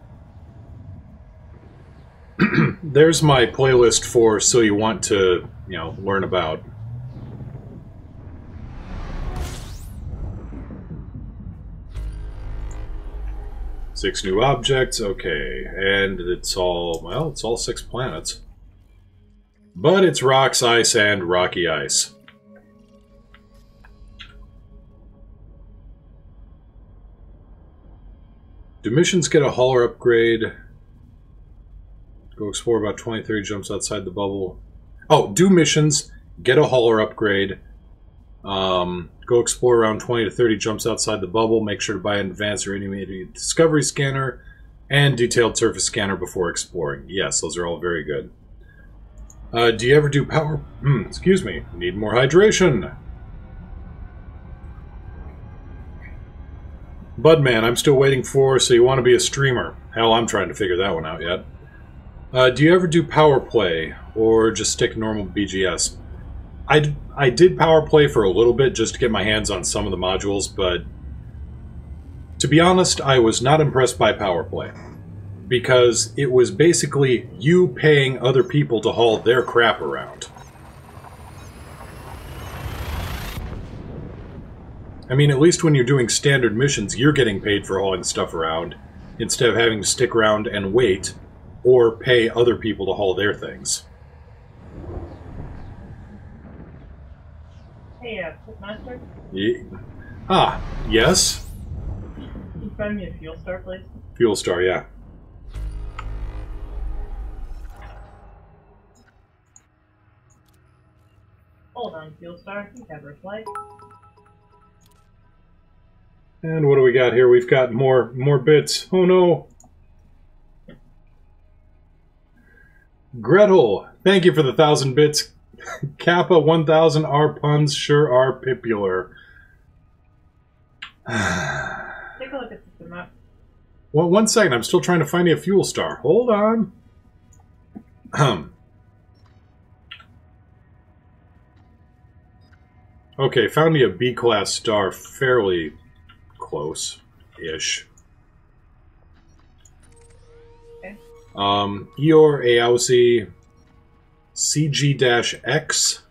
There's my playlist for so you want to, learn about. Six new objects, okay, and it's all 6 planets. But it's rocks, ice, and rocky ice. Do missions get a hauler upgrade? Go explore about 20-30 jumps outside the bubble. Oh, do missions get a hauler upgrade? Go explore around 20 to 30 jumps outside the bubble. Make sure to buy an advanced or intermediate discovery scanner and detailed surface scanner before exploring. Yes, those are all very good. Do you ever do power... excuse me. Need more hydration. Budman, I'm still waiting for, so you want to be a streamer. Hell, I'm trying to figure that one out yet. Do you ever do power play, or just stick normal BGS? I did power play for a little bit just to get my hands on some of the modules, but to be honest, I was not impressed by power play. Because it was basically you paying other people to haul their crap around. I mean, at least when you're doing standard missions, you're getting paid for hauling stuff around, instead of having to stick around and wait, or pay other people to haul their things. Hey, Pitmaster? Yeah. Ah, yes? Can you find me a fuel star, please? Fuel star, yeah. Hold on, fuel star. You have reply. And what do we got here? We've got more bits. Oh no! Gretel, thank you for the 1,000 bits. Kappa 1000 our puns sure are popular. Take take a look at the map. Well, 1 second. I'm still trying to find you a fuel star. Hold on. Okay, found you a B-class star fairly close-ish. Okay. Eor Aosi CG-X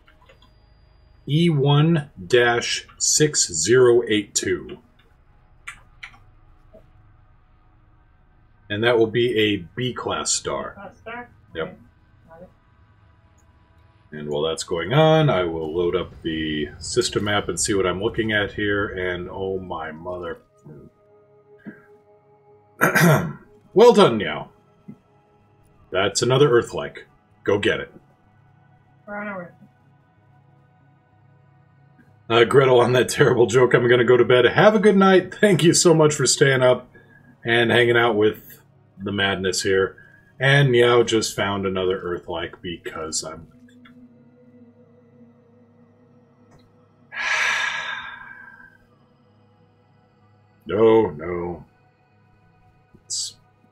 E1-6082. And that will be a B-class star. Star? Yep. Okay. Got it. And while that's going on, I will load up the system map and see what I'm looking at here. And oh my mother. Well done, Nyao. That's another Earth-like. Go get it. We're on our way. Gretel, on that terrible joke, I'm going to go to bed. Have a good night. Thank you so much for staying up and hanging out with the madness here. And Nyao just found another Earth-like because I'm... No.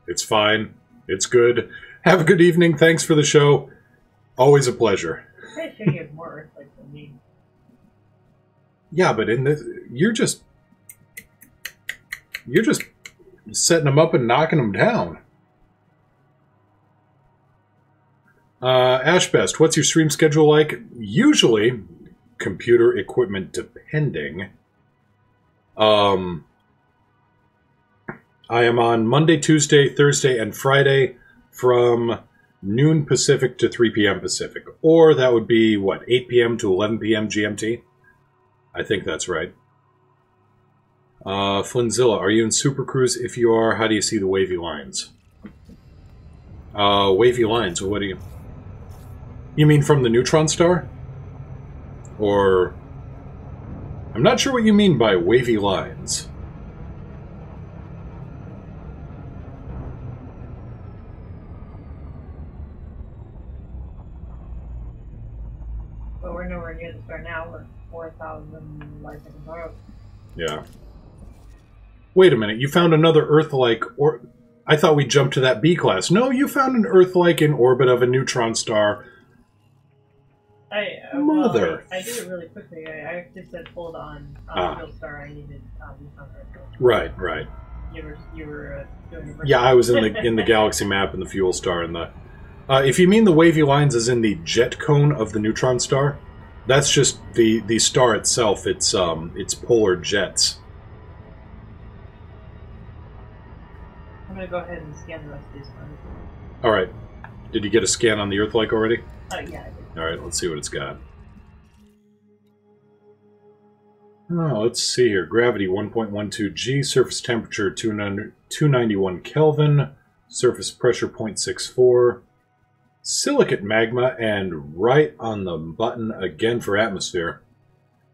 It's fine. It's good. Have a good evening. Thanks for the show. Always a pleasure. I'm pretty sure you have more Earthquakes than me. Yeah, but in this, you're just setting them up and knocking them down. Ashbest, what's your stream schedule like? Usually, computer equipment depending. I am on Monday, Tuesday, Thursday, and Friday from noon Pacific to 3 p.m. Pacific. Or that would be, what, 8 p.m. to 11 p.m. GMT? I think that's right. Flinzilla, are you in supercruise? If you are, how do you see the wavy lines? Wavy lines, what do you... You mean from the Neutron star? Or... I'm not sure what you mean by wavy lines. But we're nowhere near the star now. We're 4,000 light seconds out. Yeah. Wait a minute, you found another Earth-like, or... I thought we jumped to that B-class. No, you found an Earth-like in orbit of a neutron star. Mother. I did it really quickly. I actually said hold on. Real star, I needed Neutron Earth. Right. You were doing it. Yeah, I was in the galaxy map and the fuel star and the... if you mean the wavy lines as in the jet cone of the neutron star, that's just the star itself. It's polar jets. I'm gonna go ahead and scan the rest of these ones. All right. Did you get a scan on the Earth-like already? Yeah, I did. All right, let's see what it's got. Oh, let's see here. Gravity 1.12 G, surface temperature 291 Kelvin, surface pressure 0.64, silicate magma, and right on the button again for atmosphere.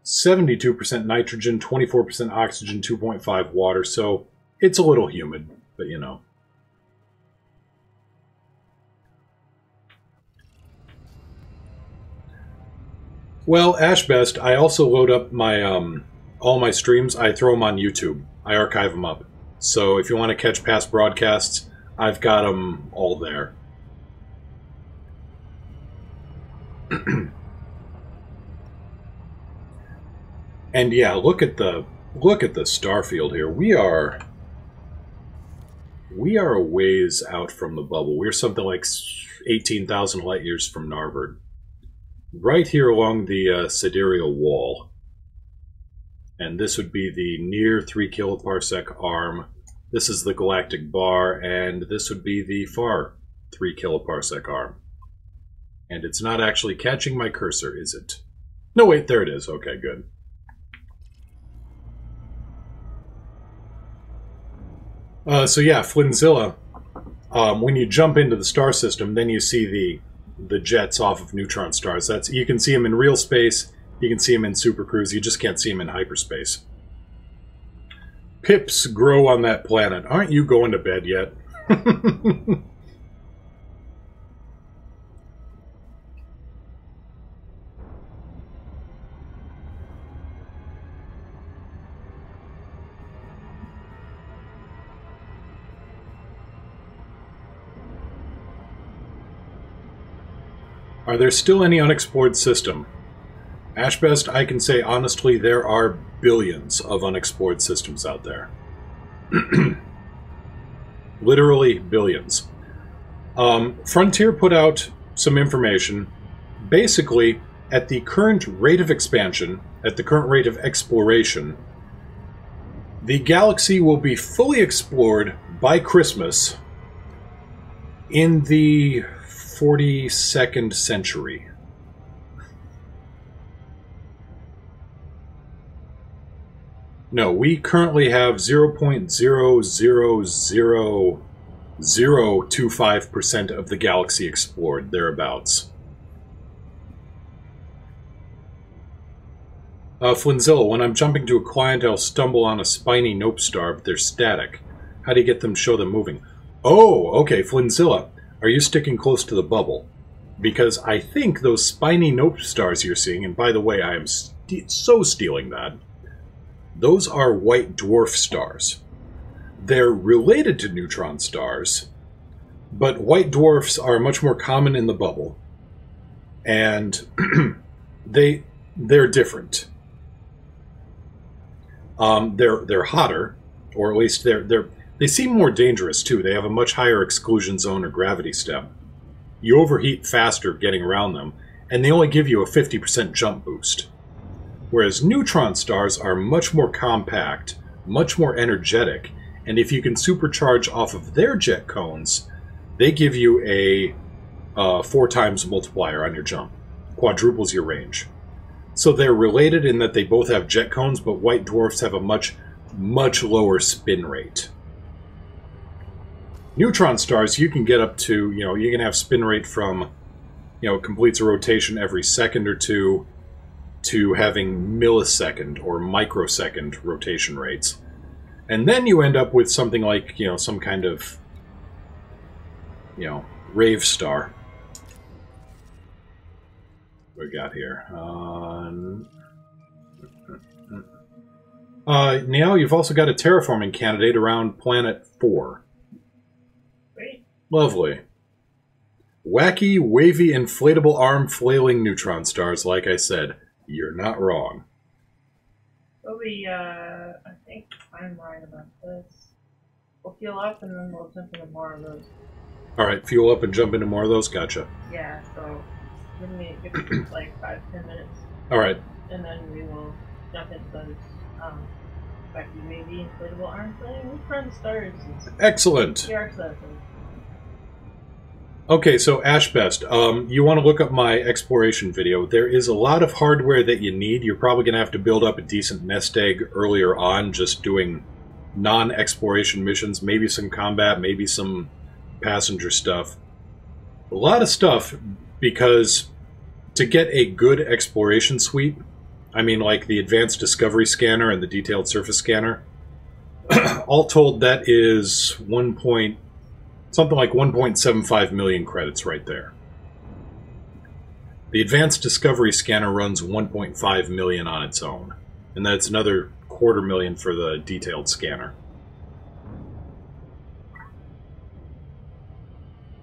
72% nitrogen, 24% oxygen, 2.5 water, so it's a little humid, but you know. Well, Ashbest, I also load up my all my streams. I throw them on YouTube. I archive them up. So if you want to catch past broadcasts, I've got them all there. And yeah, look at the star field here. We are a ways out from the bubble. We're something like 18,000 light years from Narvard. Right here along the sidereal wall. And this would be the near 3 kiloparsec arm. This is the galactic bar, and this would be the far 3 kiloparsec arm. And it's not actually catching my cursor, is it? No, wait, there it is. Okay, good. So yeah, Flinzilla, when you jump into the star system, then you see the jets off of neutron stars. You can see them in real space, you can see them in supercruise, you just can't see them in hyperspace. Pips grow on that planet. Aren't you going to bed yet? Are there still any unexplored system? Ash best, I can say honestly, there are billions of unexplored systems out there. Literally billions. Frontier put out some information. Basically, at the current rate of expansion, at the current rate of exploration, the galaxy will be fully explored by Christmas in the 42nd century. No, we currently have 0.0000025% of the galaxy explored, thereabouts. Flinzilla, when I'm jumping to a client, I'll stumble on a spiny nope star, but they're static. How do you get them to show them moving? Oh, okay, Flinzilla, are you sticking close to the bubble? Because I think those spiny nope stars you're seeing, and by the way, I am so stealing that, those are white dwarf stars. They're related to neutron stars, but white dwarfs are much more common in the bubble, and they're different. They're hotter, or at least they seem more dangerous too. They have a much higher exclusion zone or gravity step. You overheat faster getting around them, and they only give you a 50% jump boost. Whereas neutron stars are much more compact, much more energetic, and if you can supercharge off of their jet cones, they give you a 4 times multiplier on your jump. Quadruples your range. So they're related in that they both have jet cones, but white dwarfs have a much, much lower spin rate. Neutron stars, you can get up to, you can have spin rate from, it completes a rotation every second or two, to having millisecond or microsecond rotation rates. And then you end up with something like, some kind of, rave star. What we got here? Nyao, you've also got a terraforming candidate around Planet 4. Great. Lovely. Wacky, wavy, inflatable arm flailing neutron stars, like I said. You're not wrong. We'll be, I think I'm right about this. We'll fuel up and then we'll jump into more of those. Alright, fuel up and jump into more of those? Gotcha. Yeah, so give me like 5-10 minutes. Alright. And then we will jump into those, wacky, wavy, inflatable arm flailing neutron stars. Excellent! You're excited. Okay, so Ashbest, you want to look up my exploration video. There is a lot of hardware that you need. You're probably going to have to build up a decent nest egg earlier on, just doing non-exploration missions, maybe some combat, maybe some passenger stuff. A lot of stuff, because to get a good exploration suite, I mean like the Advanced Discovery Scanner and the Detailed Surface Scanner, all told that is something like 1.75 million credits right there. The Advanced Discovery Scanner runs 1.5 million on its own, and that's another 250,000 for the Detailed Scanner.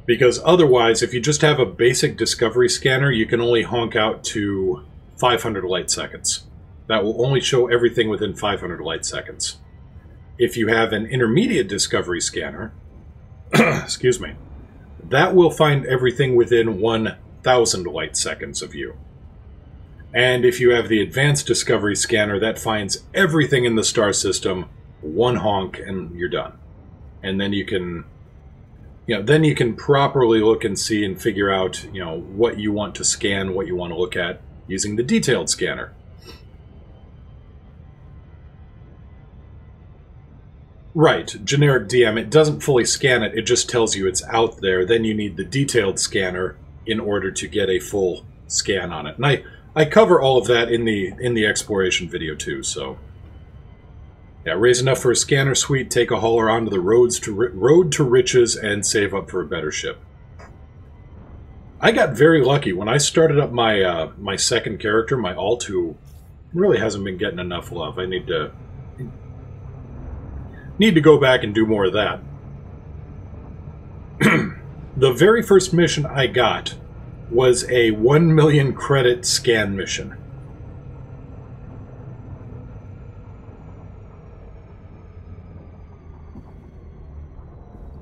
Because otherwise, if you just have a basic Discovery Scanner, you can only honk out to 500 light seconds. That will only show everything within 500 light seconds. If you have an intermediate Discovery Scanner, excuse me, that will find everything within 1,000 light seconds of you. And if you have the Advanced Discovery Scanner, that finds everything in the star system, one honk, and you're done. And then you can, then you can properly look and see and figure out, what you want to scan, what you want to look at, using the Detailed Scanner. Right, generic DM, it doesn't fully scan it, it just tells you it's out there. Then you need the Detailed Scanner in order to get a full scan on it. And I cover all of that in the exploration video too, so... Yeah, raise enough for a scanner suite, take a hauler onto the road to riches, and save up for a better ship. I got very lucky. When I started up my my second character, my alt, who really hasn't been getting enough love. I need to go back and do more of that. The very first mission I got was a 1 million credit scan mission.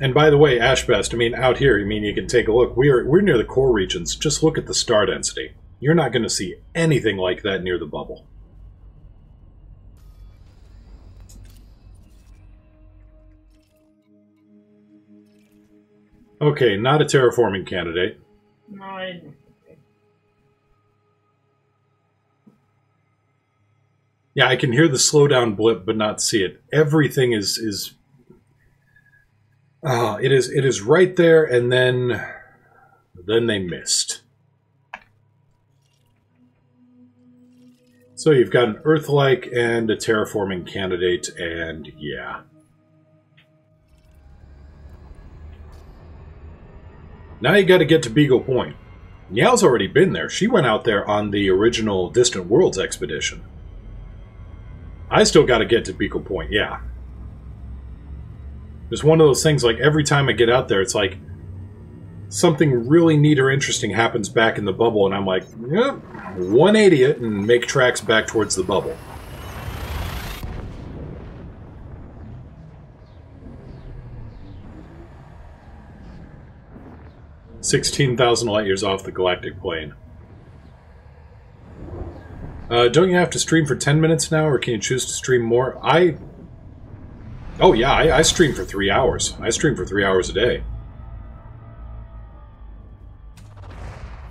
And by the way, Ashbest, I mean, out here, I mean, you can take a look. We're near the core regions. Just look at the star density. You're not going to see anything like that near the bubble. Okay, not a terraforming candidate. No, I didn't. Yeah, I can hear the slowdown blip, but not see it. Everything is it is right there, and then they missed. So you've got an Earth-like and a terraforming candidate, and yeah. Now you got to get to Beagle Point. Nyao's already been there. She went out there on the original Distant Worlds expedition. I still got to get to Beagle Point, yeah. It's one of those things, like, every time I get out there, it's like something really neat or interesting happens back in the bubble, and I'm like, yep, 180 it and make tracks back towards the bubble. "16,000 light years off the galactic plane." Don't you have to stream for 10 minutes now, or can you choose to stream more? Oh yeah, I stream for 3 hours. I stream for 3 hours a day.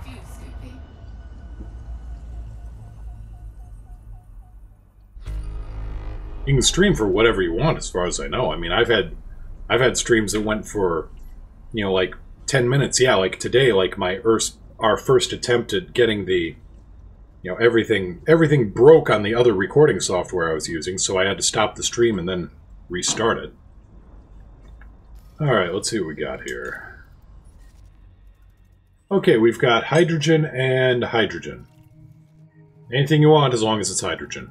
Fuel scooping. You can stream for whatever you want, as far as I know. I mean, I've had streams that went for, you know, like 10 minutes. Yeah, like today, like our first attempt at getting the, you know, everything broke on the other recording software I was using, so I had to stop the stream and then restart it. Alright, let's see what we got here. Okay, we've got hydrogen and hydrogen. Anything you want as long as it's hydrogen.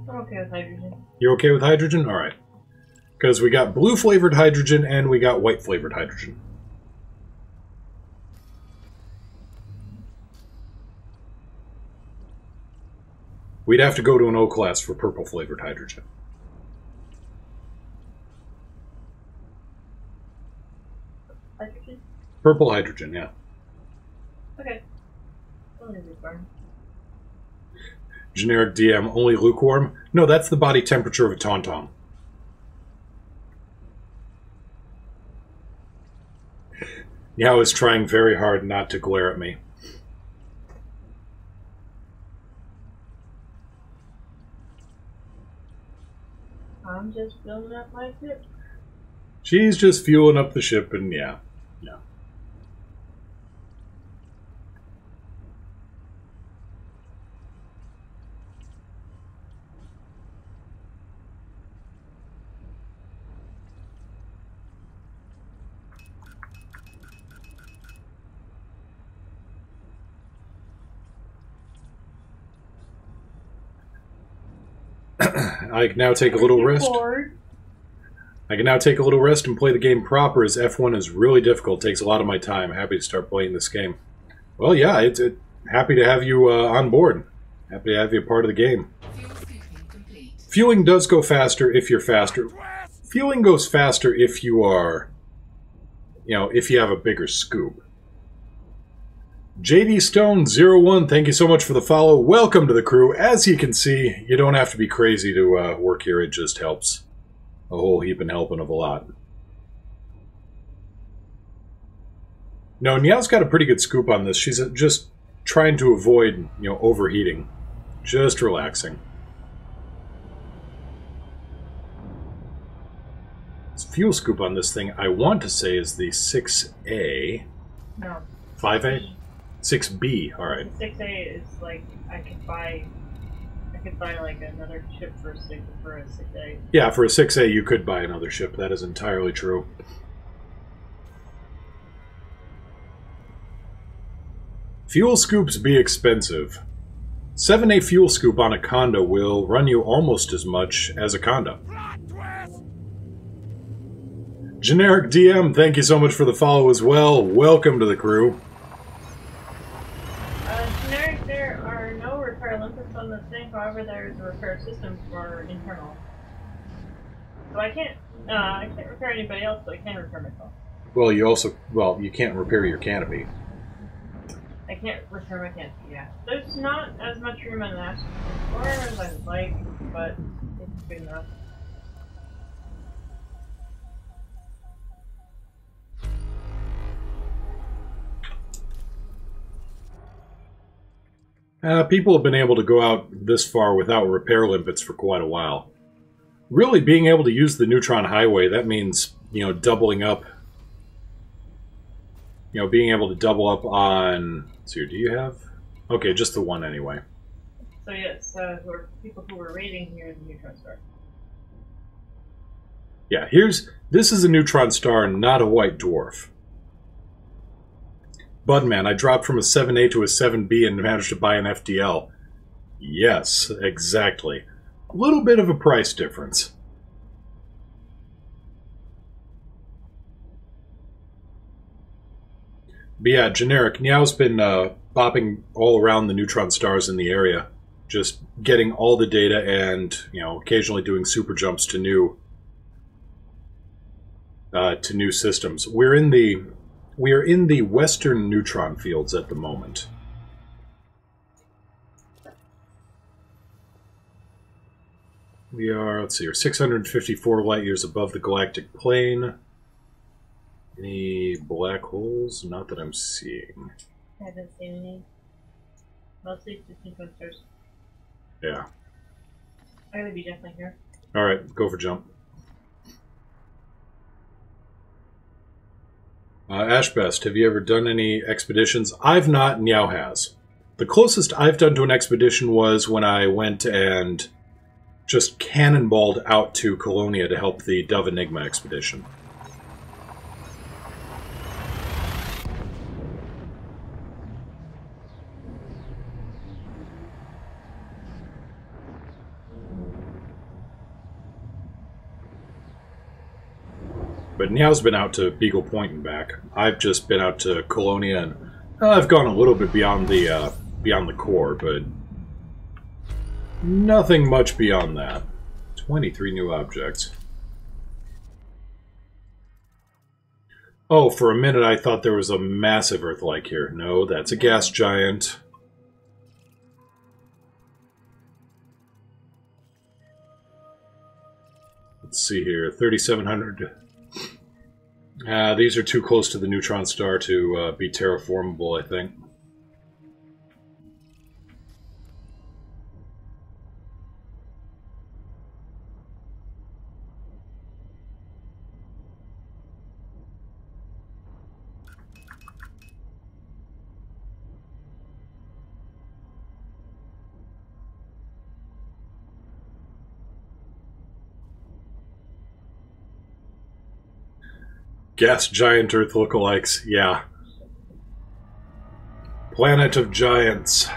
I'm okay with hydrogen. You're okay with hydrogen? Alright. Because we got blue-flavored hydrogen and we got white-flavored hydrogen. We'd have to go to an O-class for purple-flavored hydrogen. Hydrogen? Purple hydrogen, yeah. Okay. Only lukewarm. Generic DM, only lukewarm? No, that's the body temperature of a tauntaun. Yeah, I was trying very hard not to glare at me. I'm just filling up my ship. She's just fueling up the ship, and yeah. Yeah. I can now take a little rest. I can now take a little rest and play the game proper, as F1 is really difficult. It takes a lot of my time. Happy to start playing this game. Well, yeah, happy to have you on board. Happy to have you a part of the game. Fuel scooping complete. Fueling does go faster if you're faster. Fueling goes faster if you are, you know, if you have a bigger scoop. JD Stone 01, thank you so much for the follow. Welcome to the crew. As you can see, you don't have to be crazy to work here. It just helps a whole heap and helping of a lot. No, Nyao's got a pretty good scoop on this. She's just trying to avoid, you know, overheating. Just relaxing. This fuel scoop on this thing, I want to say, is the 6A. No. 5A? 6B, alright. 6A is like I could buy like another ship for a 6A. Yeah, for a 6A you could buy another ship. That is entirely true. Fuel scoops be expensive. 7A fuel scoop on a condo will run you almost as much as a condo. Generic DM, thank you so much for the follow as well. Welcome to the crew. over there is a repair system for internal. So I can't repair anybody else, but I can repair myself. Well, you can't repair your canopy. I can't repair my canopy, yeah. There's not as much room on that floor as I would like, but it's good enough. People have been able to go out this far without repair limpets for quite a while. Really, being able to use the Neutron Highway, that means, doubling up. Being able to double up on... Let's see, do you have... Okay, just the one anyway. So yes, for people who were raiding here, the Neutron Star. Yeah, this is a Neutron Star, not a white dwarf. Budman, I dropped from a 7A to a 7B and managed to buy an FDL. Yes, exactly. A little bit of a price difference. But yeah, generic. Nyao's been bopping all around the neutron stars in the area, just getting all the data and, occasionally doing super jumps to new systems. We are in the western neutron fields at the moment. We are, let's see, we're 654 light years above the galactic plane. Any black holes? Not that I'm seeing. I haven't seen any. Mostly just sequencers. Yeah. I would be definitely here. Alright, go for jump. Ashbest, have you ever done any expeditions? I've not, Nyao has. The closest I've done to an expedition was when I went and just cannonballed out to Colonia to help the Dove Enigma expedition. But Nyao's been out to Beagle Point and back. I've just been out to Colonia, and I've gone a little bit beyond the core, but nothing much beyond that. 23 new objects. Oh, for a minute I thought there was a massive Earth-like here. No, that's a gas giant. Let's see here, 3,700... these are too close to the neutron star to be terraformable, I think. Gas giant Earth lookalikes, yeah. Planet of Giants.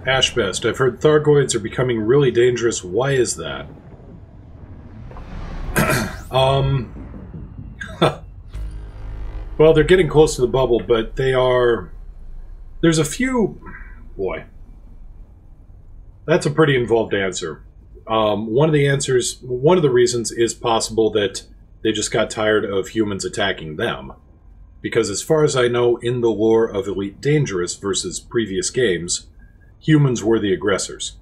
Ashbest, I've heard Thargoids are becoming really dangerous. Why is that? Well, they're getting close to the bubble, but they are... There's a few... Boy. That's a pretty involved answer. One of the reasons is possible that they just got tired of humans attacking them. Because as far as I know, in the lore of Elite Dangerous versus previous games, humans were the aggressors.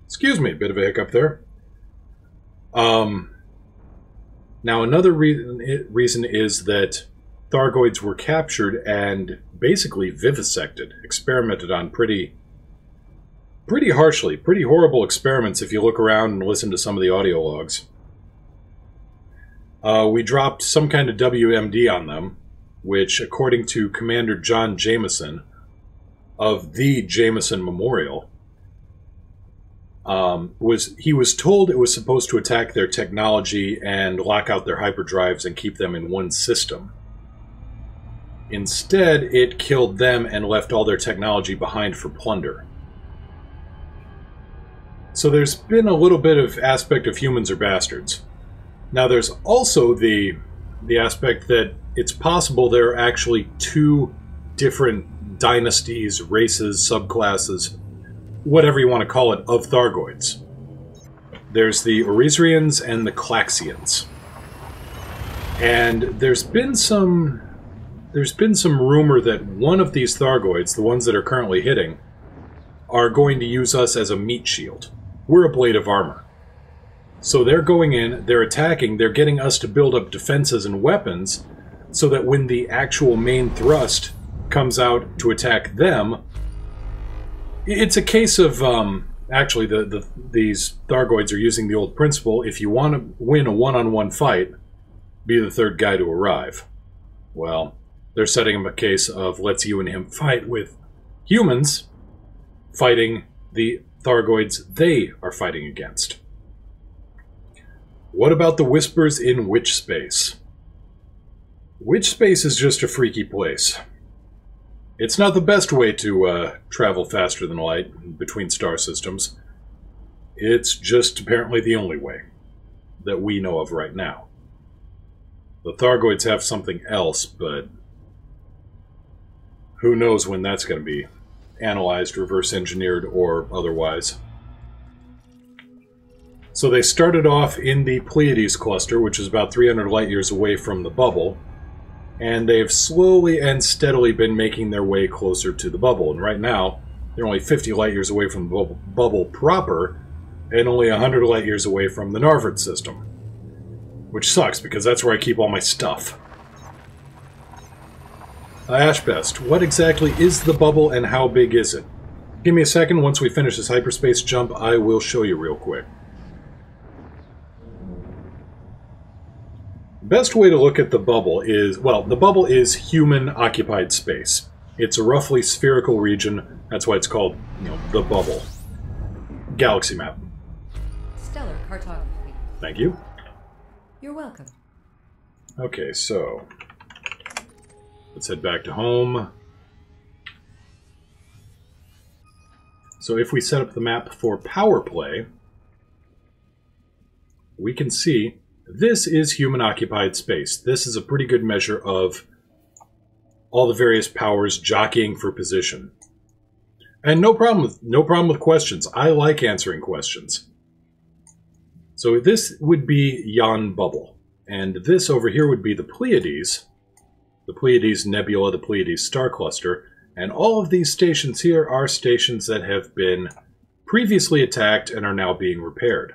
Excuse me, bit of a hiccup there. Now, another reason is that Thargoids were captured and basically vivisected, experimented on pretty harshly, pretty horrible experiments if you look around and listen to some of the audio logs. We dropped some kind of WMD on them, which, according to Commander John Jameson of the Jameson Memorial, he was told it was supposed to attack their technology and lock out their hyperdrives and keep them in one system. Instead, it killed them and left all their technology behind for plunder. So there's been a little bit of aspect of humans are bastards. Now there's also the aspect that it's possible there are actually two different dynasties, races, subclasses, whatever you want to call it, of Thargoids. There's the Orisrians and the Klaxians. And there's been some rumor that one of these Thargoids, the ones that are currently hitting, are going to use us as a meat shield. We're a blade of armor. So they're going in, they're attacking, they're getting us to build up defenses and weapons so that when the actual main thrust comes out to attack them, it's a case of, actually, these Thargoids are using the old principle, if you want to win a one-on-one fight, be the third guy to arrive. Well, they're setting him a case of let's you and him fight with humans fighting the Thargoids they are fighting against. What about the whispers in Witch Space? Witch Space is just a freaky place. It's not the best way to travel faster than light between star systems. It's just apparently the only way that we know of right now. The Thargoids have something else, but who knows when that's going to be analyzed, reverse engineered, or otherwise. So they started off in the Pleiades cluster, which is about 300 light years away from the bubble, and they've slowly and steadily been making their way closer to the bubble. And right now, they're only 50 light years away from the bubble proper, and only 100 light years away from the Narvard system. Which sucks, because that's where I keep all my stuff. Ashbest, what exactly is the bubble and how big is it? Give me a second, once we finish this hyperspace jump, I will show you real quick. The best way to look at the bubble is, well, the bubble is human-occupied space. It's a roughly spherical region, that's why it's called, the bubble. Galaxy map. Stellar cartography. Thank you. You're welcome. Okay, so let's head back to home. So if we set up the map for power play, we can see this is human-occupied space. This is a pretty good measure of all the various powers jockeying for position. And no problem with questions. I like answering questions. So this would be Yon Bubble. And this over here would be the Pleiades Nebula, the Pleiades star cluster. And all of these stations here are stations that have been previously attacked and are now being repaired.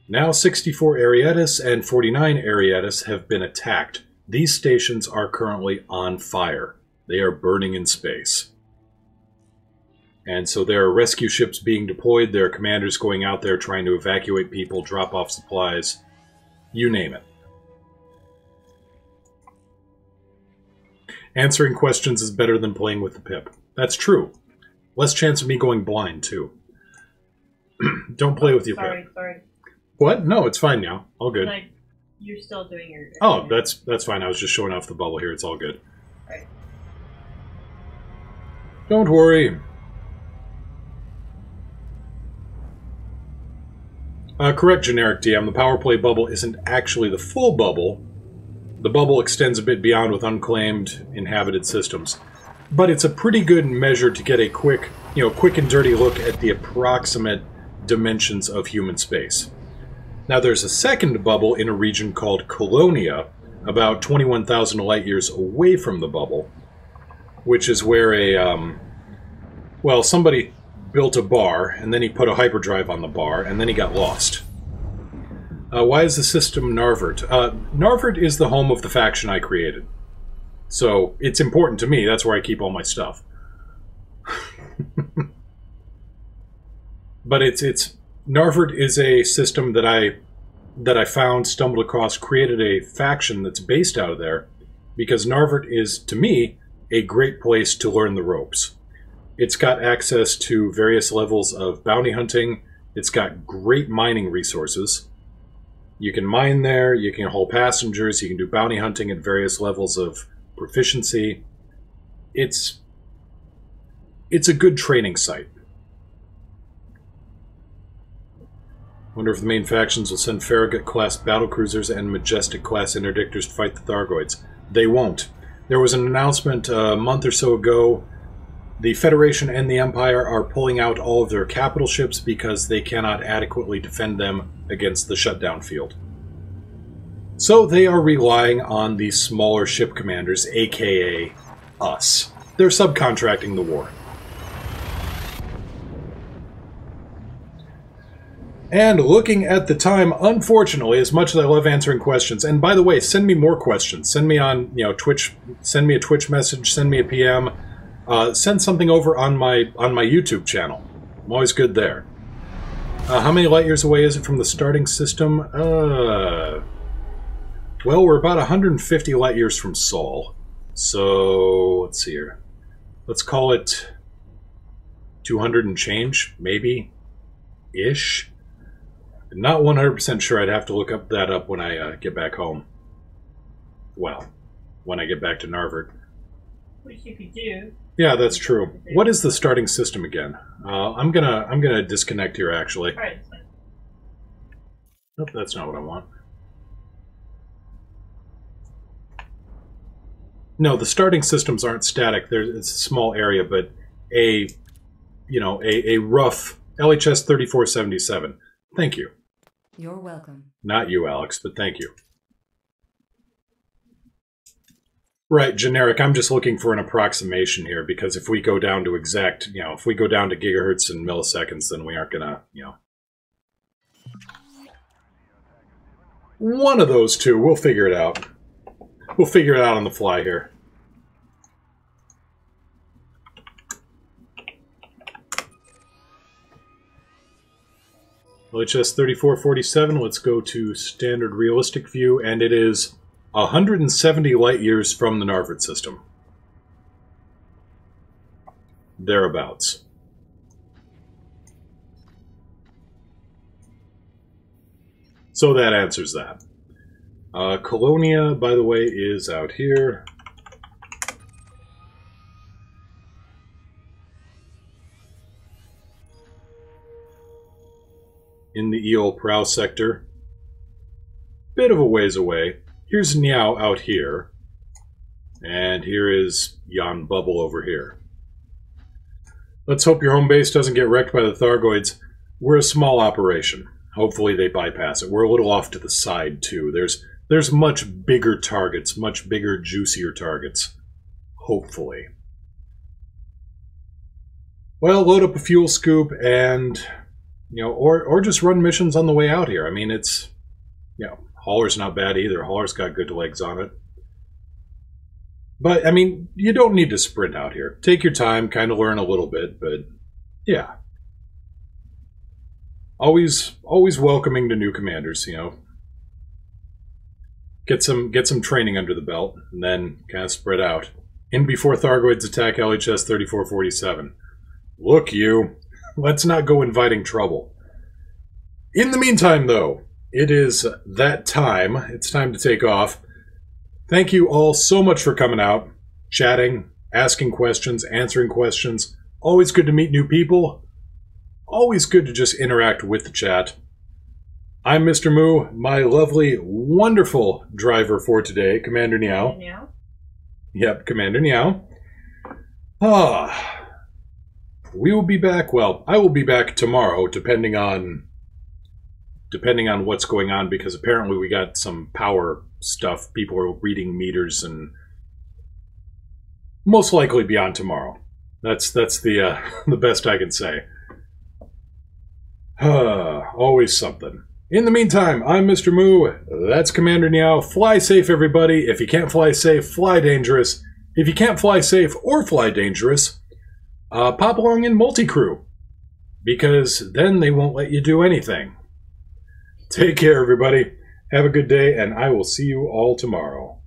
Now 64 Arietis and 49 Arietis have been attacked. These stations are currently on fire. They are burning in space. And so there are rescue ships being deployed, there are commanders going out there trying to evacuate people, drop off supplies, you name it. Answering questions is better than playing with the pip. That's true. Less chance of me going blind, too. Don't play with your pip. Sorry. What? No, it's fine now. All good. Like, you're still doing your... Oh, that's fine. I was just showing off the bubble here. It's all good. Right. Don't worry. Correct, generic DM. The power play bubble isn't actually the full bubble. The bubble extends a bit beyond with unclaimed inhabited systems. But it's a pretty good measure to get a quick and dirty look at the approximate dimensions of human space. Now there's a second bubble in a region called Colonia, about 21,000 light years away from the bubble, which is where somebody built a bar, and then he put a hyperdrive on the bar, and then he got lost. Why is the system Narvard? Narvard is the home of the faction I created. So, it's important to me, that's where I keep all my stuff. But Narvard is a system that I found, stumbled across, created a faction that's based out of there, because Narvert is, to me, a great place to learn the ropes. It's got access to various levels of bounty hunting. It's got great mining resources. You can mine there, you can haul passengers, you can do bounty hunting at various levels of proficiency. It's a good training site. Wonder if the main factions will send Farragut-class battlecruisers and Majestic-class interdictors to fight the Thargoids. They won't. There was an announcement a month or so ago. The Federation and the Empire are pulling out all of their capital ships because they cannot adequately defend them against the shutdown field. So they are relying on the smaller ship commanders, aka us. They're subcontracting the war. And looking at the time, unfortunately, as much as I love answering questions, and by the way, send me more questions. Send me on, Twitch. Send me a Twitch message. Send me a PM. Send something over on my YouTube channel. I'm always good there. How many light years away is it from the starting system? Well, we're about 150 light years from Sol. So let's see here. Let's call it 200 and change, maybe, ish. Not 100% sure. I'd have to look that up when I get back home. Well, when I get back to Narvert. Which you could do. Yeah, that's true. What is the starting system again? I'm gonna disconnect here actually. All right. Nope, that's not what I want. No, the starting systems aren't static. It's a small area, but a rough LHS 3477. Thank you. You're welcome. Not you, Alex, but thank you. Right, generic. I'm just looking for an approximation here, because if we go down to exact, if we go down to gigahertz and milliseconds, then we aren't gonna, One of those two. We'll figure it out. We'll figure it out on the fly here. LHS 3447, let's go to standard realistic view, and it is 170 light years from the Narvert system. Thereabouts. So that answers that. Colonia, by the way, is out here. In the Eol Prow sector. Bit of a ways away. Here's Nyao out here. And here is Jan Bubble over here. Let's hope your home base doesn't get wrecked by the Thargoids. We're a small operation. Hopefully they bypass it. We're a little off to the side, too. There's much bigger targets, much bigger, juicier targets. Hopefully. Well, load up a fuel scoop and... or just run missions on the way out here. I mean, it's, Hauler's not bad either. Hauler's got good legs on it. But, I mean, you don't need to sprint out here. Take your time, kind of learn a little bit, but, yeah. Always welcoming to new commanders, Get some training under the belt, and then kind of spread out. In before Thargoids attack LHS 3447. Look, you. Let's not go inviting trouble. In the meantime, though, it is that time. It's time to take off. Thank you all so much for coming out, chatting, asking questions, answering questions. Always good to meet new people. Always good to just interact with the chat. I'm Mr. Moo, my lovely, wonderful driver for today, Commander Nyao. Nyao? Yep, Commander Nyao. We will be back, well, I will be back tomorrow, depending on what's going on, because apparently we got some power stuff. People are reading meters, and most likely be on tomorrow. That's the the best I can say. Always something. In the meantime, I'm Mr. Moo. That's Commander Nyao. Fly safe, everybody. If you can't fly safe, fly dangerous. If you can't fly safe or fly dangerous, pop along in multicrew, because then they won't let you do anything. Take care, everybody. Have a good day, and I will see you all tomorrow.